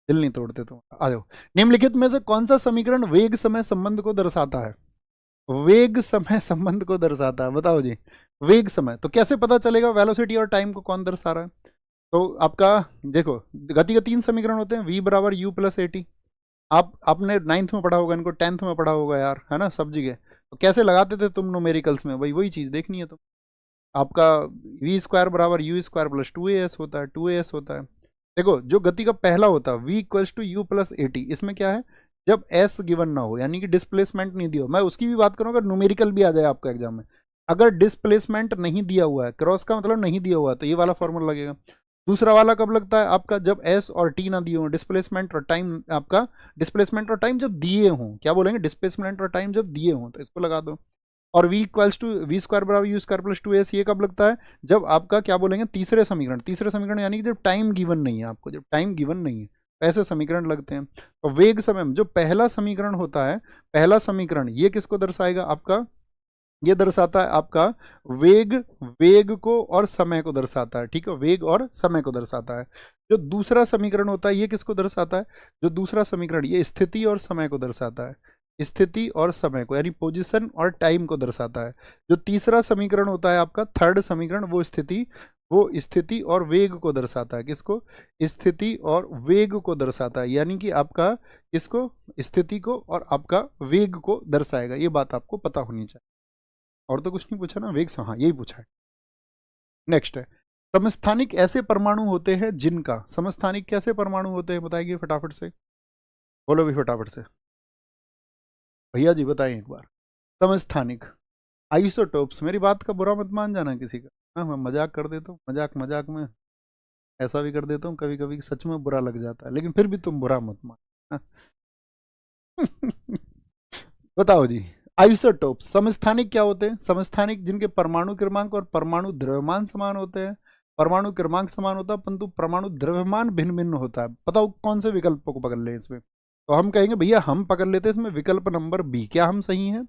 दिल नहीं तोड़ते तुम। आ जाओ। निम्नलिखित में से कौन सा समीकरण वेग समय संबंध को दर्शाता है? वेग समय संबंध को दर्शाता है, बताओ जी। वेग समय तो कैसे पता चलेगा? वेलोसिटी और टाइम को कौन दर्शा रहा है? तो आपका देखो, गति के तीन समीकरण होते हैं, v बराबर यू प्लस ए टी। आपने नाइन्थ में पढ़ा होगा, इनको टेंथ में पढ़ा होगा यार, है ना, सब जगह। तो कैसे लगाते थे तुम न्यूमेरिकल्स में? भाई वही चीज देखनी है तो। आपका वी स्क्वायर बराबर u square plus to A S होता है, टू ए एस होता है। देखो, जो गति का पहला होता है V equals to U plus A T, इसमें क्या है? जब एस गिवन ना हो, यानी कि डिस्प्लेसमेंट नहीं दिया हो। मैं उसकी भी बात करूँ, अगर न्यूमेरिकल भी आ जाए आपका एग्जाम में, अगर डिस्प्लेसमेंट नहीं दिया हुआ है, क्रॉस का मतलब नहीं दिया हुआ है, तो ये वाला फॉर्मूला लगेगा। दूसरा वाला कब लगता है आपका? जब एस और टी ना दिए हों, डिस्प्लेसमेंट और टाइम आपका, डिस्प्लेसमेंट और टाइम जब दिए हों, क्या बोलेंगे? डिस्प्लेसमेंट और टाइम जब दिए हों, तो इसको लगा दो। और v equals to v square बराबर u square plus two s, ये कब लगता है? जब आपका क्या बोलेंगे? तीसरे समीकरण। तीसरे समीकरण यानी कि जब टाइम गिवन नहीं है आपको, जब टाइम गिवन नहीं है, ऐसे समीकरण लगते हैं। तो वेग समय में जो पहला समीकरण होता है, पहला समीकरण ये किसको दर्शाएगा आपका? ये दर्शाता है आपका वेग, वेग को और समय को दर्शाता है, ठीक है, वेग और समय को दर्शाता है। जो दूसरा समीकरण होता है ये किसको दर्शाता है? जो दूसरा समीकरण ये स्थिति और समय को दर्शाता है, स्थिति और समय को, यानी पोजीशन और टाइम को दर्शाता है। जो तीसरा समीकरण होता है आपका, थर्ड समीकरण, वो स्थिति और वेग को दर्शाता है। किसको? स्थिति और वेग को दर्शाता है, यानी कि आपका किसको? स्थिति को और आपका वेग को दर्शाएगा। ये बात आपको पता होनी चाहिए। और तो कुछ नहीं पूछा ना, वेग से, हाँ यही पूछा है। नेक्स्ट है, समस्थानिक ऐसे परमाणु होते हैं जिनका, समस्थानिक कैसे परमाणु होते हैं बताएंगे फटाफट से, बोलो भी फटाफट से भैया जी, बताइए एक बार। समस्थानिक आइसोटोप्स, मेरी बात का बुरा मत मान जाना किसी का। हाँ, मैं मजाक कर देता हूँ, मजाक मजाक में ऐसा भी कर देता हूँ कभी कभी, सच में बुरा लग जाता है, लेकिन फिर भी तुम बुरा मत मान। बताओ जी। आइसोटोप्स समस्थानिक क्या होते हैं? समस्थानिक जिनके परमाणु क्रमांक और परमाणु द्रव्यमान समान होते हैं। परमाणु क्रमांक समान होता है परंतु परमाणु द्रव्यमान भिन्न भिन्न होता है। बताओ कौन से विकल्पों को पकड़ ले इसमें? तो हम कहेंगे भैया हम पकड़ लेते हैं इसमें विकल्प नंबर बी। क्या हम सही हैं?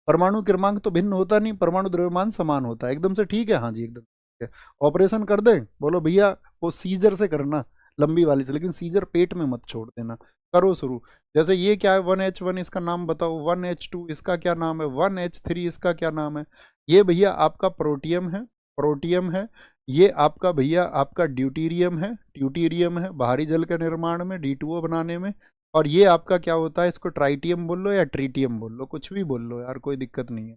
परमाणु क्रमांक तो भिन्न होता नहीं, परमाणु द्रव्यमान समान होता है। एकदम से ठीक है, हाँ जी एकदम ठीक है। ऑपरेशन कर दें? बोलो भैया, वो सीजर से करना, लंबी वाली से, लेकिन सीजर पेट में मत छोड़ देना। करो शुरू। जैसे ये क्या है? 1H1, इसका नाम बताओ। 1H2 इसका क्या नाम है? 1H3 इसका क्या नाम है? ये भैया आपका प्रोटियम है, प्रोटियम है। ये आपका भैया आपका ड्यूटीरियम है, ड्यूटीरियम है बाहरी जल के निर्माण में, D2O बनाने में। और ये आपका क्या होता है? इसको ट्राइटियम बोल लो या ट्रीटियम बोल लो, कुछ भी बोल लो यार, कोई दिक्कत नहीं है।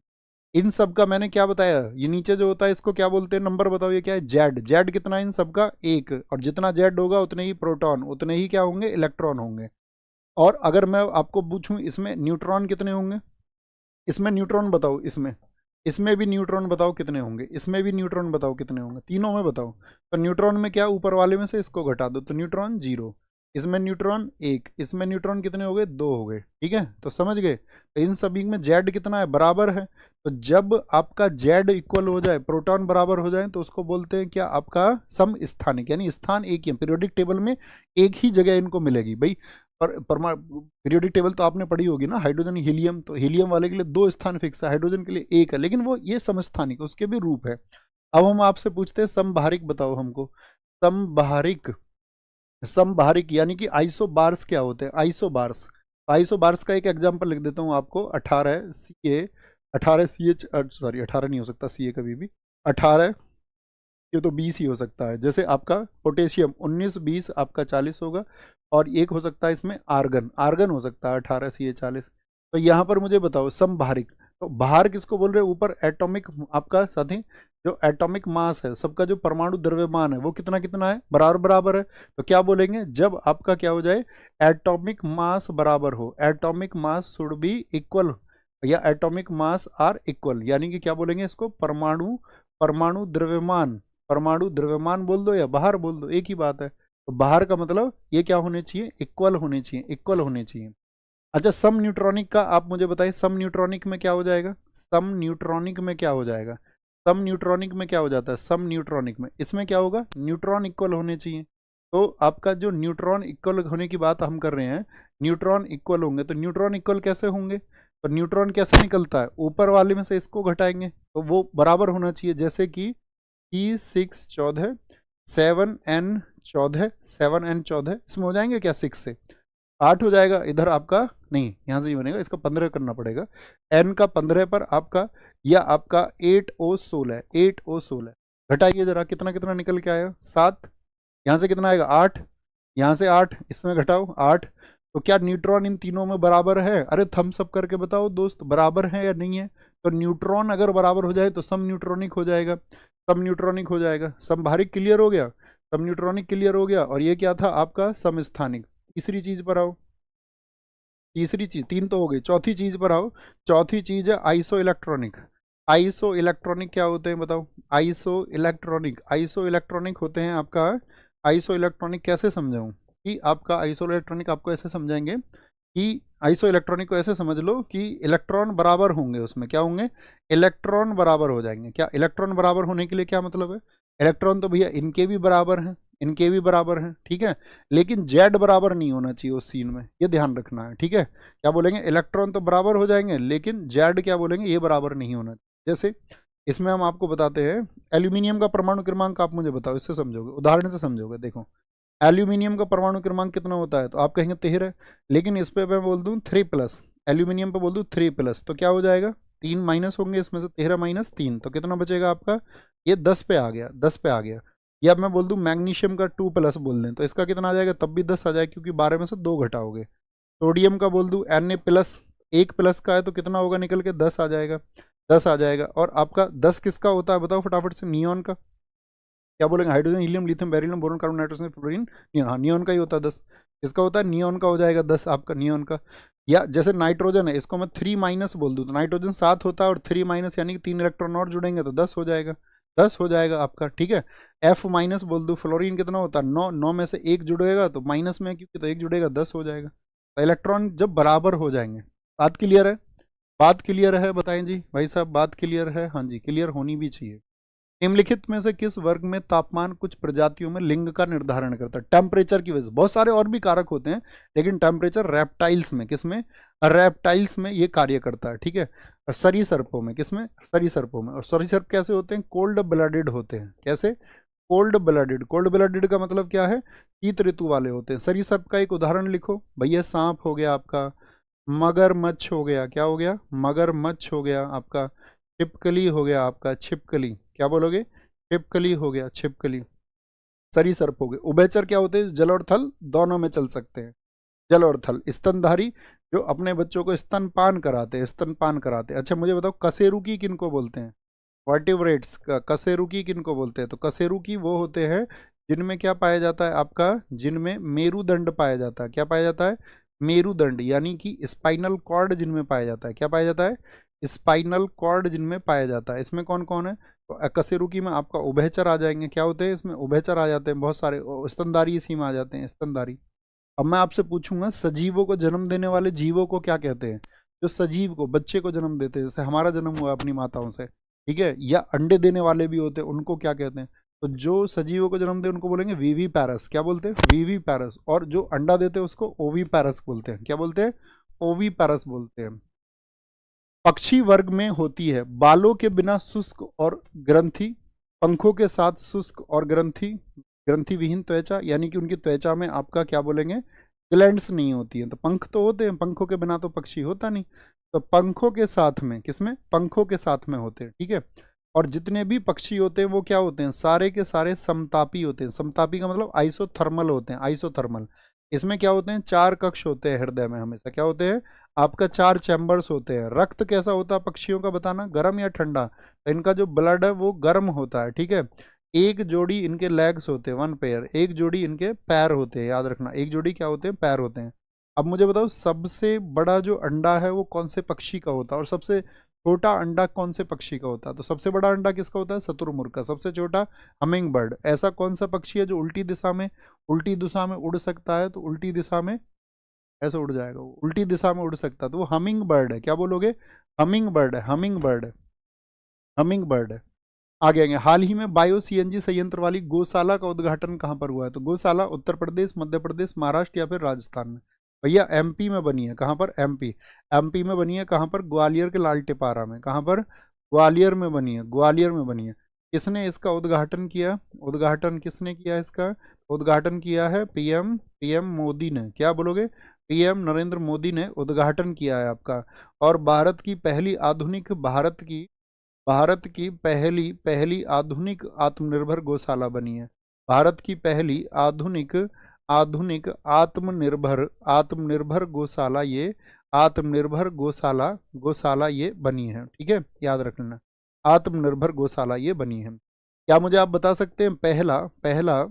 इन सब का मैंने क्या बताया? ये नीचे जो होता है इसको क्या बोलते हैं? नंबर बताओ, ये क्या है? जेड। जेड कितना है इन सब का? एक। और जितना जेड होगा उतने ही प्रोटॉन, उतने ही क्या होंगे? इलेक्ट्रॉन होंगे। और अगर मैं आपको पूछूं इसमें न्यूट्रॉन कितने होंगे? इसमें न्यूट्रॉन बताओ, इसमें, इसमें भी न्यूट्रॉन बताओ कितने होंगे, इसमें भी न्यूट्रॉन बताओ कितने होंगे, तीनों में बताओ। तो न्यूट्रॉन में क्या, ऊपर वाले में से इसको घटा दो तो न्यूट्रॉन जीरो। इसमें न्यूट्रॉन एक, इसमें न्यूट्रॉन कितने हो गए? दो हो गए, ठीक है। तो समझ गए? तो इन सभी में जेड कितना है? बराबर है। तो जब आपका जेड इक्वल हो जाए, प्रोटॉन बराबर हो जाए, तो उसको बोलते हैं क्या? आपका सम स्थानिक, यानी स्थान एक ही है पीरियोडिक टेबल में, एक ही जगह इनको मिलेगी भाई। पर पीरियोडिक टेबल तो आपने पढ़ी होगी ना, हाइड्रोजन हीलियम, तो हीलियम वाले के लिए दो स्थान फिक्स है, हाइड्रोजन के लिए एक है, लेकिन वो ये समस्थानिक, उसके भी रूप है। अब हम आपसे पूछते हैं समबाहरिक बताओ हमको। समबाहरिक, समबाहरिक यानी कि आइसोबार्स क्या होते हैं? आइसोबार्स, आइसोबार्स का एक एग्जांपल लिख देता हूँ आपको। 18 सी ए, 18 सी एच, सॉरी 18 नहीं हो सकता सी ए कभी भी, 18 ये तो 20 ही हो सकता है। जैसे आपका पोटेशियम 19 20 आपका 40 होगा। और एक हो सकता है इसमें आर्गन, आर्गन हो सकता है 18 सी ए 40। तो यहाँ पर मुझे बताओ समबाहरिक, तो बाहर किसको बोल रहे हैं? ऊपर एटॉमिक आपका साथी, जो एटॉमिक मास है सबका, जो परमाणु द्रव्यमान है वो कितना कितना है? बराबर बराबर है। तो क्या बोलेंगे? जब आपका क्या हो जाए? एटॉमिक मास बराबर हो, atomic mass should be equal, या एटॉमिक मास आर इक्वल, यानी कि क्या बोलेंगे इसको, परमाणु परमाणु द्रव्यमान, परमाणु द्रव्यमान बोल दो या बाहर बोल दो, एक ही बात है। तो बाहर का मतलब ये क्या होने चाहिए, इक्वल होने चाहिए, इक्वल होने चाहिए। अच्छा, सम न्यूट्रॉनिक का आप मुझे बताइए, सम न्यूट्रॉनिक में क्या हो जाएगा, सम न्यूट्रॉनिक में क्या हो जाएगा, सम न्यूट्रॉनिक में क्या हो जाता है, सम न्यूट्रॉनिक में इसमें क्या होगा, न्यूट्रॉन इक्वल होने चाहिए। तो आपका जो न्यूट्रॉन इक्वल होने की बात हम कर रहे हैं, न्यूट्रॉन इक्वल होंगे, तो न्यूट्रॉन इक्वल कैसे होंगे, तो न्यूट्रॉन कैसे निकलता है, ऊपर वाले में से इसको घटाएंगे तो वो बराबर होना चाहिए। जैसे कि E6 14, 7N 14, 7N 14, इसमें हो जाएंगे क्या, 6 से 8 हो जाएगा, इधर आपका नहीं, यहाँ से ही बनेगा, इसका 15 करना पड़ेगा, N का 15 पर आपका, या आपका 8O16, 8O16 घटाइए जरा, कितना कितना निकल के आया, 7, यहाँ से कितना आएगा 8, यहाँ से 8, इसमें घटाओ 8। तो क्या न्यूट्रॉन इन तीनों में बराबर है, अरे थम्स अप करके बताओ दोस्त, बराबर है या नहीं है। तो न्यूट्रॉन अगर बराबर हो जाए तो सम न्यूट्रॉनिक हो जाएगा, सम न्यूट्रॉनिक हो जाएगा, समभारिक क्लियर हो गया, सम न्यूट्रॉनिक क्लियर हो गया, और ये क्या था आपका समस्थानिक। तीसरी चीज पर आओ, तीसरी चीज, तीन तो हो गई, चौथी चीज पर आओ। चौथी चीज है आइसो इलेक्ट्रॉनिक। आइसो इलेक्ट्रॉनिक क्या होते हैं बताओ, आइसो इलेक्ट्रॉनिक, आइसो इलेक्ट्रॉनिक होते हैं आपका, आइसो इलेक्ट्रॉनिक कैसे समझाऊं, कि आपका आइसो इलेक्ट्रॉनिक आपको ऐसे समझाएंगे कि आइसो इलेक्ट्रॉनिक को ऐसे समझ लो कि इलेक्ट्रॉन बराबर होंगे, उसमें क्या होंगे, इलेक्ट्रॉन बराबर हो जाएंगे। क्या इलेक्ट्रॉन बराबर होने के लिए क्या मतलब है, इलेक्ट्रॉन तो भैया इनके भी बराबर हैं, इनके भी बराबर हैं, ठीक है, लेकिन जेड बराबर नहीं होना चाहिए उस सीन में, ये ध्यान रखना है, ठीक है। क्या बोलेंगे, इलेक्ट्रॉन तो बराबर हो जाएंगे, लेकिन जेड क्या बोलेंगे, ये बराबर नहीं होना चाहिए। जैसे इसमें हम आपको बताते हैं, एल्यूमिनियम का परमाणु क्रमांक आप मुझे बताओ, इससे समझोगे, उदाहरण से समझोगे। देखो एल्यूमिनियम का परमाणु क्रमांक कितना होता है, तो आप कहेंगे 13, लेकिन इस पे मैं बोल दूं 3+, एल्यूमिनियम पे बोल दूं 3+, तो क्या हो जाएगा, 3 माइनस होंगे इसमें से, 13 माइनस 3, तो कितना बचेगा आपका, ये 10 पे आ गया, 10 पे आ गया। या मैं बोल दूं मैग्नीशियम का 2+ बोल दें, तो इसका कितना आ जाएगा, तब भी 10 आ जाएगा, क्योंकि 12 में से 2 घटाओगे। सोडियम का बोल दूं Na+, 1+ का है, तो कितना होगा निकल के, 10 आ जाएगा, 10 आ जाएगा। और आपका 10 किसका होता है बताओ फटाफट से, नियॉन का। क्या बोलेंगे, hydrogen, helium, lithium, beryllium, boron, carbon, nitrogen, fluorine, neon, हाँ नियॉन का ही होता है 10। इसका होता है नियॉन का, हो जाएगा 10 आपका नियॉन का। या जैसे नाइट्रोजन है, इसको मैं 3- बोल दूँ, तो नाइट्रोजन 7 होता है, और 3- यानी कि 3 इलेक्ट्रॉन और जुड़ेंगे तो 10 हो जाएगा, 10 हो जाएगा आपका, ठीक है। F- बोल दूँ, फ्लोरीन कितना होता है 9, 9 में से 1 जुड़ेगा तो माइनस में, क्योंकि तो 1 जुड़ेगा 10 हो जाएगा। तो इलेक्ट्रॉन जब बराबर हो जाएंगे, बात क्लियर है, बात क्लियर है, बताएं जी भाई साहब, बात क्लियर है, हाँ जी क्लियर होनी भी चाहिए। निम्नलिखित में से किस वर्ग में तापमान कुछ प्रजातियों में लिंग का निर्धारण करता है, टेम्परेचर की वजह से, बहुत सारे और भी कारक होते हैं, लेकिन टेम्परेचर रेप्टाइल्स में, किसमें, रेप्टाइल्स में ये कार्य करता है, ठीक है। और सरीसर्पों में, किसमें, सरीसर्पों में। और सरीसर्प कैसे होते हैं, कोल्ड ब्लडेड होते हैं, कैसे, कोल्ड ब्लडेड। कोल्ड ब्लडेड का मतलब क्या है, शीत ऋतु वाले होते हैं। सरीसर्प का एक उदाहरण लिखो भैया, सांप हो गया आपका, मगरमच्छ हो गया, क्या हो गया, मगरमच्छ हो गया आपका, छिपकली हो गया आपका, छिपकली, क्या बोलोगे, छिपकली हो गया, छिपकली। सरीसर्प हो गए। उभयचर क्या होते हैं, जल और थल दोनों में चल सकते हैं, जल और थल। स्तनधारी, जो अपने बच्चों को स्तनपान कराते हैं, स्तनपान कराते हैं। अच्छा मुझे बताओ, कशेरुकी किनको बोलते हैं, वर्टिब्रेट्स का कशेरुकी किनको बोलते हैं, तो कशेरुकी वो होते हैं जिनमें क्या पाया जाता है आपका, जिनमें मेरुदंड पाया जाता है, क्या पाया जाता है, मेरुदंड, यानी कि स्पाइनल कॉर्ड जिनमें पाया जाता है, क्या पाया जाता है, स्पाइनल कॉर्ड जिनमें पाया जाता है। इसमें कौन कौन है, तो कशेरुकी में आपका उभयचर आ जाएंगे, क्या होते हैं इसमें, उभयचर आ जाते हैं बहुत सारे, स्तनधारी इसी में आ जाते हैं, स्तनधारी। अब मैं आपसे पूछूंगा, सजीवों को जन्म देने वाले जीवों को क्या कहते हैं, जो सजीव को, बच्चे को जन्म देते हैं, जैसे हमारा जन्म हुआ अपनी माताओं से, ठीक है, या अंडे देने वाले भी होते हैं, उनको क्या कहते हैं, तो जो सजीवों को जन्म दे उनको बोलेंगे वीवी पैरस, क्या बोलते हैं, वीवी पैरस। और जो अंडा देते हैं उसको ओवी पैरस बोलते हैं, क्या बोलते हैं, ओवी पैरस बोलते हैं। पक्षी वर्ग में होती है, बालों के बिना शुष्क और ग्रंथि, पंखों के साथ शुष्क और ग्रंथि, ग्रंथि विहीन त्वचा, यानी कि उनकी त्वचा में आपका क्या बोलेंगे, ग्लैंड्स नहीं होती हैं। तो पंख तो होते हैं, पंखों के बिना तो पक्षी होता नहीं, तो पंखों के साथ में, किसमें, पंखों के साथ में होते हैं, ठीक है। और जितने भी पक्षी होते हैं वो क्या होते हैं, सारे के सारे समतापी होते हैं। समतापी का मतलब आइसोथर्मल होते हैं, आइसोथर्मल। इसमें क्या होते हैं, 4 कक्ष होते हैं हृदय में, हमेशा क्या होते हैं आपका, 4 चैम्बर्स होते हैं। रक्त कैसा होता है पक्षियों का, बताना, गर्म या ठंडा, तो इनका जो ब्लड है वो गर्म होता है, ठीक है। एक जोड़ी इनके लेग्स होते हैं, 1 पेयर, एक जोड़ी इनके पैर होते हैं, याद रखना, एक जोड़ी क्या होते हैं, पैर होते हैं। अब मुझे बताओ सबसे बड़ा जो अंडा है वो कौन से पक्षी का होता है और सबसे छोटा अंडा कौन से पक्षी का होता है? तो सबसे बड़ा अंडा किसका होता है? शुतुरमुर्ग का। सबसे छोटा हमिंग बर्ड। ऐसा कौन सा पक्षी है जो उल्टी दिशा में उड़ सकता है? तो उल्टी दिशा में ऐसे उड़ जाएगा वो, उल्टी दिशा में उड़ सकता है, तो वो हमिंग बर्ड है। क्या बोलोगे? हमिंग बर्ड है, हमिंग बर्ड है, हमिंग बर्ड है। आगे आएंगे। हाल ही में बायो सीएनजी संयंत्र वाली गौशाला का उद्घाटन कहाँ पर हुआ है? तो गौशाला उत्तर प्रदेश, मध्य प्रदेश, महाराष्ट्र या फिर राजस्थान में? भैया एमपी में बनी है। कहाँ पर? एमपी। एमपी में बनी है। कहाँ पर? ग्वालियर के लालटेपारा में। कहाँ पर? ग्वालियर में बनी है, ग्वालियर में बनी है। किसने इसका उद्घाटन किया? उद्घाटन किसने किया इसका? उद्घाटन किया है पीएम पीएम मोदी ने। क्या बोलोगे? पीएम नरेंद्र मोदी ने उद्घाटन किया है आपका। और भारत की पहली पहली आधुनिक आत्मनिर्भर गौशाला बनी है। भारत की पहली आधुनिक आधुनिक आत्मनिर्भर आत्मनिर्भर गौशाला ये आत्मनिर्भर गौशाला गौशाला ये बनी है। ठीक है, याद रख लेना, आत्मनिर्भर गौशाला ये बनी है। क्या मुझे आप बता सकते हैं पहला पहला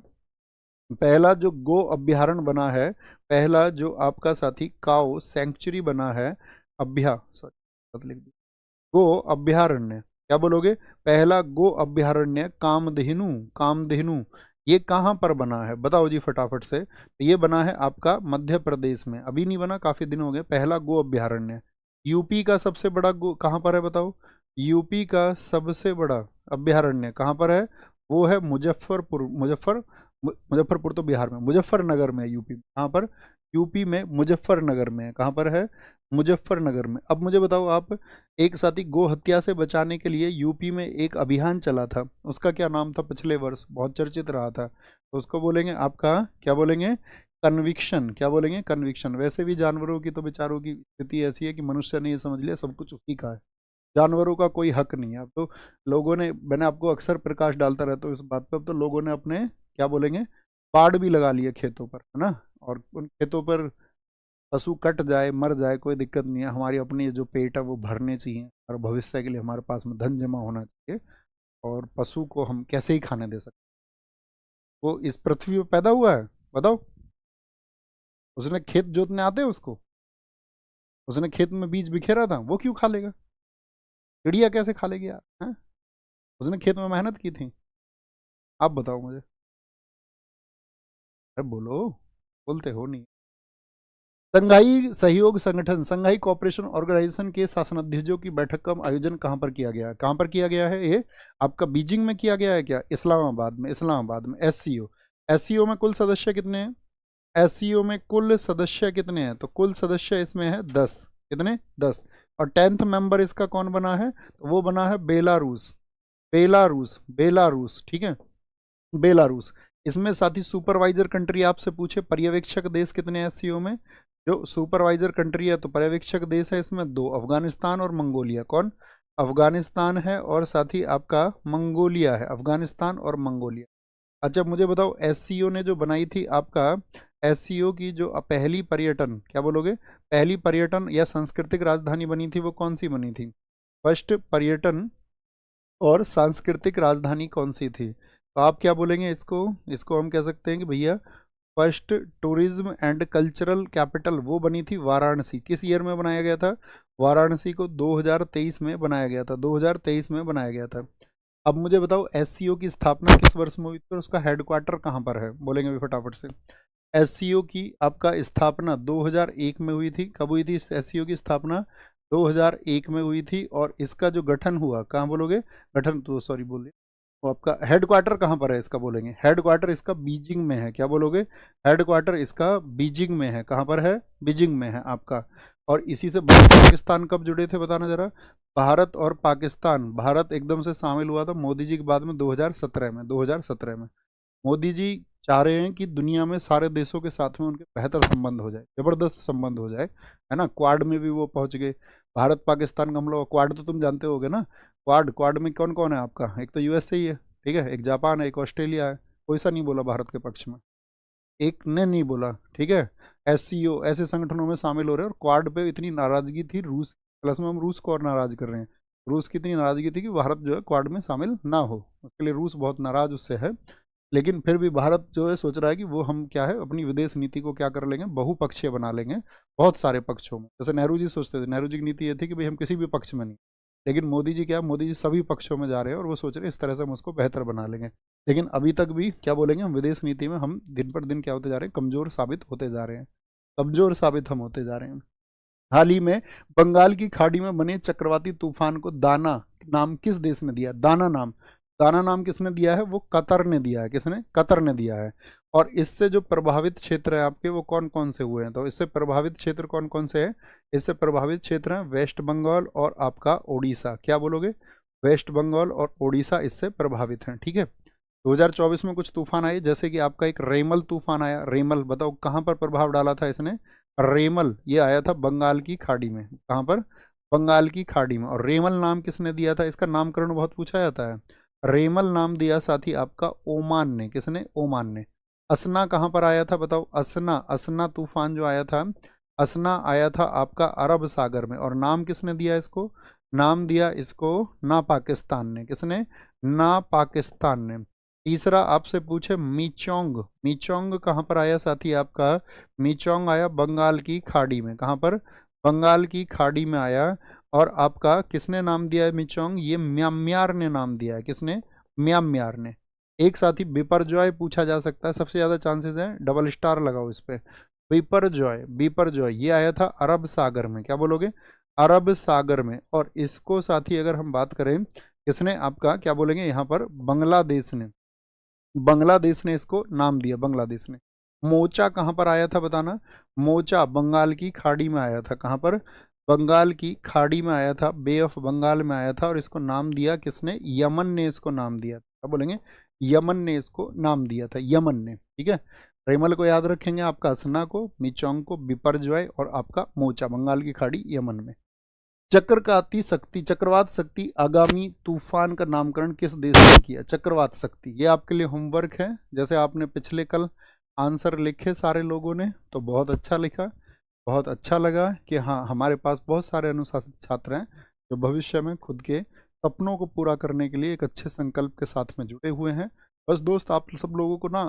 पहला जो गो अभ्यारण्य बना है, पहला जो आपका साथी काओ सेंचुरी बना है, सॉरी लिख दी, गो अभ्यारण्य? क्या बोलोगे? पहला गो अभ्यारण्य कामधेनु, कामधेनु ये कहाँ पर बना है? बताओ जी फटाफट से। तो ये बना है आपका मध्य प्रदेश में, अभी नहीं बना, काफी दिन हो गए। पहला गो अभ्यारण्य। यूपी का सबसे बड़ा गो कहाँ पर है बताओ? यूपी का सबसे बड़ा अभ्यारण्य कहाँ पर है? वो है मुजफ्फरपुर। मुजफ्फरपुर तो बिहार में, मुजफ्फरनगर में है यूपी में। कहाँ पर? यूपी में मुजफ्फरनगर में है। कहाँ पर है? मुजफ्फरनगर में। अब मुझे बताओ आप, एक साथी गो हत्या से बचाने के लिए यूपी में एक अभियान चला था, उसका क्या नाम था? पिछले वर्ष बहुत चर्चित रहा था, तो उसको बोलेंगे आपका, क्या बोलेंगे? कन्विक्शन। क्या बोलेंगे? कन्विक्शन। वैसे भी जानवरों की तो बेचारों की स्थिति ऐसी है कि मनुष्य ने ये समझ लिया सब कुछ उसी का है, जानवरों का कोई हक नहीं है। अब तो लोगों ने, मैंने आपको अक्सर प्रकाश डालता रहता हूँ इस बात पे, अब तो लोगों ने अपने, क्या बोलेंगे, बाड़ भी लगा लिए खेतों पर, है ना। और उन खेतों पर पशु कट जाए, मर जाए, कोई दिक्कत नहीं है, हमारी अपनी जो पेट है वो भरने चाहिए और भविष्य के लिए हमारे पास में धन जमा होना चाहिए। और पशु को हम कैसे ही खाने दे सकते? वो इस पृथ्वी पर पैदा हुआ है, बताओ। उसने खेत जोतने आते हैं उसको? उसने खेत में बीज बिखेरा था, वो क्यों खा लेगा? चिड़िया कैसे खा लेगी यार, हैं? उसने खेत में मेहनत की थी। आप बताओ मुझे, अरे बोलो, बोलते हो नहीं। संघाई सहयोग संगठन, संघाई कोऑपरेशन ऑर्गेनाइजेशन के शासनाध्यक्षों की बैठक का आयोजन कहाँ पर किया गया है? कहाँ पर किया गया है? ये आपका बीजिंग में किया गया है क्या? इस्लामाबाद में। इस्लामाबाद में। एससीओ। एससीओ में कुल सदस्य कितने हैं? एससीओ में कुल सदस्य कितने हैं? तो कुल सदस्य इसमें है 10। कितने? 10। और 10th मेंबर इसका कौन बना है? तो वो बना है बेलारूस। बेलारूस, बेलारूस, ठीक है, बेलारूस। इसमें साथ ही सुपरवाइजर कंट्री आपसे पूछे, पर्यवेक्षक देश कितने हैं एससीओ में? जो सुपरवाइजर कंट्री है, तो पर्यवेक्षक देश है इसमें 2, अफगानिस्तान और मंगोलिया। कौन? अफगानिस्तान है और साथ ही आपका मंगोलिया है, अफगानिस्तान और मंगोलिया। अच्छा मुझे बताओ, एससीओ ने जो बनाई थी आपका, एससीओ की जो पहली पर्यटन, क्या बोलोगे, पहली पर्यटन या सांस्कृतिक राजधानी बनी थी, वो कौन सी बनी थी? फर्स्ट पर्यटन और सांस्कृतिक राजधानी कौन सी थी? तो आप क्या बोलेंगे इसको? इसको हम कह सकते हैं कि भैया first tourism and cultural capital वो बनी थी वाराणसी। किस ईयर में बनाया गया था? वाराणसी को 2023 में बनाया गया था, 2023 में बनाया गया था। अब मुझे बताओ एससीओ की स्थापना किस वर्ष में हुई थी और उसका हेडक्वार्टर कहाँ पर है? बोलेंगे अभी फटाफट से। एससीओ की आपका स्थापना 2001 में हुई थी। कब हुई थी एससीओ की स्थापना? 2001 में हुई थी। और इसका जो गठन हुआ, कहाँ बोलोगे? गठन तो सॉरी बोलिए, वो आपका हेडक्वार्टर कहाँ पर है इसका? बोलेंगे हेडक्वार्टर इसका बीजिंग में है। क्या बोलोगे? हेडक्वार्टर इसका बीजिंग में है। कहाँ पर है? बीजिंग में है आपका। और इसी से भारत पाकिस्तान कब जुड़े थे बताना जरा। भारत और पाकिस्तान, भारत एकदम से शामिल हुआ था मोदी जी के बाद में 2017 में। 2017 में मोदी जी चाह रहे हैं कि दुनिया में सारे देशों के साथ में उनके बेहतर संबंध हो जाए, जबरदस्त संबंध हो जाए, है ना। क्वाड में भी वो पहुंच गए। भारत पाकिस्तान का हम लोग क्वाड तो तुम जानते होगे ना। क्वाड, क्वाड में कौन कौन है आपका? एक तो यूएसए ही है, ठीक है, एक जापान है, एक ऑस्ट्रेलिया है। कोई सा नहीं बोला भारत के पक्ष में, एक ने नहीं बोला, ठीक है। एससीओ ऐसे संगठनों में शामिल हो रहे हैं। और क्वाड पे इतनी नाराजगी थी रूस, प्लस में हम रूस को और नाराज कर रहे हैं। रूस की इतनी नाराजगी थी कि भारत जो है क्वाड में शामिल ना हो, उसके लिए रूस बहुत नाराज उससे है। लेकिन फिर भी भारत जो है सोच रहा है कि वो हम क्या है अपनी विदेश नीति को क्या कर लेंगे, बहुपक्षीय बना लेंगे, बहुत सारे पक्षों में। जैसे नेहरू जी सोचते थे, नेहरू जी की नीति ये थी कि भाई हम किसी भी पक्ष में नहीं, लेकिन मोदी जी क्या, मोदी जी सभी पक्षों में जा रहे हैं और वो सोच रहे हैं इस तरह से हम उसको बेहतर बना लेंगे। लेकिन अभी तक भी क्या बोलेंगे, हम विदेश नीति में हम दिन पर दिन क्या होते जा रहे हैं, कमजोर साबित होते जा रहे हैं, कमजोर साबित हम होते जा रहे हैं। हाल ही में बंगाल की खाड़ी में बने चक्रवाती तूफान को दाना नाम किस देश ने दिया, दाना नाम, दाना नाम किसने दिया है, वो कतर ने दिया है। किसने, कतर ने दिया है। और इससे जो प्रभावित क्षेत्र है आपके वो कौन कौन से हुए हैं, तो इससे प्रभावित क्षेत्र कौन कौन से हैं, इससे प्रभावित क्षेत्र हैं वेस्ट बंगाल और आपका ओडिशा। क्या बोलोगे, वेस्ट बंगाल और ओडिशा इससे प्रभावित हैं। ठीक है, 2024 में कुछ तूफान आए, जैसे कि आपका एक रेमल तूफान आया। रेमल बताओ कहाँ पर प्रभाव डाला था इसने, रेमल ये आया था बंगाल की खाड़ी में। कहाँ पर, बंगाल की खाड़ी में। और रेमल नाम किसने दिया था, इसका नामकरण बहुत पूछा जाता है। रेमल नाम दिया साथी आपका ओमान ने। किसने, ओमान ने। असना कहाँ पर आया था बताओ, असना, असना तूफान जो आया था, असना आया था आपका अरब सागर में। और नाम किसने दिया इसको, नाम दिया इसको ना पाकिस्तान ने। किसने, ना पाकिस्तान ने। तीसरा आपसे पूछे मीचोंग, मीचोंग कहाँ पर आया साथी आपका, मीचोंग आया बंगाल की खाड़ी में। कहाँ पर, बंगाल की खाड़ी में आया। और आपका किसने नाम दिया है मीचोंग, ये म्यांमार ने नाम दिया है। किसने, म्यांमार ने। एक साथी बिपरजॉय पूछा जा सकता है, सबसे ज्यादा चांसेस है, डबल स्टार लगाओ इस पे। बिपरजॉय, बिपरजॉय ये आया था अरब सागर में। क्या बोलोगे, अरब सागर में। और इसको साथी अगर हम बात करें, किसने आपका क्या बोलेंगे यहाँ पर, बांग्लादेश ने, बांग्लादेश ने इसको नाम दिया, बांग्लादेश ने। मोचा कहाँ पर आया था बताना, मोचा बंगाल की खाड़ी में आया था। कहाँ पर, बंगाल की खाड़ी में आया था, बे ऑफ बंगाल में आया था। और इसको नाम दिया किसने, यमन ने इसको नाम दिया था। क्या बोलेंगे, यमन ने इसको नाम दिया था, यमन ने। ठीक है, रेमल को याद रखेंगे, आपका असना को, मिचोंग को, बिपरजॉय और आपका मोचा बंगाल की खाड़ी यमन में। चक्रवाती शक्ति, चक्रवात शक्ति आगामी तूफान का नामकरण किस देश ने किया, चक्रवात शक्ति। ये आपके लिए होमवर्क है। जैसे आपने पिछले कल आंसर लिखे सारे लोगों ने, तो बहुत अच्छा लिखा, बहुत अच्छा लगा कि हाँ हमारे पास बहुत सारे अनुशासित छात्र हैं जो भविष्य में खुद के सपनों को पूरा करने के लिए एक अच्छे संकल्प के साथ में जुड़े हुए हैं। बस दोस्त आप सब लोगों को ना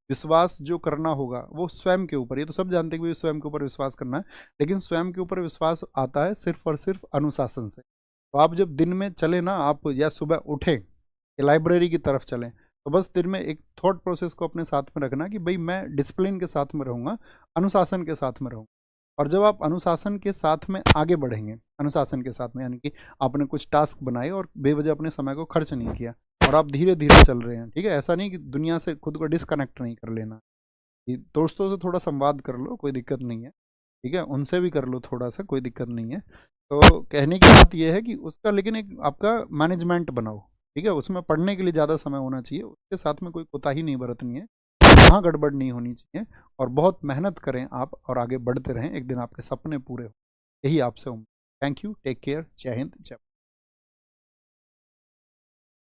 विश्वास जो करना होगा वो स्वयं के ऊपर, ये तो सब जानते हैं कि स्वयं के ऊपर विश्वास करना है, लेकिन स्वयं के ऊपर विश्वास आता है सिर्फ और सिर्फ अनुशासन से। तो आप जब दिन में चले ना, आप या सुबह उठें कि लाइब्रेरी की तरफ चलें, तो बस दिन में एक थॉट प्रोसेस को अपने साथ में रखना कि भाई मैं डिसिप्लिन के साथ में रहूँगा, अनुशासन के साथ में रहूँगा। और जब आप अनुशासन के साथ में आगे बढ़ेंगे, अनुशासन के साथ में यानी कि आपने कुछ टास्क बनाए और बेवजह अपने समय को खर्च नहीं किया और आप धीरे धीरे चल रहे हैं। ठीक है, ऐसा नहीं कि दुनिया से खुद को डिस्कनेक्ट नहीं कर लेना। दोस्तों से थोड़ा संवाद कर लो, कोई दिक्कत नहीं है। ठीक है, उनसे भी कर लो थोड़ा सा, कोई दिक्कत नहीं है। तो कहने की बात यह है कि उसका लेकिन एक आपका मैनेजमेंट बनाओ। ठीक है, उसमें पढ़ने के लिए ज़्यादा समय होना चाहिए, उसके साथ में कोई कोताही नहीं बरतनी है, वहाँ गड़बड़ नहीं होनी चाहिए। और बहुत मेहनत करें आप और आगे बढ़ते रहें, एक दिन आपके सपने पूरे हो, यही आपसे उम्मीद। थैंक यू, टेक केयर, जय हिंद, जय।